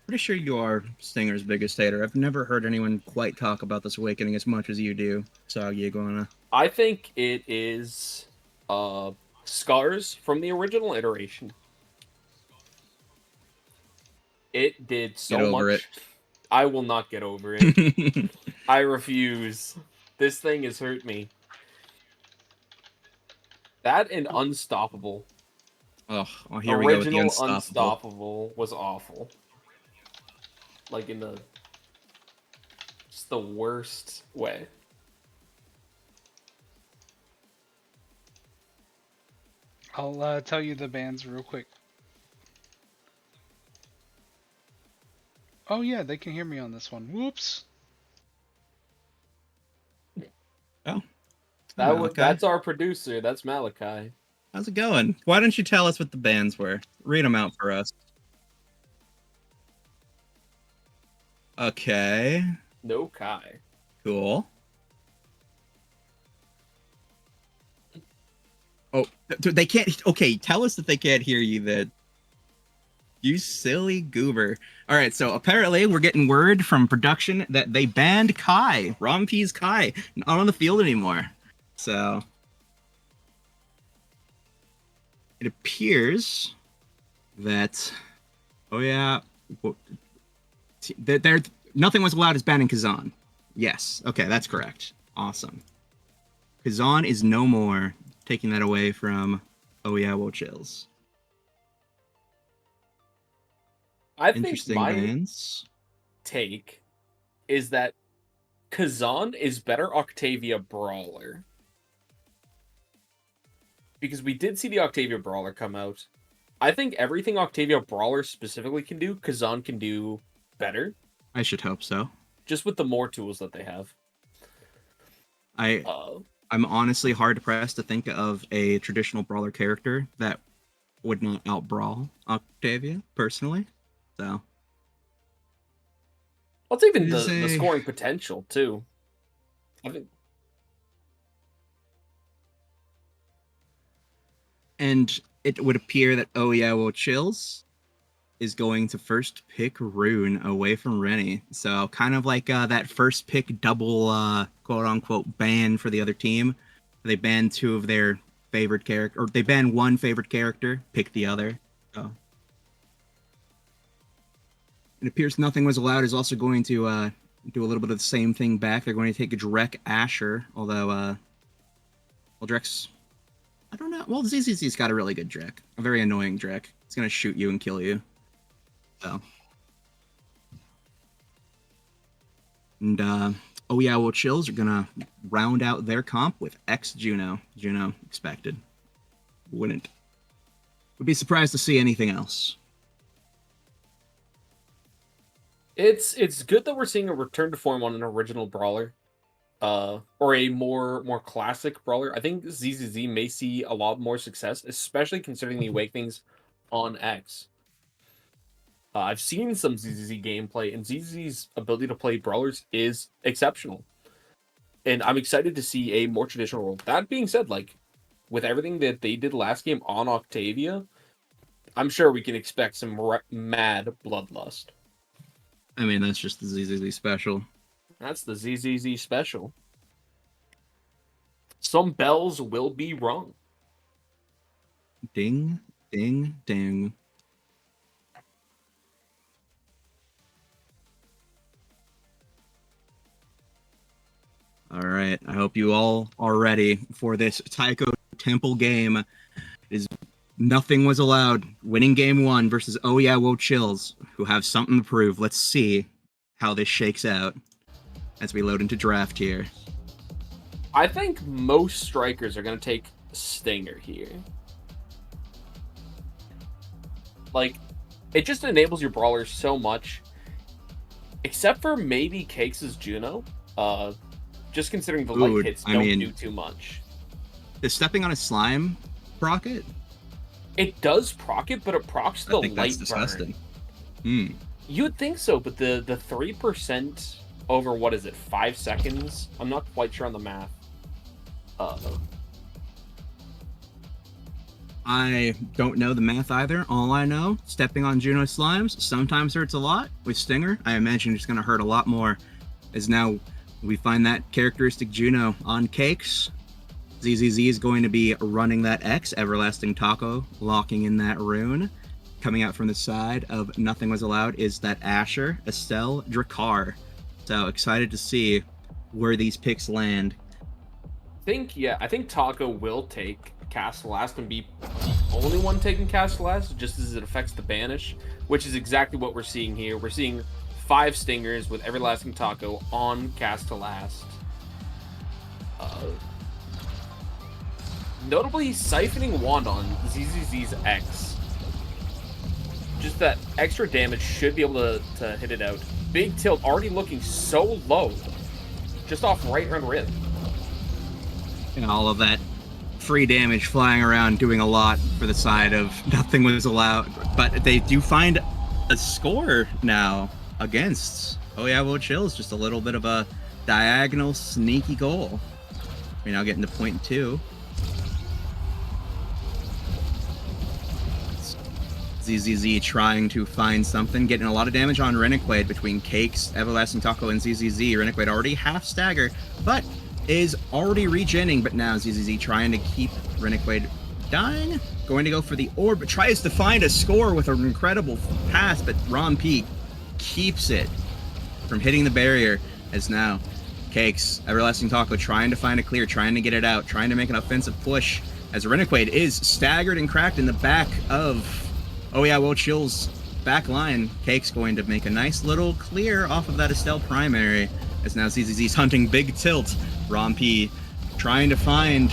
Pretty sure you are Stinger's biggest hater. I've never heard anyone quite talk about this awakening as much as you do, Soggy Iguana. I think it is scars from the original iteration. It did so Get over much. it. I will not get over it. I refuse. This thing has hurt me. That and Unstoppable. Oh, well, here we go with the Original Unstoppable. was awful. Like in just the worst way. I'll tell you the bans real quick. Oh yeah, they can hear me on this one. Whoops. Oh. That's our producer. That's Malachi. How's it going? Why don't you tell us what the bans were? Read them out for us. Okay. No Kai. Cool. Oh, they can't. Okay, tell us that they can't hear you then. You silly goober. All right, so apparently we're getting word from production that they banned Kai, Rompee's Kai, not on the field anymore. So it appears that, oh yeah, there nothing was allowed as banning Kazan. Yes, okay, that's correct. Awesome. Kazan is no more, taking that away from Oh Yeah, Well Chills. I think Interesting my bans. take is that Kazan is better Octavia Brawler. Because we did see the Octavia Brawler come out. I think everything Octavia Brawler specifically can do, Kazan can do better. I should hope so. Just with the more tools that they have. I'm honestly hard pressed to think of a traditional brawler character that would not out-brawl Octavia, personally. So Well, it's even the scoring potential, too. I think. And it would appear that Oh Yeah, Well Chills is going to first pick Rune away from Rennie. So kind of like that first pick double quote-unquote ban for the other team. They ban two of their favorite character, or they ban one favorite character, pick the other. So it appears Nothing Was Allowed is also going to do a little bit of the same thing back. They're going to take a Drek Asher, although well, Drek's, I don't know. Well, ZZZ's got a really good Drek, a very annoying Drek. It's going to shoot you and kill you. So, and Oh Yeah, Well Chills are going to round out their comp with X Juno. Juno expected. Would be surprised to see anything else. It's good that we're seeing a return to form on an original brawler, or a more classic brawler. I think ZZZ may see a lot more success, especially considering the Awakenings on X. I've seen some ZZZ gameplay, and ZZZ's ability to play brawlers is exceptional. And I'm excited to see a more traditional role. That being said, like, with everything that they did last game on Octavia, I'm sure we can expect some mad bloodlust. I mean, that's just the ZZZ special. That's the ZZZ special. Some bells will be rung. Ding, ding, ding. All right, I hope you all are ready for this Taiko Temple game. Nothing Was Allowed, winning game 1 versus Oh Yeah, Well Chills, who have something to prove. Let's see how this shakes out as we load into draft here. I think most strikers are going to take Stinger here. Like, it just enables your brawlers so much. except for maybe Cakes' Juno. Just considering the light Dude, hits I don't mean- do too much. Is stepping on a slime proc it? It does proc it, but it procs the I think light that's burn. disgusting. Hmm. You would think so, but the 3% over, what is it, 5 seconds? I'm not quite sure on the math. I don't know the math either. All I know, stepping on Juno slimes sometimes hurts a lot. With Stinger, I imagine it's going to hurt a lot more, as now we find that characteristic Juno on Cakes. ZZZ is going to be running that X, Everlasting Taco, locking in that rune. Coming out from the side of Nothing Was Allowed is that Asher, Estelle, Drakkar. So excited to see where these picks land. I think Taco will take Cast Last and be the only one taking Cast Last, just as it affects the Banish, which is exactly what we're seeing here. We're seeing 5 Stingers with Everlasting Taco on Cast Last. Notably, siphoning Wand on ZZZ's X. Just that extra damage should be able to hit it out. Big Tilt already looking so low. Just off right run rip. And all of that free damage flying around doing a lot for the side of Nothing Was Allowed. But they do find a score now against Oh Yeah, Well Chills. Just a little bit of a diagonal sneaky goal. We're now getting to point 2. ZZZ trying to find something, getting a lot of damage on Rennequaid between Cakes, Everlasting Taco, and ZZZ. Rennequaid already half stagger, but is already regenning, but now ZZZ trying to keep Rennequaid dying. Going to go for the orb, but tries to find a score with an incredible pass, but Ron P keeps it from hitting the barrier, as now Cakes, Everlasting Taco trying to find a clear, trying to get it out, trying to make an offensive push, as Rennequaid is staggered and cracked in the back of Oh Yeah, Well Chill's back line. Cakes going to make a nice little clear off of that Estelle primary, as now ZZZ's hunting Big Tilt. Ron P trying to find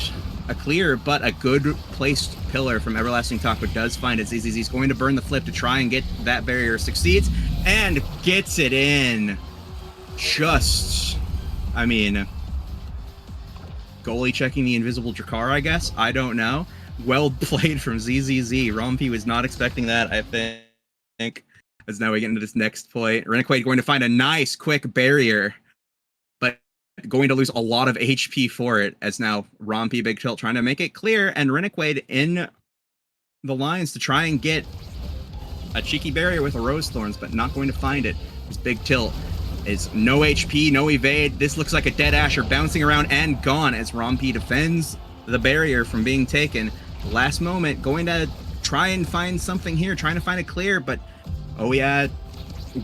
a clear, but a good placed pillar from Everlasting Taco does find it. ZZZ's going to burn the flip to try and get that barrier. Succeeds and gets it in. Just, I mean, goalie checking the invisible Drakkar, I guess. I don't know. Well played from ZZZ. Rompi was not expecting that, I think. As now we get into this next point. Rennequaid going to find a nice, quick barrier, but going to lose a lot of HP for it, as now Rompi Big Tilt trying to make it clear, and Rennequaid in the lines to try and get a cheeky barrier with a Rose Thorns, but not going to find it. His Big Tilt is no HP, no evade. This looks like a dead Asher bouncing around and gone, as Rompi defends the barrier from being taken. Last moment, going to try and find something here, trying to find a clear, but Oh Yeah,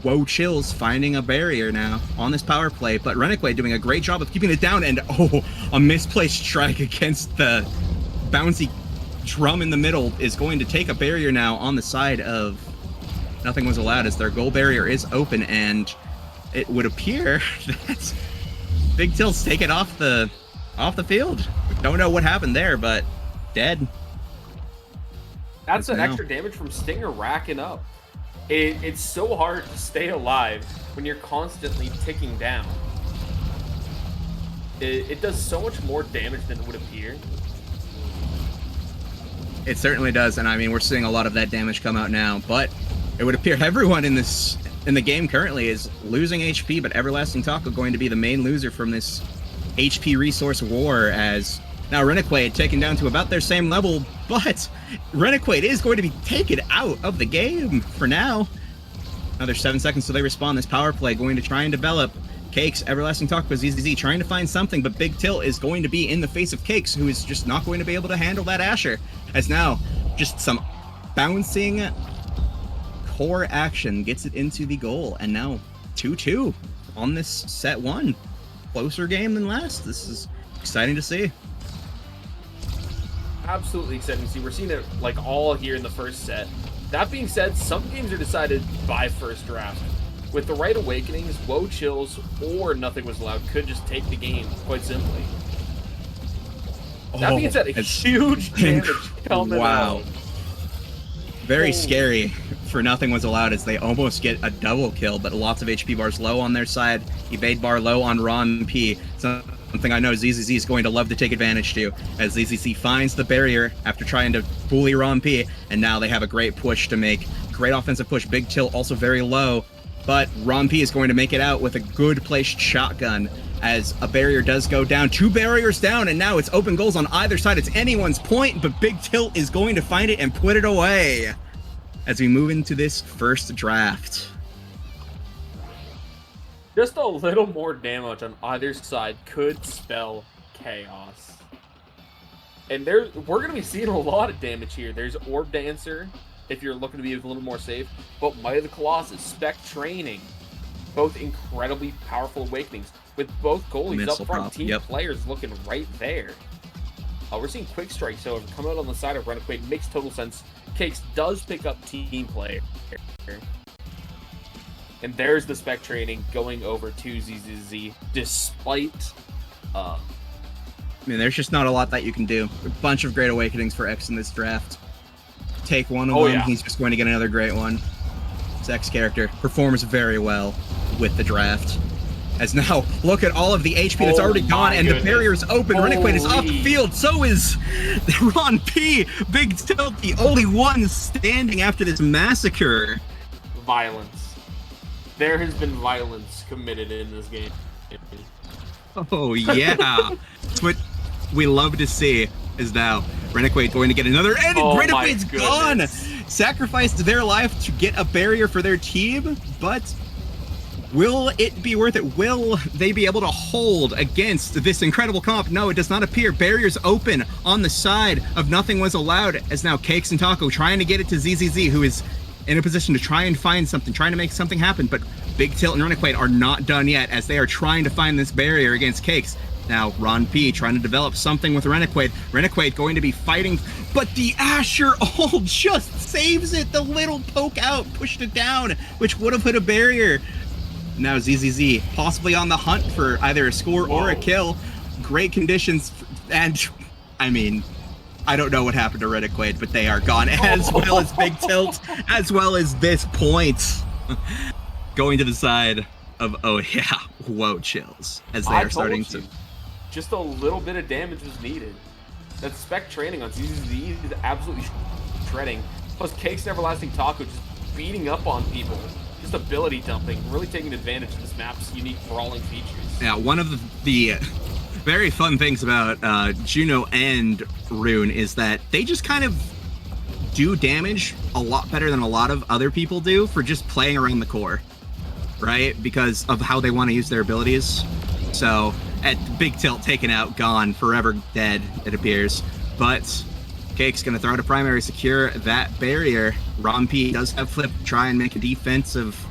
Whoa Chills finding a barrier now on this power play, but Rennequaid doing a great job of keeping it down, and a misplaced strike against the bouncy drum in the middle is going to take a barrier now on the side of Nothing Was Allowed, as their goal barrier is open, and it would appear that Big Tilt's taken off the field. Don't know what happened there, but dead. That's an extra damage from Stinger racking up. It's so hard to stay alive when you're constantly ticking down. It does so much more damage than it would appear. It certainly does, and I mean, we're seeing a lot of that damage come out now, but it would appear everyone in the game currently is losing HP, but Everlasting Taco going to be the main loser from this HP resource war, as now Rennequaid taken down to about their same level, but Rennequaid is going to be taken out of the game for now. Another 7 seconds till they respawn. This power play going to try and develop. Cakes, Everlasting Taco, ZZZ trying to find something, but Big Tilt is going to be in the face of Cakes, who is just not going to be able to handle that Asher, as now just some bouncing core action gets it into the goal, and now 2-2 on this set 1. Closer game than last. This is exciting to see. Absolutely exciting to see. We're seeing it like all here in the first set. That being said, some games are decided by first draft. With the right awakenings, Whoa Chills or Nothing Was Allowed could just take the game, quite simply. That being said, a huge damage coming out. Very scary for Nothing Was Allowed as they almost get a double kill, but lots of HP bars low on their side, evade bar low on Ron P. Something I know ZZZ is going to love to take advantage to, as ZZZ finds the barrier after trying to bully Ron P, and now they have a great push to make. Great offensive push, big tilt also very low, but Ron P is going to make it out with a good placed shotgun as a barrier does go down. 2 barriers down, and now it's open goals on either side. It's anyone's point, but Big Tilt is going to find it and put it away as we move into this first draft. Just a little more damage on either side could spell chaos. And we're going to be seeing a lot of damage here. There's Orb Dancer, if you're looking to be a little more safe, but Might of the Colossus, Spec Training, both incredibly powerful awakenings. With both goalies Missile up front, prop, team yep. players looking right there. We're seeing Quick Strike, so come out on the side of Renegade makes total sense. Cakes does pick up team play. And there's the Spec Training going over to ZZZ, despite... I mean, there's just not a lot that you can do. A bunch of great awakenings for X in this draft. Take one of them, yeah. He's just going to get another great one. This X character performs very well with the draft. As now, look at all of the HP that's already gone, and the barrier's open. Renegade is off the field, so is Ron P. Big Tilt, the only one standing after this massacre. Violence. There has been violence committed in this game. Oh, yeah. That's what we love to see, is now Renegade going to get another, and Renegade's gone! Sacrificed their life to get a barrier for their team, but... will it be worth it? Will they be able to hold against this incredible comp? No, it does not appear. Barriers open on the side of Nothing Was Allowed, as now Cakes and Taco trying to get it to ZZZ, who is in a position to try and find something, trying to make something happen, but Big Tilt and Renegade are not done yet, as they are trying to find this barrier against Cakes. Now, Ron P trying to develop something with Renegade. Renegade going to be fighting, but the Asher ult just saves it. The little poke out pushed it down, which would have put a barrier. Now ZZZ possibly on the hunt for either a score or a kill. Great conditions, and I mean, I don't know what happened to Renegade, but they are gone, as well as Big Tilt, as well as this point. Going to the side of, oh yeah, whoa, chills, as they are starting to... Just a little bit of damage was needed. That Spec Training on ZZZ is absolutely shredding. Plus Cakes and Everlasting Taco just beating up on people. Just ability dumping, really taking advantage of this map's unique brawling features. Yeah, one of the very fun things about Juno and Rune is that they just kind of do damage a lot better than a lot of other people do for just playing around the core, right? Because of how they want to use their abilities. So, at Big Tilt taken out, gone, forever dead, it appears. But Cake's going to throw out a primary, secure that barrier. Ron P does have flip, try and make a defensive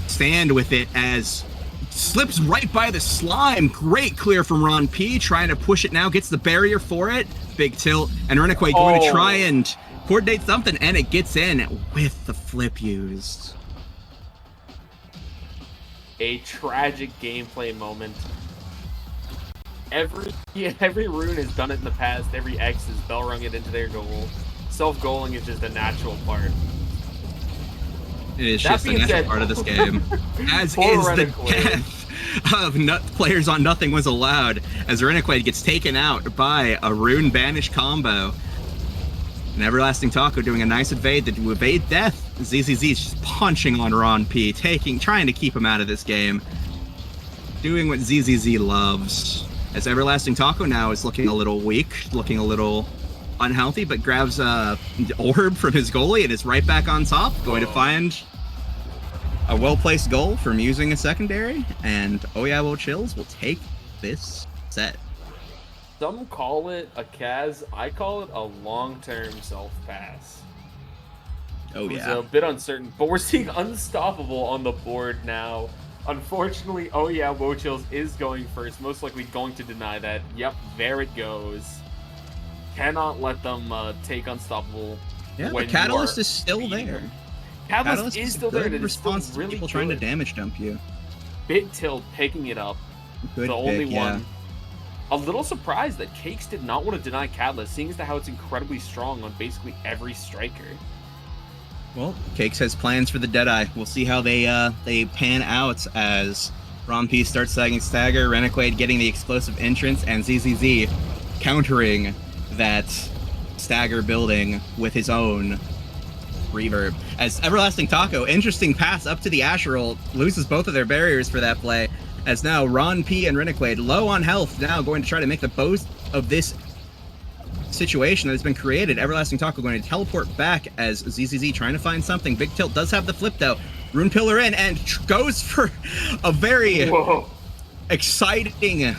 stand with it, as slips right by the slime. Great clear from Ron P, trying to push it now, gets the barrier for it. Big Tilt and Renegade going to try and coordinate something, and it gets in with the flip used. A tragic gameplay moment. Every Rune has done it in the past. Every X has bell rung it into their goal. Self-goaling is just a natural part. It is just a natural part of this game. As is the death of players on Nothing Was Allowed, as Renegade gets taken out by a Rune Banish combo. And Everlasting Taco doing a nice evade to evade death. ZZZ is just punching on Ron P, trying to keep him out of this game. Doing what ZZZ loves. As Everlasting Taco now is looking a little weak, looking a little unhealthy, but grabs a orb from his goalie and is right back on top. Going to find a well-placed goal from using a secondary, and Oh Yeah, Will Chills will take this set. Some call it a Kaz, I call it a long-term self-pass. Oh It was yeah. a bit uncertain, but we're seeing Unstoppable on the board now. Unfortunately, Oh Yeah, Wochills is going first, most likely going to deny that. Yep, there it goes. Cannot let them take Unstoppable. Yeah, the when Catalyst you are is still beating there. them. Catalyst is still there. Good It is still response to really people trying to good. damage dump you. Big Tilt picking it up. Good the pick, only yeah. one. A little surprised that Cakes did not want to deny Catalyst, seeing as to how it's incredibly strong on basically every striker. Well, Cakes has plans for the Deadeye. We'll see how they pan out as Romp starts sagging Stagger, Renegade getting the explosive entrance, and ZZZ countering that Stagger building with his own reverb. As Everlasting Taco, interesting pass up to the Asheral, loses both of their barriers for that play, as now Ron P and Renegade low on health, now going to try to make the most of this situation that has been created. Everlasting Taco going to teleport back as ZZZ trying to find something. Big Tilt does have the flip though. Rune Pillar in and goes for a very exciting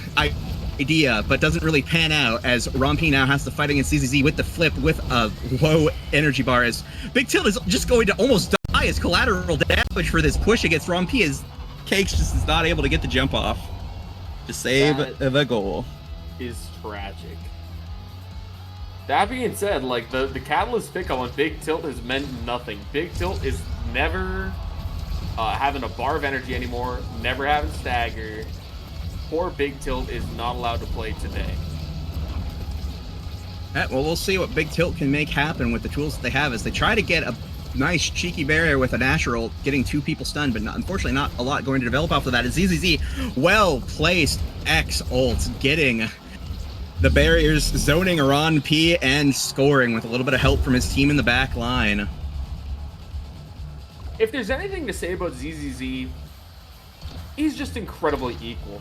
idea, but doesn't really pan out as Romp now has to fight against ZZZ with the flip with a low energy bar, as Big Tilt is just going to almost die as collateral damage for this push against Romp, as Cakes just is not able to get the jump off to save the goal. Is tragic. That being said, like the catalyst pickup on Big Tilt has meant nothing. Big Tilt is never having a bar of energy anymore, never having stagger. Poor Big Tilt is not allowed to play today. Well, we'll see what Big Tilt can make happen with the tools that they have as they try to get a nice cheeky barrier with a natural, getting 2 people stunned, but unfortunately not a lot going to develop off of that. As ZZZ, well placed X ult, getting the barriers, zoning Ron P and scoring with a little bit of help from his team in the back line. If there's anything to say about ZZZ, he's just incredibly equal.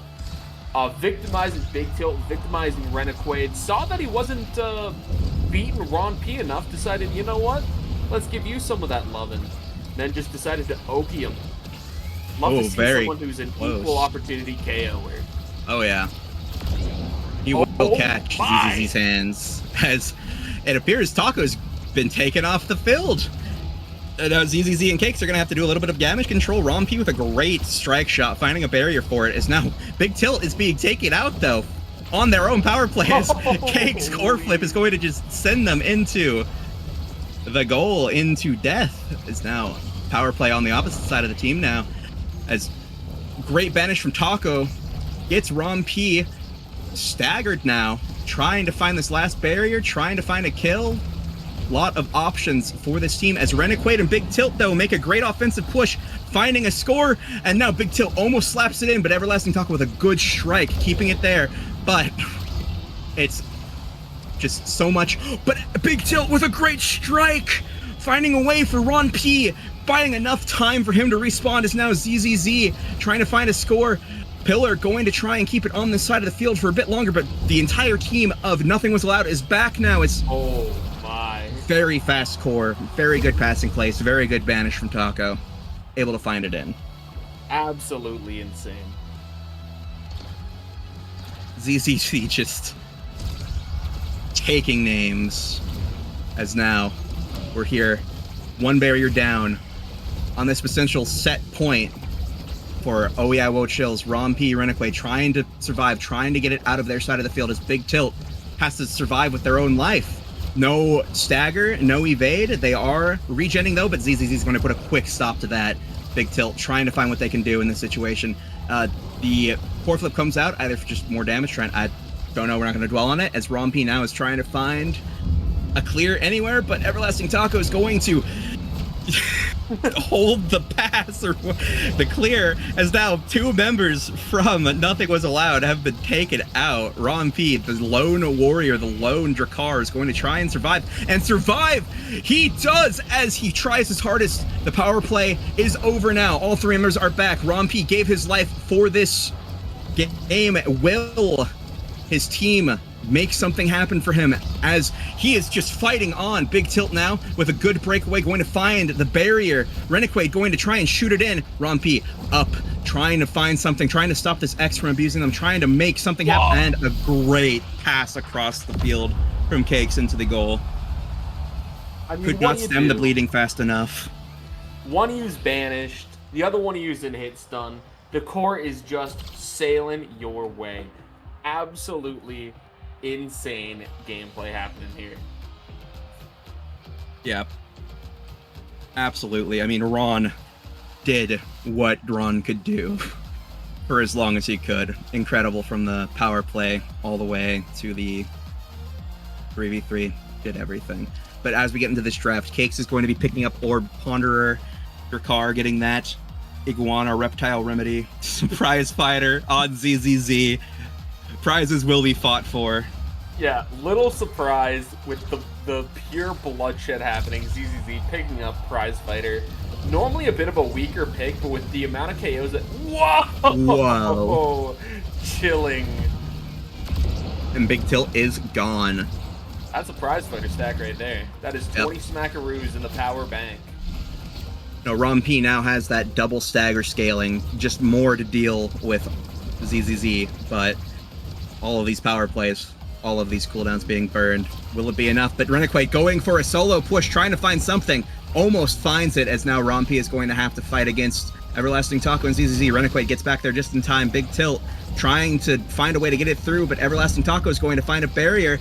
Victimizing Big Tilt, victimizing Renegade, saw that he wasn't beating Ron P enough, decided, you know what? Let's give you some of that lovin'. Then just decided to opium. Love to see someone who's an equal opportunity KO'er. Oh yeah. He will catch ZZZ's hands as it appears Taco's been taken off the field. ZZZ and Cakes are going to have to do a little bit of damage control. Ron P with a great strike shot, finding a barrier for it, as now Big Tilt is being taken out, though, on their own power play. Cakes core flip is going to just send them into the goal, into death. Is now power play on the opposite side of the team now, as great banish from Taco gets Ron P staggered now, trying to find this last barrier, trying to find a kill. Lot of options for this team as Renegade and Big Tilt, though, make a great offensive push, finding a score, and now Big Tilt almost slaps it in, but Everlasting Taco with a good strike, keeping it there, but it's just so much. But Big Tilt with a great strike, finding a way for Ron P, buying enough time for him to respawn, is now ZZZ trying to find a score. Pillar going to try and keep it on this side of the field for a bit longer, but the entire team of Nothing Was Allowed is back now. It's very fast core, very good passing place, very good banish from Taco, able to find it in. Absolutely insane. ZZC just taking names, as now we're here, 1 barrier down on this potential set point for Oh Yeah Whoa Chills. Ron P, Renegade trying to survive, trying to get it out of their side of the field, as Big Tilt has to survive with their own life. No stagger, no evade. They are regenning though, but ZZZ is going to put a quick stop to that. Big Tilt trying to find what they can do in this situation. The core flip comes out, either for just more damage. I don't know, we're not going to dwell on it, as Ron P now is trying to find a clear anywhere, but Everlasting Taco is going to hold the pass or the clear, as now 2 members from Nothing Was Allowed have been taken out. Ron P, the lone warrior, the lone Drakkar, is going to try and survive, and survive he does as he tries his hardest. The power play is over now. All 3 members are back. Ron P gave his life for this game. Will his team make something happen for him, as he is just fighting on? Big Tilt now with a good breakaway, going to find the barrier. Renegade going to try and shoot it in. Ron P up, trying to find something, trying to stop this X from abusing them, trying to make something happen, and a great pass across the field from Cakes into the goal. I mean, could not stem the bleeding fast enough. One of you's banished, the other one of you's in hit stun. The core is just sailing your way. Absolutely insane gameplay happening here. Yeah, absolutely. I mean, Ron did what Ron could do for as long as he could. Incredible, from the power play all the way to the 3v3. did everything. But as we get into this draft, Cakes is going to be picking up Orb Ponderer, Drakar getting that, Iguana Reptile Remedy, Surprise Fighter on ZZZ. Prizes will be fought for. Yeah, little surprise with the pure bloodshed happening. ZZZ picking up Prize Fighter. Normally a bit of a weaker pick, but with the amount of KOs that... Whoa! Chilling. And Big Tilt is gone. That's a Prize Fighter stack right there. That is 20 smackaroos in the power bank. No, Rom-P now has that double stagger scaling, just more to deal with ZZZ, but all of these power plays, all of these cooldowns being burned, will it be enough? But Rennequate going for a solo push, trying to find something, almost finds it, as now Rom-P is going to have to fight against Everlasting Taco and ZZZ. Rennequate gets back there just in time. Big Tilt trying to find a way to get it through, but Everlasting Taco is going to find a barrier.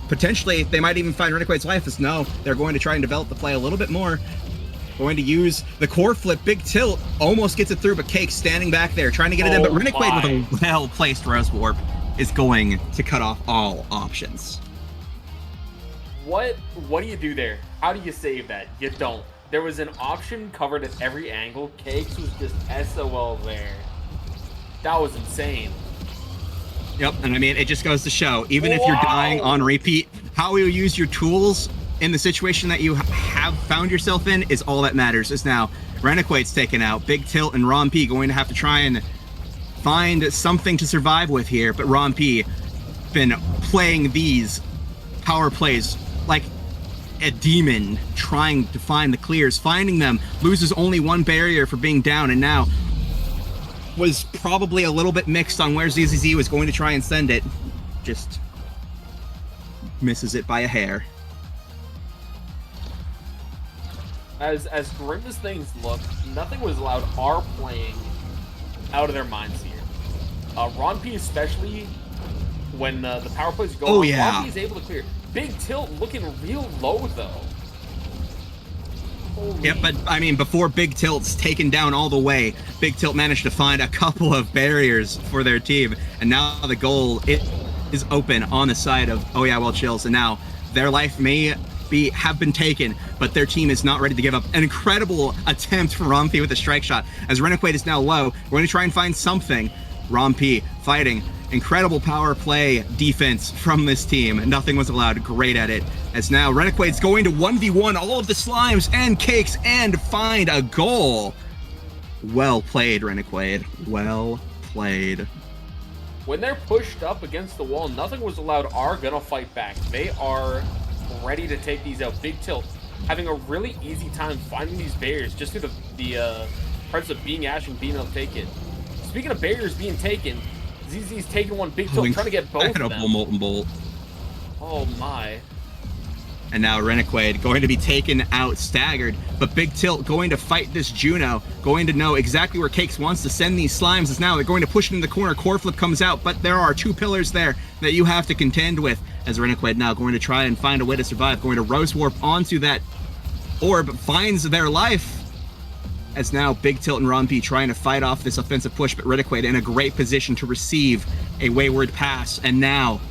Potentially, they might even find Rennequate's life, as no, they're going to try and develop the play a little bit more. Going to use the core flip. Big Tilt almost gets it through, but Cake standing back there trying to get it in, but Rennequate with a well-placed Rose Warp is going to cut off all options. What do you do there? How do you save that? You don't. There was an option covered at every angle. Cakes was just SOL there. That was insane. Yep, and I mean, it just goes to show, even if you're dying on repeat, how you use your tools in the situation that you have found yourself in is all that matters. Is now Rennequate's taken out. Big Tilt and Rom-P going to have to try and find something to survive with here, but Rom-P been playing these power plays like a demon, trying to find the clears, finding them, loses only one barrier for being down, and now was probably a little bit mixed on where ZZZ was going to try and send it. Just misses it by a hair. As grim as things look, nothing was allowed are playing out of their minds here. Ron-P especially, when the power plays go on, Ron-P is able to clear. Big Tilt looking real low though. Holy. Yeah, but I mean, before Big Tilt's taken down all the way, Big Tilt managed to find a couple of barriers for their team, and now the goal is open on the side of Oh Yeah Well Chills, and now their life may have been taken, but their team is not ready to give up. An incredible attempt from Rom-P with a strike shot, as Rennequate is now low. We're going to try and find something. Rom-P fighting. Incredible power play defense from this team. Nothing was allowed. Great at it. As now Rennequate's going to 1v1 all of the slimes and Cakes and find a goal. Well played, Rennequate. Well played. When they're pushed up against the wall, nothing was allowed are gonna fight back. They are ready to take these out. Big Tilt having a really easy time finding these barriers just through the parts of being Ash and being able to take it. Speaking of barriers being taken, ZZ's taking one. Big Tilt trying to get both of them. Molten Bolt. Oh my. And now Rennequate going to be taken out staggered, but Big Tilt going to fight this Juno, going to know exactly where Cakes wants to send these slimes, as now they're going to push it in the corner. Core flip comes out, but there are two pillars there that you have to contend with, as Rennequate now going to try and find a way to survive, going to Rose Warp onto that orb, finds their life, as now Big Tilt and Rom-P trying to fight off this offensive push, but Rennequate in a great position to receive a wayward pass, and now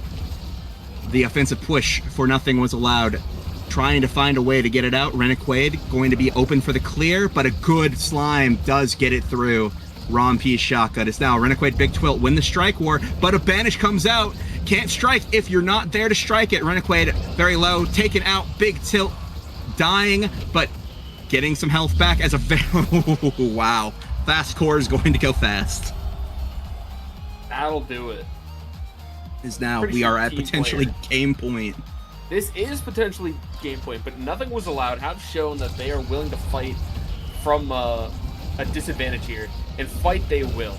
the offensive push for nothing was allowed. Trying to find a way to get it out. Rennequate going to be open for the clear, but a good slime does get it through. Rom-P's shotgun is now Rennequate, Big Tilt win the strike war, but a banish comes out. Can't strike if you're not there to strike it. Rennequate very low, taken out. Big Tilt dying, but getting some health back as a wow. Fast core is going to go fast. That'll do it. Is now we are at potentially game point. This is potentially game point, but nothing was allowed. Have shown that they are willing to fight from a disadvantage here, and fight they will.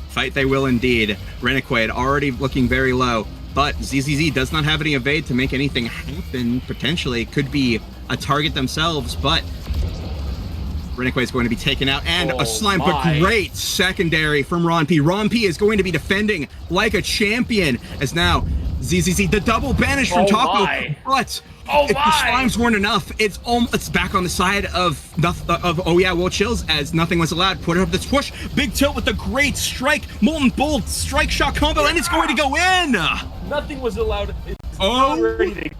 Fight they will indeed. Rennequate already looking very low, but ZZZ does not have any evade to make anything happen. Potentially could be a target themselves, but Rennequate is going to be taken out, and a slime, but great secondary from Ron-P. Ron-P is going to be defending like a champion, as now ZZZ, the double banish from Taco, but if the slimes weren't enough, it's back on the side of Oh Yeah Well Chills, as nothing was allowed. Put it up this push. Big Tilt with the great strike, Molten Bolt, strike shot combo, and it's going to go in. Nothing was allowed. not ready to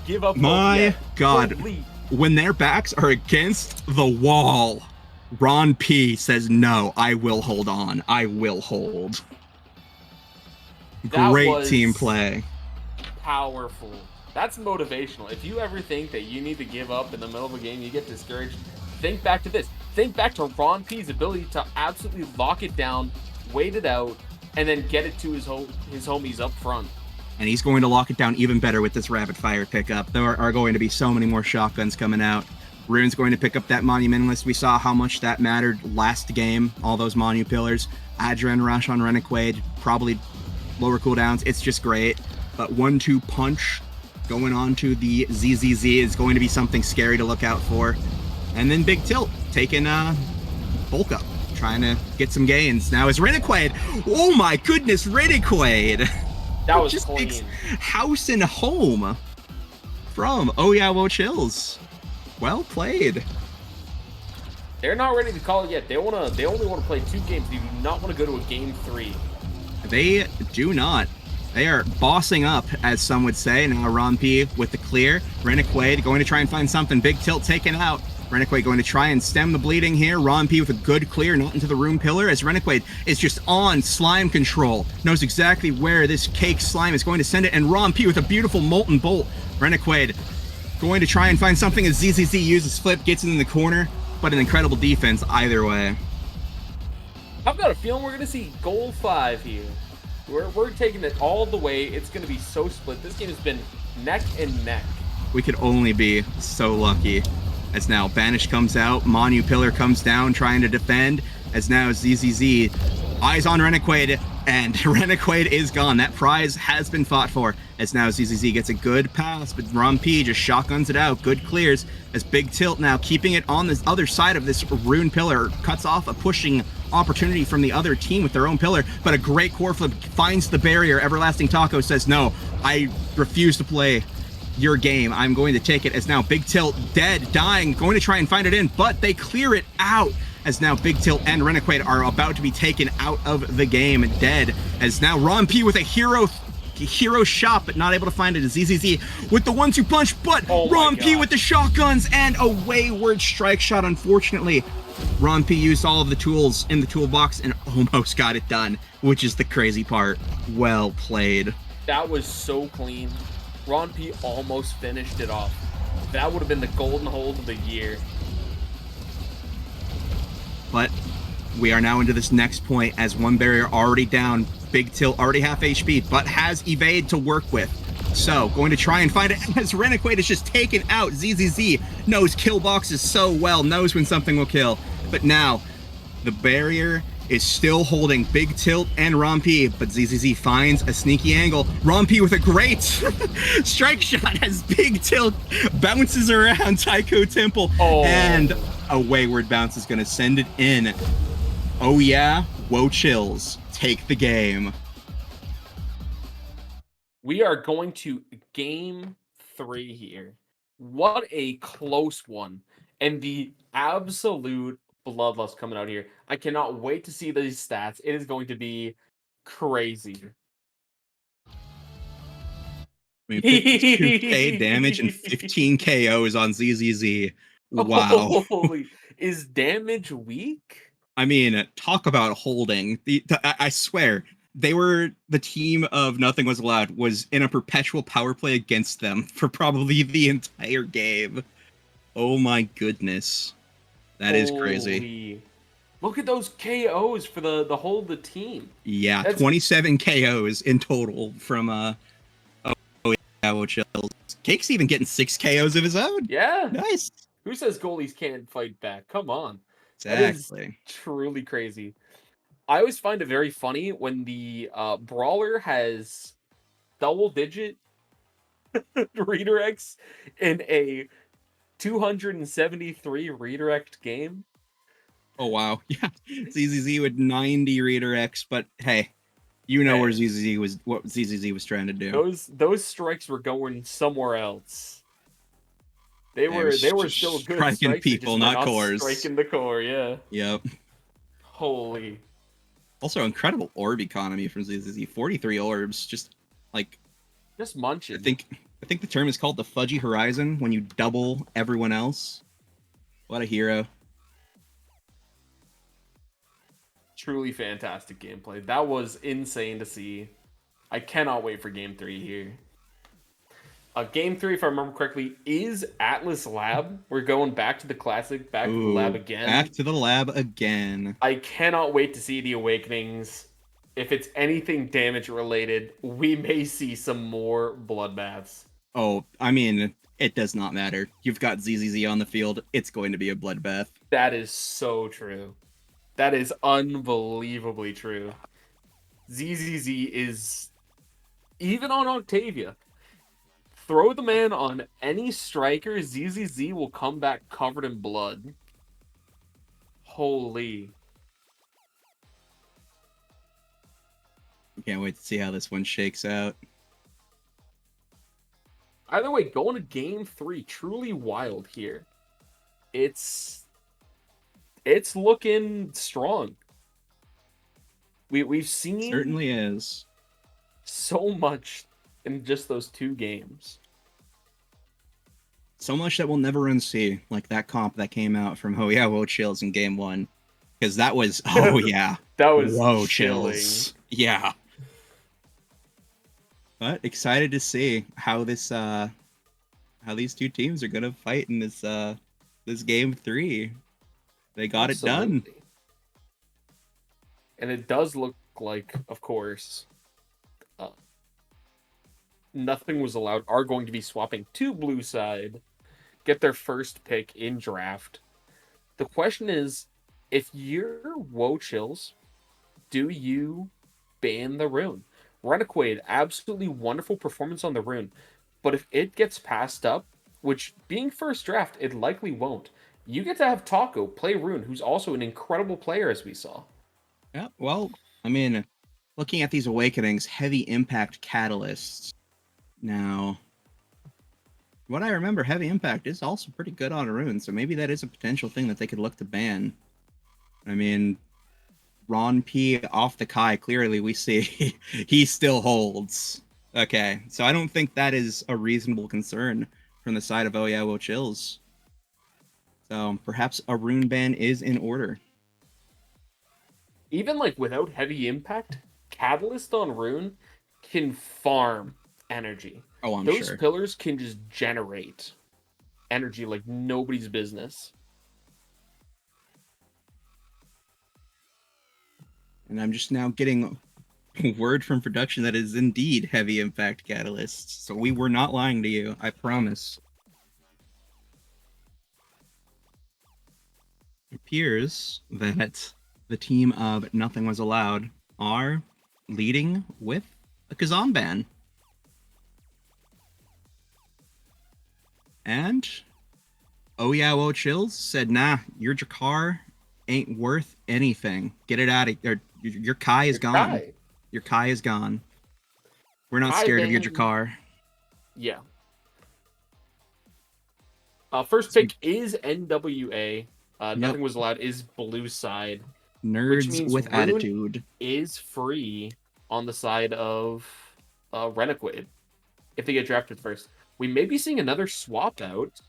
give up. My God. Holy. When their backs are against the wall, Ron P says, no, I will hold on. I will hold. That Great was team play. Powerful. That's motivational. If you ever think that you need to give up in the middle of a game, you get discouraged, think back to this. Think back to Ron P's ability to absolutely lock it down, wait it out, and then get it to his homies up front. And he's going to lock it down even better with this rapid fire pickup. There are going to be so many more shotguns coming out. Rune's going to pick up that Monumentalist. We saw how much that mattered last game, all those Monu pillars. Adren Rush on Renegade, probably lower cooldowns. It's just great. But 1-2 punch going on to the ZZZ is going to be something scary to look out for. And then Big Tilt taking bulk up, trying to get some gains. Now is Renegade. Oh my goodness, Renegade. That was just clean. takes house and home from Oh Yeah, Whoa Chills. Well played. They're not ready to call it yet. They only want to play 2 games. They do not want to go to a game 3. They do not. They are bossing up, as some would say. Now Ron P with the clear. Renegade going to try and find something. Big Tilt taken out. Renegade going to try and stem the bleeding here. Ron P with a good clear, not into the Rune Pillar, as Renegade is just on slime control. Knows exactly where this cake slime is going to send it, and Ron P with a beautiful Molten Bolt. Renegade going to try and find something as ZZZ uses flip, gets it in the corner, but an incredible defense either way. I've got a feeling we're going to see goal 5 here. We're taking it all the way. It's going to be so split. This game has been neck and neck. We could only be so lucky. As now Banish comes out, Monu Pillar comes down trying to defend, as now ZZZ eyes on Renegade, and Renegade is gone. That prize has been fought for, as now ZZZ gets a good pass, but Ron P just shotguns it out. Good clears, as Big Tilt now keeping it on the other side of this Rune Pillar, cuts off a pushing opportunity from the other team with their own pillar, but a great core flip finds the barrier. Everlasting Taco says, no, I refuse to play your game. I'm going to take it, as now Big Tilt dead, dying, going to try and find it in, but they clear it out, as now Big Tilt and Renegade are about to be taken out of the game dead, as now Ron P with a hero shot, but not able to find it. As ZZZ with the 1-2 punch, but Ron P with the shotguns and a wayward strike shot. Unfortunately, Ron P used all of the tools in the toolbox and almost got it done, which is the crazy part. Well played. That was so clean. Ron P almost finished it off. That would have been the golden hold of the year. But we are now into this next point, as one barrier already down. Big Tilt already half HP, but has evade to work with. So going to try and find it, as Renegade is just taken out. ZZZ knows kill boxes so well, knows when something will kill. But now the barrier is still holding Big Tilt and Ron P, but ZZZ finds a sneaky angle. Ron P with a great strike shot as Big Tilt bounces around Tycho Temple, and a wayward bounce is going to send it in. Oh yeah, Whoa Chills take the game. We are going to game 3 here. What a close one. And the absolute bloodlust coming out here. I cannot wait to see these stats. It is going to be crazy. I mean, 52k damage and 15 KOs on ZZZ. Wow. Holy, is damage weak? I mean, talk about holding. I swear, they were the team of Nothing Was Allowed was in a perpetual power play against them for probably the entire game. Oh my goodness. That is crazy. Look at those KOs for the whole of the team. Yeah, that's 27 KOs in total from Oh Yeah, Chills. Cake's even getting 6 KOs of his own. Yeah. Nice. Who says goalies can't fight back? Come on. Exactly. That is truly crazy. I always find it very funny when the brawler has double-digit redirects in a 273 redirect game. Oh wow, yeah, ZZZ with 90 redirects, but hey, you know where ZZZ was, what ZZZ was trying to do. Those strikes were going somewhere else. They were still good striking strikes, people, not cores. Striking the core, yeah. Yep. Holy. Also, incredible orb economy from ZZZ. 43 orbs, just like Just munching. I think the term is called the fudgy horizon when you double everyone else. What a hero. Truly fantastic gameplay. That was insane to see. I cannot wait for game 3 here. Game 3, if I remember correctly, is Atlas Lab. We're going back to the classic, back to the lab again. Back to the lab again. I cannot wait to see the Awakenings. If it's anything damage related, we may see some more bloodbaths. Oh, I mean, it does not matter. You've got ZZZ on the field. It's going to be a bloodbath. That is so true. That is unbelievably true. ZZZ is... Even on Octavia, throw the man on any striker, ZZZ will come back covered in blood. Holy. Can't wait to see how this one shakes out. Either way, going to game 3, truly wild here. It's looking strong. We've seen Certainly is. so much in just those 2 games. So much that we'll never unsee, like that comp that came out from Oh Yeah, Whoa Chills in game 1. Because that was, oh yeah. That was Whoa chilling. Chills. Yeah. But excited to see how this how these 2 teams are gonna fight in this this game 3. They got it done. Absolutely. And it does look like, of course, nothing was allowed are going to be swapping to blue side, get their first pick in draft. The question is, if you're Woe Chills, do you ban the rune? Renegade, absolutely wonderful performance on the rune, but if it gets passed up, which being first draft, it likely won't, you get to have Taco play rune, who's also an incredible player, as we saw. Yeah, well, I mean, looking at these awakenings, heavy impact catalysts. Now, what I remember, heavy impact is also pretty good on a rune, so maybe that is a potential thing that they could look to ban. I mean, Ron P off the Kai, clearly we see he still holds. Okay, so I don't think that is a reasonable concern from the side of Oh Yeah, Whoa Chills. So perhaps a rune ban is in order. Even like without heavy impact, Catalyst on rune can farm energy. Oh, I'm Those sure. pillars can just generate energy like nobody's business. And I'm just now getting word from production that is indeed heavy impact catalysts. So we were not lying to you, I promise. It appears that the team of Nothing Was Allowed are leading with a Kazan ban. And Oh Yeah, Whoa Chills said, nah, your Jakar ain't worth anything. Get it out of here. Your Kai is gone. Kai. Your Kai is gone. We're not Kai scared of your ban- Jakar. Yeah. First pick is NWA. Nothing Was Allowed is blue side. Nerds means with Rune attitude. Is free on the side of Renegade if they get drafted first. We may be seeing another swap out.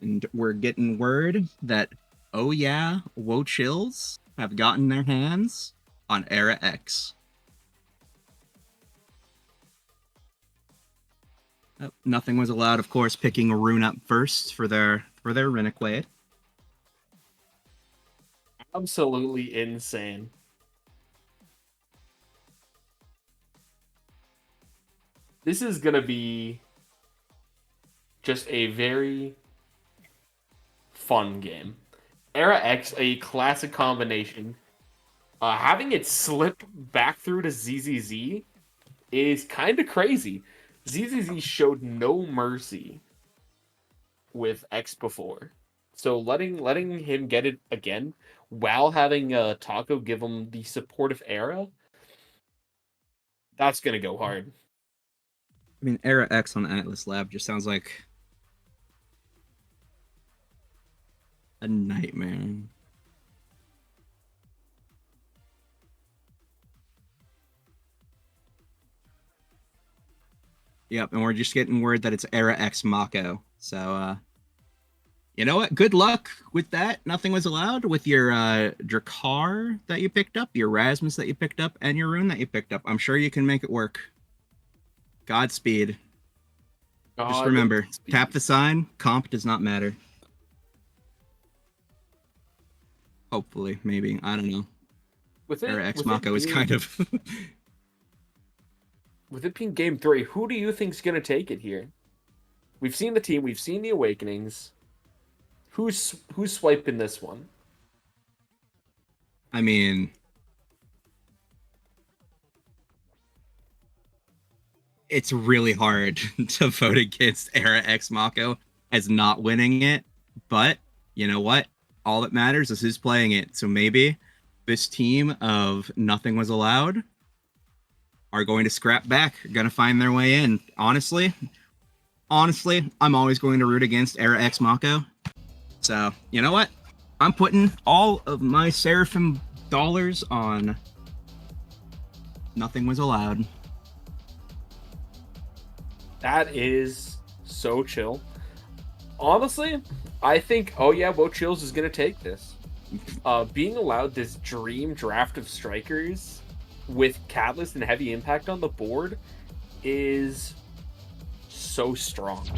And we're getting word that Oh Yeah, Whoa Chills have gotten their hands on Era X. Nothing Was Allowed, of course, picking a rune up first for their Renegade. Absolutely insane. This is gonna be just a very fun game. Era X, a classic combination. Having it slip back through to ZZZ is kind of crazy. ZZZ showed no mercy with X before. So letting him get it again while having Taco give him the supportive era, that's gonna go hard. I mean, Era X on Atlas Lab just sounds like a nightmare. Yep, and we're just getting word that it's Era X Mako. So, you know what? Good luck with that. Nothing was allowed with your Drakkar that you picked up, your Rasmus that you picked up, and your Rune that you picked up. I'm sure you can make it work. Godspeed. Just remember, Godspeed. tap the sign. Comp does not matter. Hopefully, maybe. I don't know. Era X Mako is kind of... With it being game 3, who do you think's going to take it here? We've seen the team. We've seen the Awakenings. Who's swiping this one? I mean... It's really hard to vote against Era X Mako as not winning it. But, you know what? All that matters is who's playing it. So maybe this team of Nothing Was Allowed are going to scrap back, going to find their way in. Honestly, I'm always going to root against Era X Mako. So, you know what? I'm putting all of my Seraphim dollars on Nothing Was Allowed. That is so chill. Honestly, I think, oh yeah, Wo Chills is going to take this. Being allowed this dream draft of strikers with Catalyst and Heavy Impact on the board is so strong.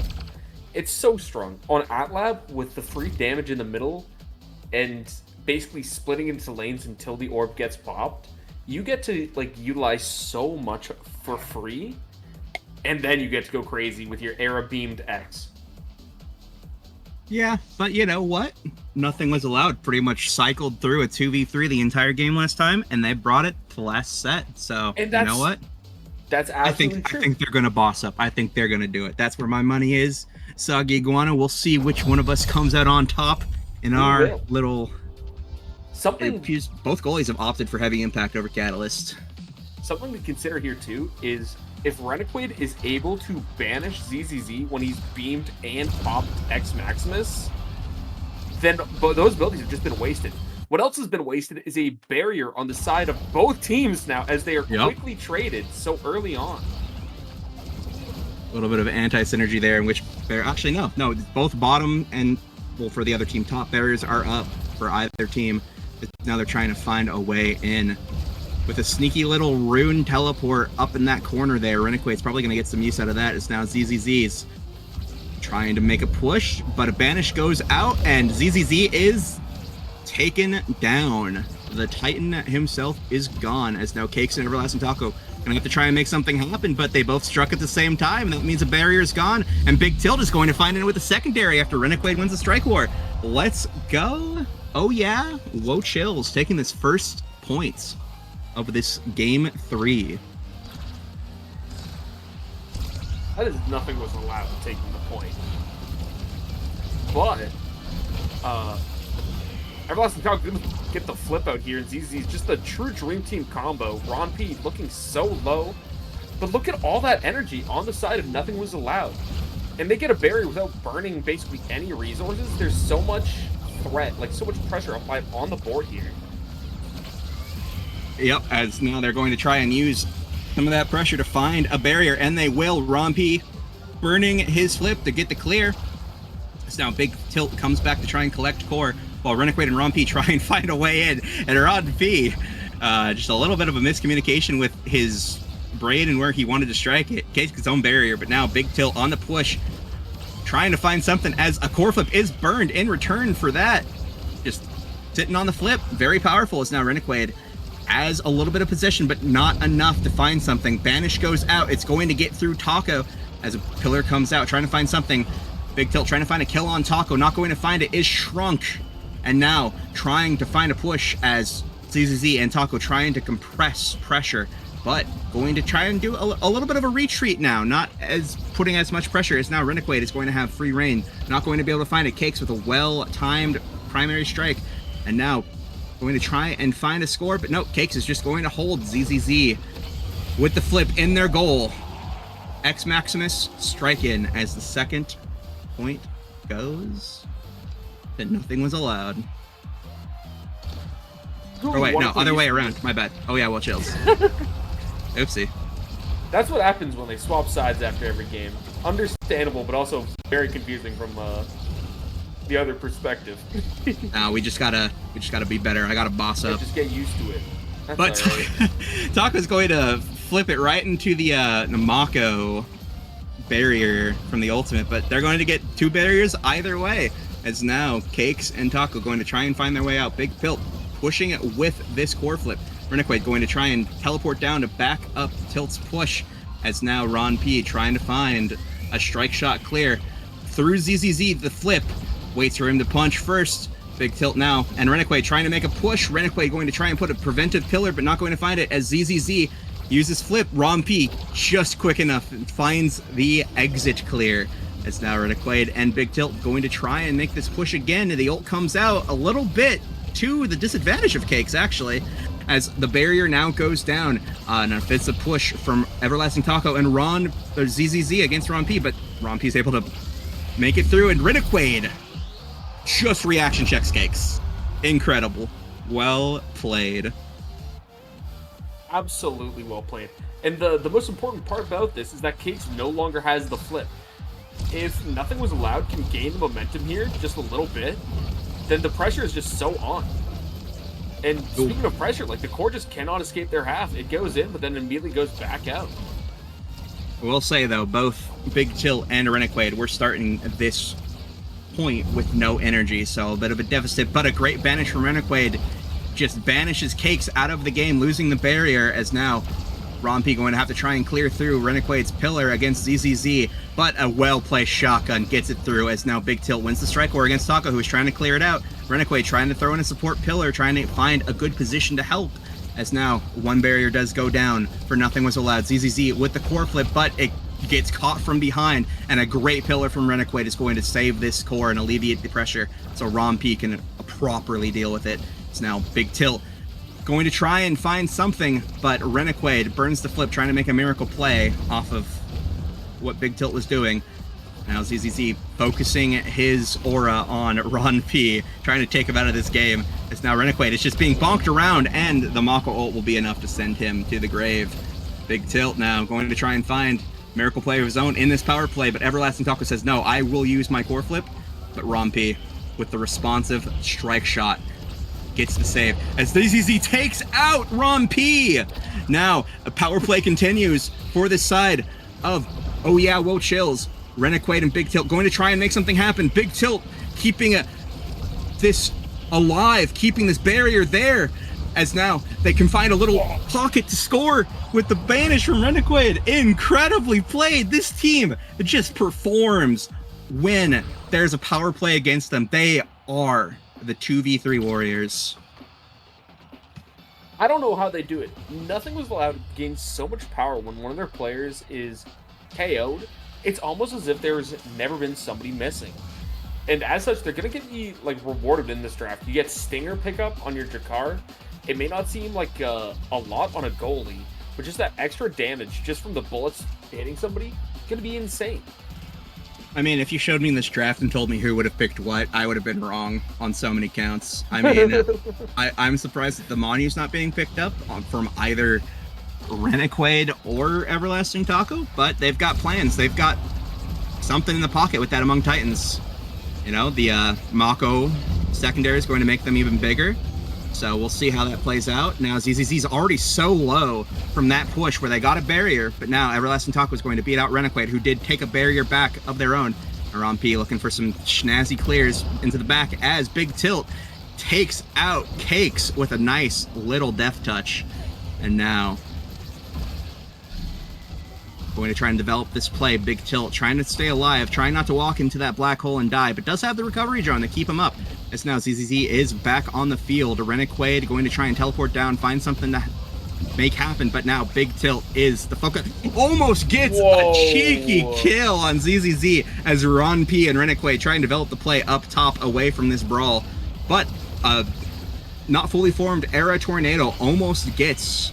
It's so strong. On Atlab, with the free damage in the middle and basically splitting into lanes until the orb gets popped, you get to like utilize so much for free, and then you get to go crazy with your Era Beamed X. Yeah, but you know what? Nothing Was Allowed pretty much cycled through a 2v3 the entire game last time, and they brought it to last set. So, you know what? That's absolutely true. I think they're going to boss up. I think they're going to do it. That's where my money is. Soggy Iguana, we'll see which one of us comes out on top in our little... Both goalies have opted for Heavy Impact over Catalyst. Something to consider here, too, is if Rennequid is able to banish ZZZ when he's beamed and popped X Maximus, then those abilities have just been wasted. What else has been wasted is a barrier on the side of both teams now as they are quickly traded so early on. A little bit of anti-synergy there in which actually no, both bottom and, well, for the other team, top barriers are up for either team. Now they're trying to find a way in. With a sneaky little Rune teleport up in that corner there, Rennequade's probably going to get some use out of that. It's now ZZZ's trying to make a push, but a banish goes out, and ZZZ is taken down. The Titan himself is gone, as now Cakes and Everlasting Taco gonna have to try and make something happen, but they both struck at the same time, and that means a barrier is gone, and Big Tilt is going to find it with a secondary after Rennequade wins the Strike War. Let's go. Oh yeah, Wo Chills taking this first points of this game 3. That is Nothing Was Allowed taking the point. But, Everlasting Taco didn't get the flip out here, and ZZ's just a true Dream Team combo. Ron P looking so low, but look at all that energy on the side of Nothing Was Allowed. And they get a barrier without burning basically any resources. There's so much threat, like so much pressure applied on the board here. Yep, as now they're going to try and use some of that pressure to find a barrier, and they will. Ron P burning his flip to get the clear. So now Big Tilt comes back to try and collect core, while Rennequade and Ron P try and find a way in. And Ron P, just a little bit of a miscommunication with his brain and where he wanted to strike it. Case his own barrier, but now Big Tilt on the push, trying to find something as a core flip is burned in return for that. Just sitting on the flip, very powerful. It's now Rennequade has a little bit of position, but not enough to find something. Banish goes out. It's going to get through Taco as a pillar comes out, trying to find something. Big Tilt trying to find a kill on Taco, not going to find it, is shrunk. And now trying to find a push as ZZZ and Taco trying to compress pressure, but going to try and do a little bit of a retreat now, not as putting as much pressure as now Rennequade is going to have free reign, not going to be able to find it. Cakes with a well-timed primary strike, and now going to try and find a score, but no, Cakes is just going to hold ZZZ with the flip in their goal. X Maximus strike in as the second point goes. That Nothing Was Allowed. Oh wait, no, other way around. My bad. Oh yeah, Wo Chills. Oopsie. That's what happens when they swap sides after every game. Understandable, but also very confusing from the other perspective. We just gotta be better. I gotta boss Yeah, up. just get used to it. That's But all right. Taco's going to flip it right into the Namako barrier from the ultimate, but they're going to get 2 barriers either way. As now Cakes and Taco going to try and find their way out. Big Tilt pushing it with this core flip. Rennequade going to try and teleport down to back up Tilt's push. As now Ron P trying to find a strike shot clear through ZZZ. The flip waits for him to punch first. Big Tilt now, and Rennequade trying to make a push. Rennequade going to try and put a preventive pillar, but not going to find it as ZZZ uses flip. Ron P just quick enough and finds the exit clear. As now Rennequade and Big Tilt going to try and make this push again. The ult comes out a little bit to the disadvantage of Cakes, actually, as the barrier now goes down. And it's a push from Everlasting Taco and ZZZ against Ron P, but Ron P is able to make it through, and Rennequade just reaction checks Cakes. Incredible. Well played. Absolutely well played. And the most important part about this is that Cakes no longer has the flip. If nothing was allowed can gain the momentum here just a little bit, then the pressure is just so on. And speaking of pressure, like the core just cannot escape their half. It goes in, but then immediately goes back out. I will say though, both Big Tilt and Rennequade were starting this point with no energy, so a bit of a deficit, but a great banish from Rennequade. Just banishes Cakes out of the game, losing the barrier, as now Ron P going to have to try and clear through Rennequade's pillar against ZZZ, but a well-placed shotgun gets it through, as now Big Tilt wins the strike war against Taco, who's trying to clear it out. Rennequade trying to throw in a support pillar, trying to find a good position to help, as now one barrier does go down, for nothing was allowed. ZZZ with the core flip, but it gets caught from behind, and a great pillar from Rennequade is going to save this core and alleviate the pressure, so Ron P can properly deal with it. It's now Big Tilt going to try and find something, but Rennequade burns the flip, trying to make a miracle play off of what Big Tilt was doing. Now ZZZ focusing his aura on Ron P, trying to take him out of this game. It's now Rennequade is just being bonked around, and the Mako ult will be enough to send him to the grave. Big Tilt now going to try and find miracle play of his own in this power play, but Everlasting Taco says, no, I will use my core flip. But Ron P with the responsive strike shot gets the save as ZZZ takes out Ron P. Now a power play continues for this side of Oh Yeah, Whoa Chills. Rennequade and Big Tilt going to try and make something happen. Big Tilt keeping this alive, keeping this barrier there, as now they can find a little pocket to score with the banish from Rennequade. Incredibly played. This team just performs when there's a power play against them. They are the 2v3 warriors. I don't know how they do it. Nothing was allowed to gain so much power when one of their players is KO'd. It's almost as if there's never been somebody missing. And as such, they're going to get you like rewarded in this draft. You get Stinger pickup on your Jakar. It may not seem like a lot on a goalie, but just that extra damage just from the bullets hitting somebody is going to be insane. I mean, if you showed me in this draft and told me who would have picked what, I would have been wrong on so many counts. I mean, I'm surprised that the Manu's not being picked up from either Rennequade or Everlasting Taco, but they've got plans. They've got something in the pocket with that Among Titans. You know, the Mako secondary is going to make them even bigger. So we'll see how that plays out. Now ZZZ's already so low from that push where they got a barrier, but now Everlasting Taco is going to beat out Rennequade, who did take a barrier back of their own. Ron P looking for some snazzy clears into the back as Big Tilt takes out Cakes with a nice little death touch. And now going to try and develop this play. Big Tilt trying to stay alive, trying not to walk into that black hole and die, but does have the recovery drone to keep him up. As now ZZZ is back on the field. Rennequade going to try and teleport down, find something to make happen, but now Big Tilt is the focus. Almost gets a cheeky kill on ZZZ as Ron P and Rennequade try and develop the play up top away from this brawl. But not fully formed Era Tornado almost gets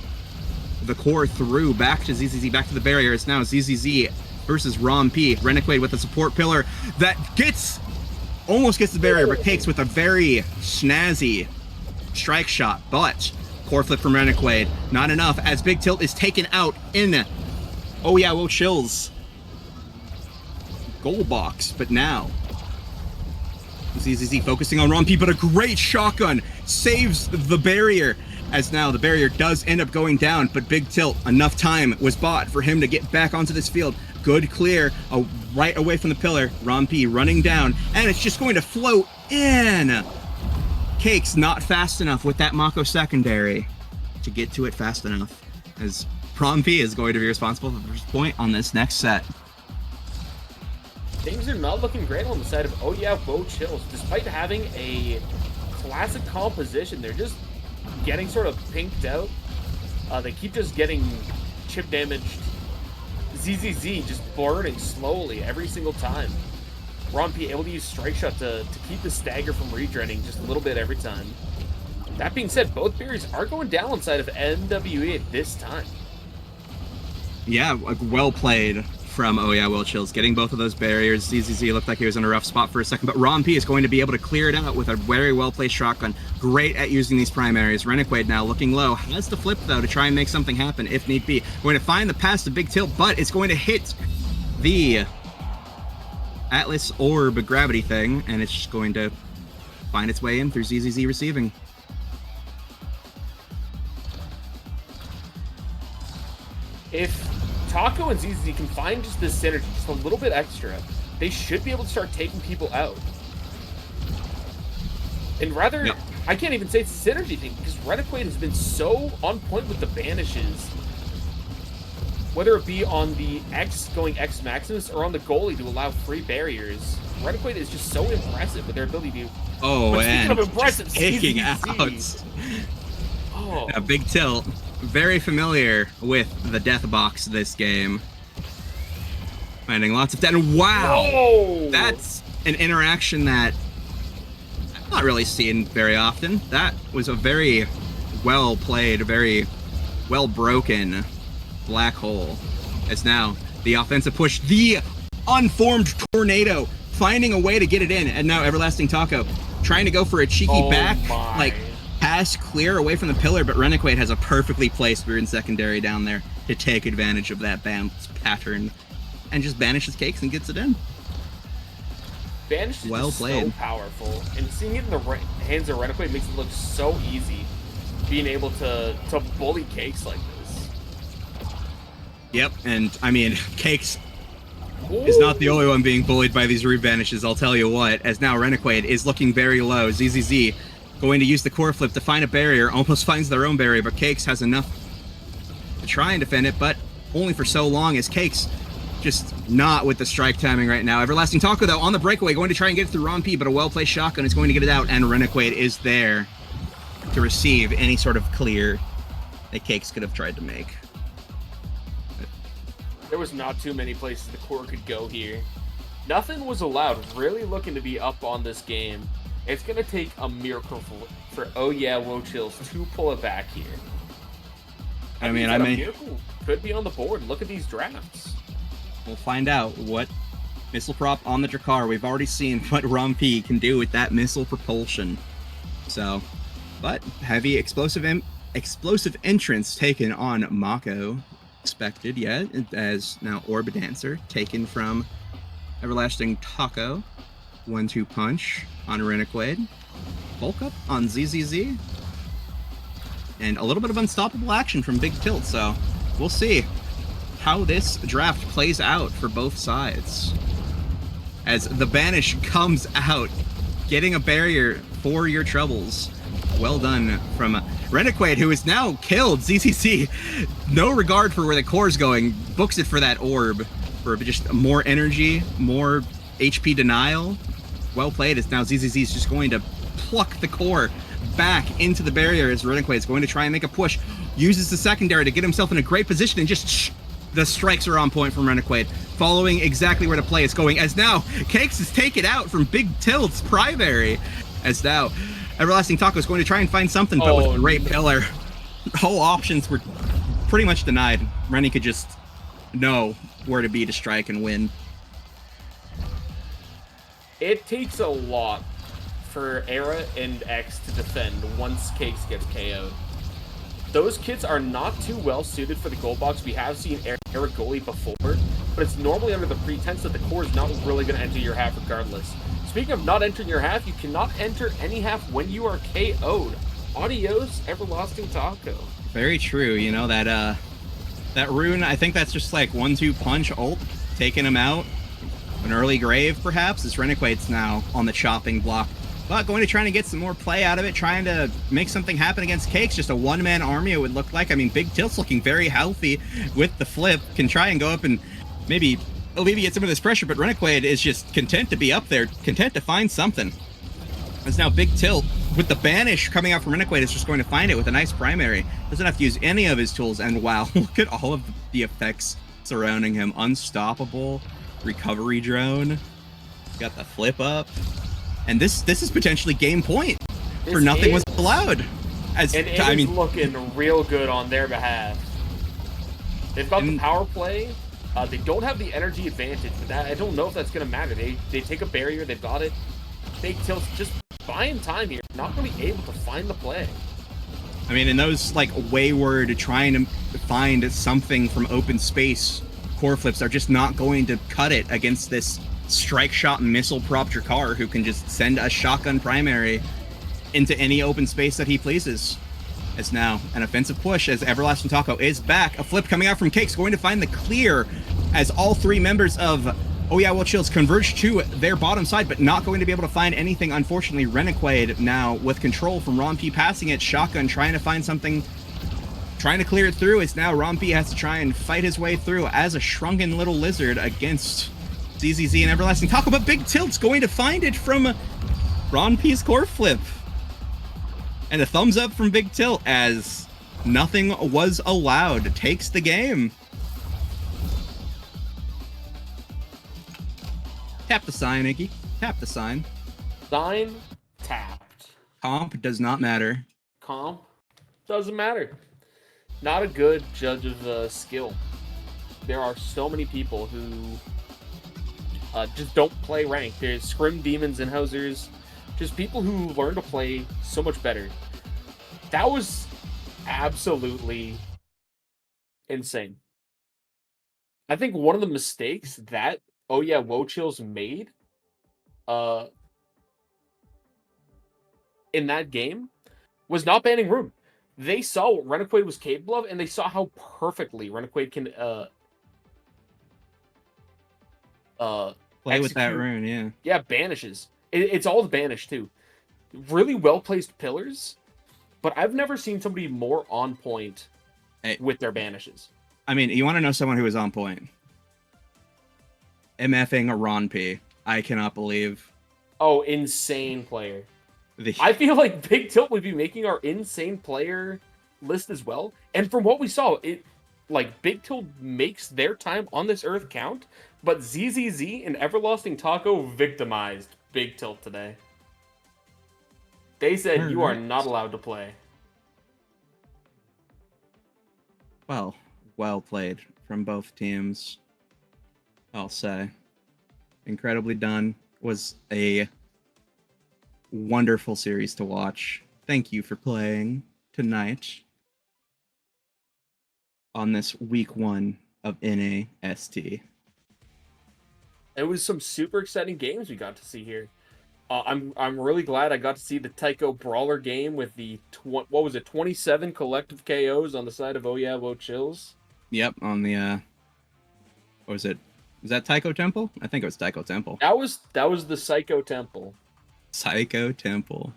the core through back to ZZZ, back to the barrier. It's now ZZZ versus Ron P. Rennequade with a support pillar that almost gets the barrier, but takes with a very snazzy strike shot. But core flip from Rennequade, not enough, as Big Tilt is taken out in Oh yeah, whoa, chills. Goal box, but now ZZZ focusing on Rompi, but a great shotgun saves the barrier. As now the barrier does end up going down, but Big Tilt, enough time was bought for him to get back onto this field. Good clear, right away from the pillar. Rompi running down, and it's just going to float in. Cake's not fast enough with that Mako secondary to get to it fast enough, as Rompi is going to be responsible for the first point on this next set. Things are not looking great on the side of Oh Yeah, Whoa Chills. Despite having a classic composition, they're just getting sort of pinked out. They keep just getting chip damaged. ZZZ just burning slowly every single time. Rompi able to use Strike Shot to keep the stagger from regenerating just a little bit every time. That being said, both barriers are going down on side of NWE at this time. Yeah, well played from Oh Yeah, Will Chills, getting both of those barriers. ZZZ looked like he was in a rough spot for a second, but Rompi is going to be able to clear it out with a very well-placed shotgun. Great at using these primaries. Renegade now looking low. Has the flip, though, to try and make something happen if need be. Going to find the pass to Big Tilt, but it's going to hit the Atlas Orb gravity thing, and it's just going to find its way in through ZZZ receiving. If Taco and ZZ can find just this synergy, just a little bit extra, they should be able to start taking people out. And rather, Yep. I can't even say it's a synergy thing, because Renegade has been so on point with the banishes. Whether it be on the X going X Maximus or on the goalie to allow free barriers, Renegade is just so impressive with their ability to... Oh, But speaking and of impressive, just taking ZZZ. out. Oh. A Big Tilt, very familiar with the death box this game. Finding lots of death. Wow! Whoa! That's an interaction that I'm not really seeing very often. That was a very well played, very well broken black hole. As now the offensive push, the unformed tornado, finding a way to get it in, and now Everlasting Taco trying to go for a cheeky back, like pass clear away from the pillar, but Renegade has a perfectly placed weird secondary down there to take advantage of that bounce pattern and just banishes Cakes and gets it in. Banish is Well just played. so powerful, and seeing it in the hands of Renegade makes it look so easy. Being able to bully Cakes like this. Yep, and I mean, Cakes is not the only one being bullied by these rebanishes, I'll tell you what, as now Renegade is looking very low. ZZZ going to use the core flip to find a barrier, almost finds their own barrier, but Cakes has enough to try and defend it, but only for so long, as Cakes just not with the strike timing right now. Everlasting Taco, though, on the breakaway, going to try and get it through Rompi, but a well-placed shotgun is going to get it out, and Renegade is there to receive any sort of clear that Cakes could have tried to make. There was not too many places the core could go here. Nothing was allowed. Really looking to be up on this game. It's going to take a miracle for Oh Yeah, Whoa Chills to pull it back here. I mean, a miracle could be on the board. Look at these drafts. We'll find out what missile prop on the Drakkar. We've already seen what Rompi can do with that missile propulsion. So, but heavy explosive entrance taken on Mako. Expected, yeah, as now Orb Dancer taken from Everlasting Taco. 1-2 punch on Renegade. Bulk up on ZZZ. And a little bit of unstoppable action from Big Tilt, so we'll see how this draft plays out for both sides. As the banish comes out, getting a barrier for your troubles. Well done from Renegade, who is now killed. ZCC, no regard for where the core is going, books it for that orb, for just more energy, more HP denial. Well played, as now ZZZ is just going to pluck the core back into the barrier, as Renegade is going to try and make a push. Uses the secondary to get himself in a great position, and just the strikes are on point from Renegade, following exactly where the play is going, as now Cakes is taken out from Big Tilt's primary, as now Everlasting Taco is going to try and find something, but with a great pillar, all options were pretty much denied. Rennie could just know where to be to strike and win. It takes a lot for Era and X to defend once Cakes gets KO'd. those kits are not too well suited for the gold box. We have seen Eric Goalie before, but it's normally under the pretense that the core is not really going to enter your half regardless. Speaking of not entering your half, you cannot enter any half when you are KO'd. Adios, Everlasting Taco. Very true. You know, that rune, I think that's just like 1-2 punch ult, taking him out. An early grave, perhaps, as Renekwade's now on the chopping block. But going to try to get some more play out of it, trying to make something happen against Cakes. Just a one-man army, it would look like. I mean, Big Tilt's looking very healthy with the flip. Can try and go up and maybe alleviate some of this pressure, but Renequade is just content to be up there, content to find something. As now Big Tilt, with the banish coming out from Renequade, is just going to find it with a nice primary. Doesn't have to use any of his tools, and wow, look at all of the effects surrounding him. Unstoppable, recovery drone, got the flip up. And this is potentially game point for nothing was allowed. And it is looking real good on their behalf. They've got the power play. They don't have the energy advantage, but I don't know if that's going to matter. They take a barrier. They've got it. Big Tilt's just buying time here. Not going to be able to find the play. I mean, in those, like, wayward, trying to find something from open space, core flips are just not going to cut it against this strike shot missile prop Drakkar who can just send a shotgun primary into any open space that he pleases. It's now an offensive push as Everlasting Taco is back. A flip coming out from Cakes, going to find the clear as all three members of Oh Yeah, Well Chills converge to their bottom side, but not going to be able to find anything. Unfortunately, Renequade now with control from Ron P passing it. Shotgun trying to find something, trying to clear it through. It's now Ron P has to try and fight his way through as a shrunken little lizard against ZZZ and Everlasting Taco, but Big Tilt's going to find it from Ron P's core flip. And a thumbs up from Big Tilt as nothing was allowed. Takes the game. Tap the sign, Iggy. Tap the sign. Sign tapped. Comp does not matter. Comp doesn't matter. Not a good judge of skill. There are so many people who just don't play ranked. There's scrim demons and hosers, just people who learn to play so much better. That was absolutely insane. I think one of the mistakes that Oh Yeah, Woe Chills made in that game was not banning Rune. They saw what Renequade was capable of, and they saw how perfectly Renequade can play with that rune, yeah. Yeah, banishes. It's all the banish, too. Really well-placed pillars, but I've never seen somebody more on point with their banishes. I mean, you want to know someone who is on point? MFing a Ron P. I cannot believe. Oh, insane player. I feel like Big Tilt would be making our insane player list as well. And from what we saw, Big Tilt makes their time on this earth count, but ZZZ and Everlasting Taco victimized Big Tilt today. They said you are not allowed to play. Well played from both teams, I'll say. Incredibly done. Was a wonderful series to watch. Thank you for playing tonight on this week 1 of NAST. It was some super exciting games we got to see here. I'm really glad I got to see the Tycho Brawler game with the 27 collective KOs on the side of Oh Yeah, Woe Chills. Yep, on the what was it? Was that Tycho Temple? I think it was Tycho Temple. That was the Psycho Temple. Psycho Temple.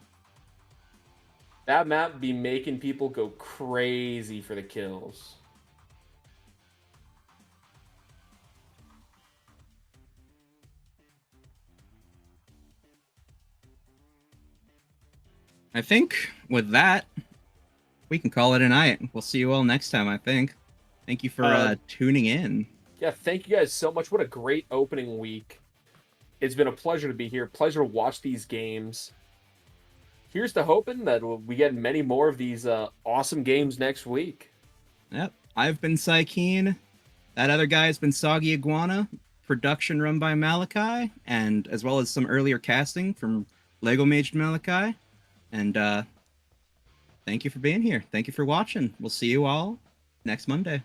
That map be making people go crazy for the kills. I think with that, we can call it a night. We'll see you all next time, I think. Thank you for tuning in. Yeah, thank you guys so much. What a great opening week. It's been a pleasure to be here. Pleasure to watch these games. Here's to hoping that we get many more of these awesome games next week. Yep. I've been Psykeen. That other guy has been Soggy Iguana. Production run by Malachi, and as well as some earlier casting from Lego Mage Malachi. And Thank you for being here. Thank you for watching. We'll see you all next Monday.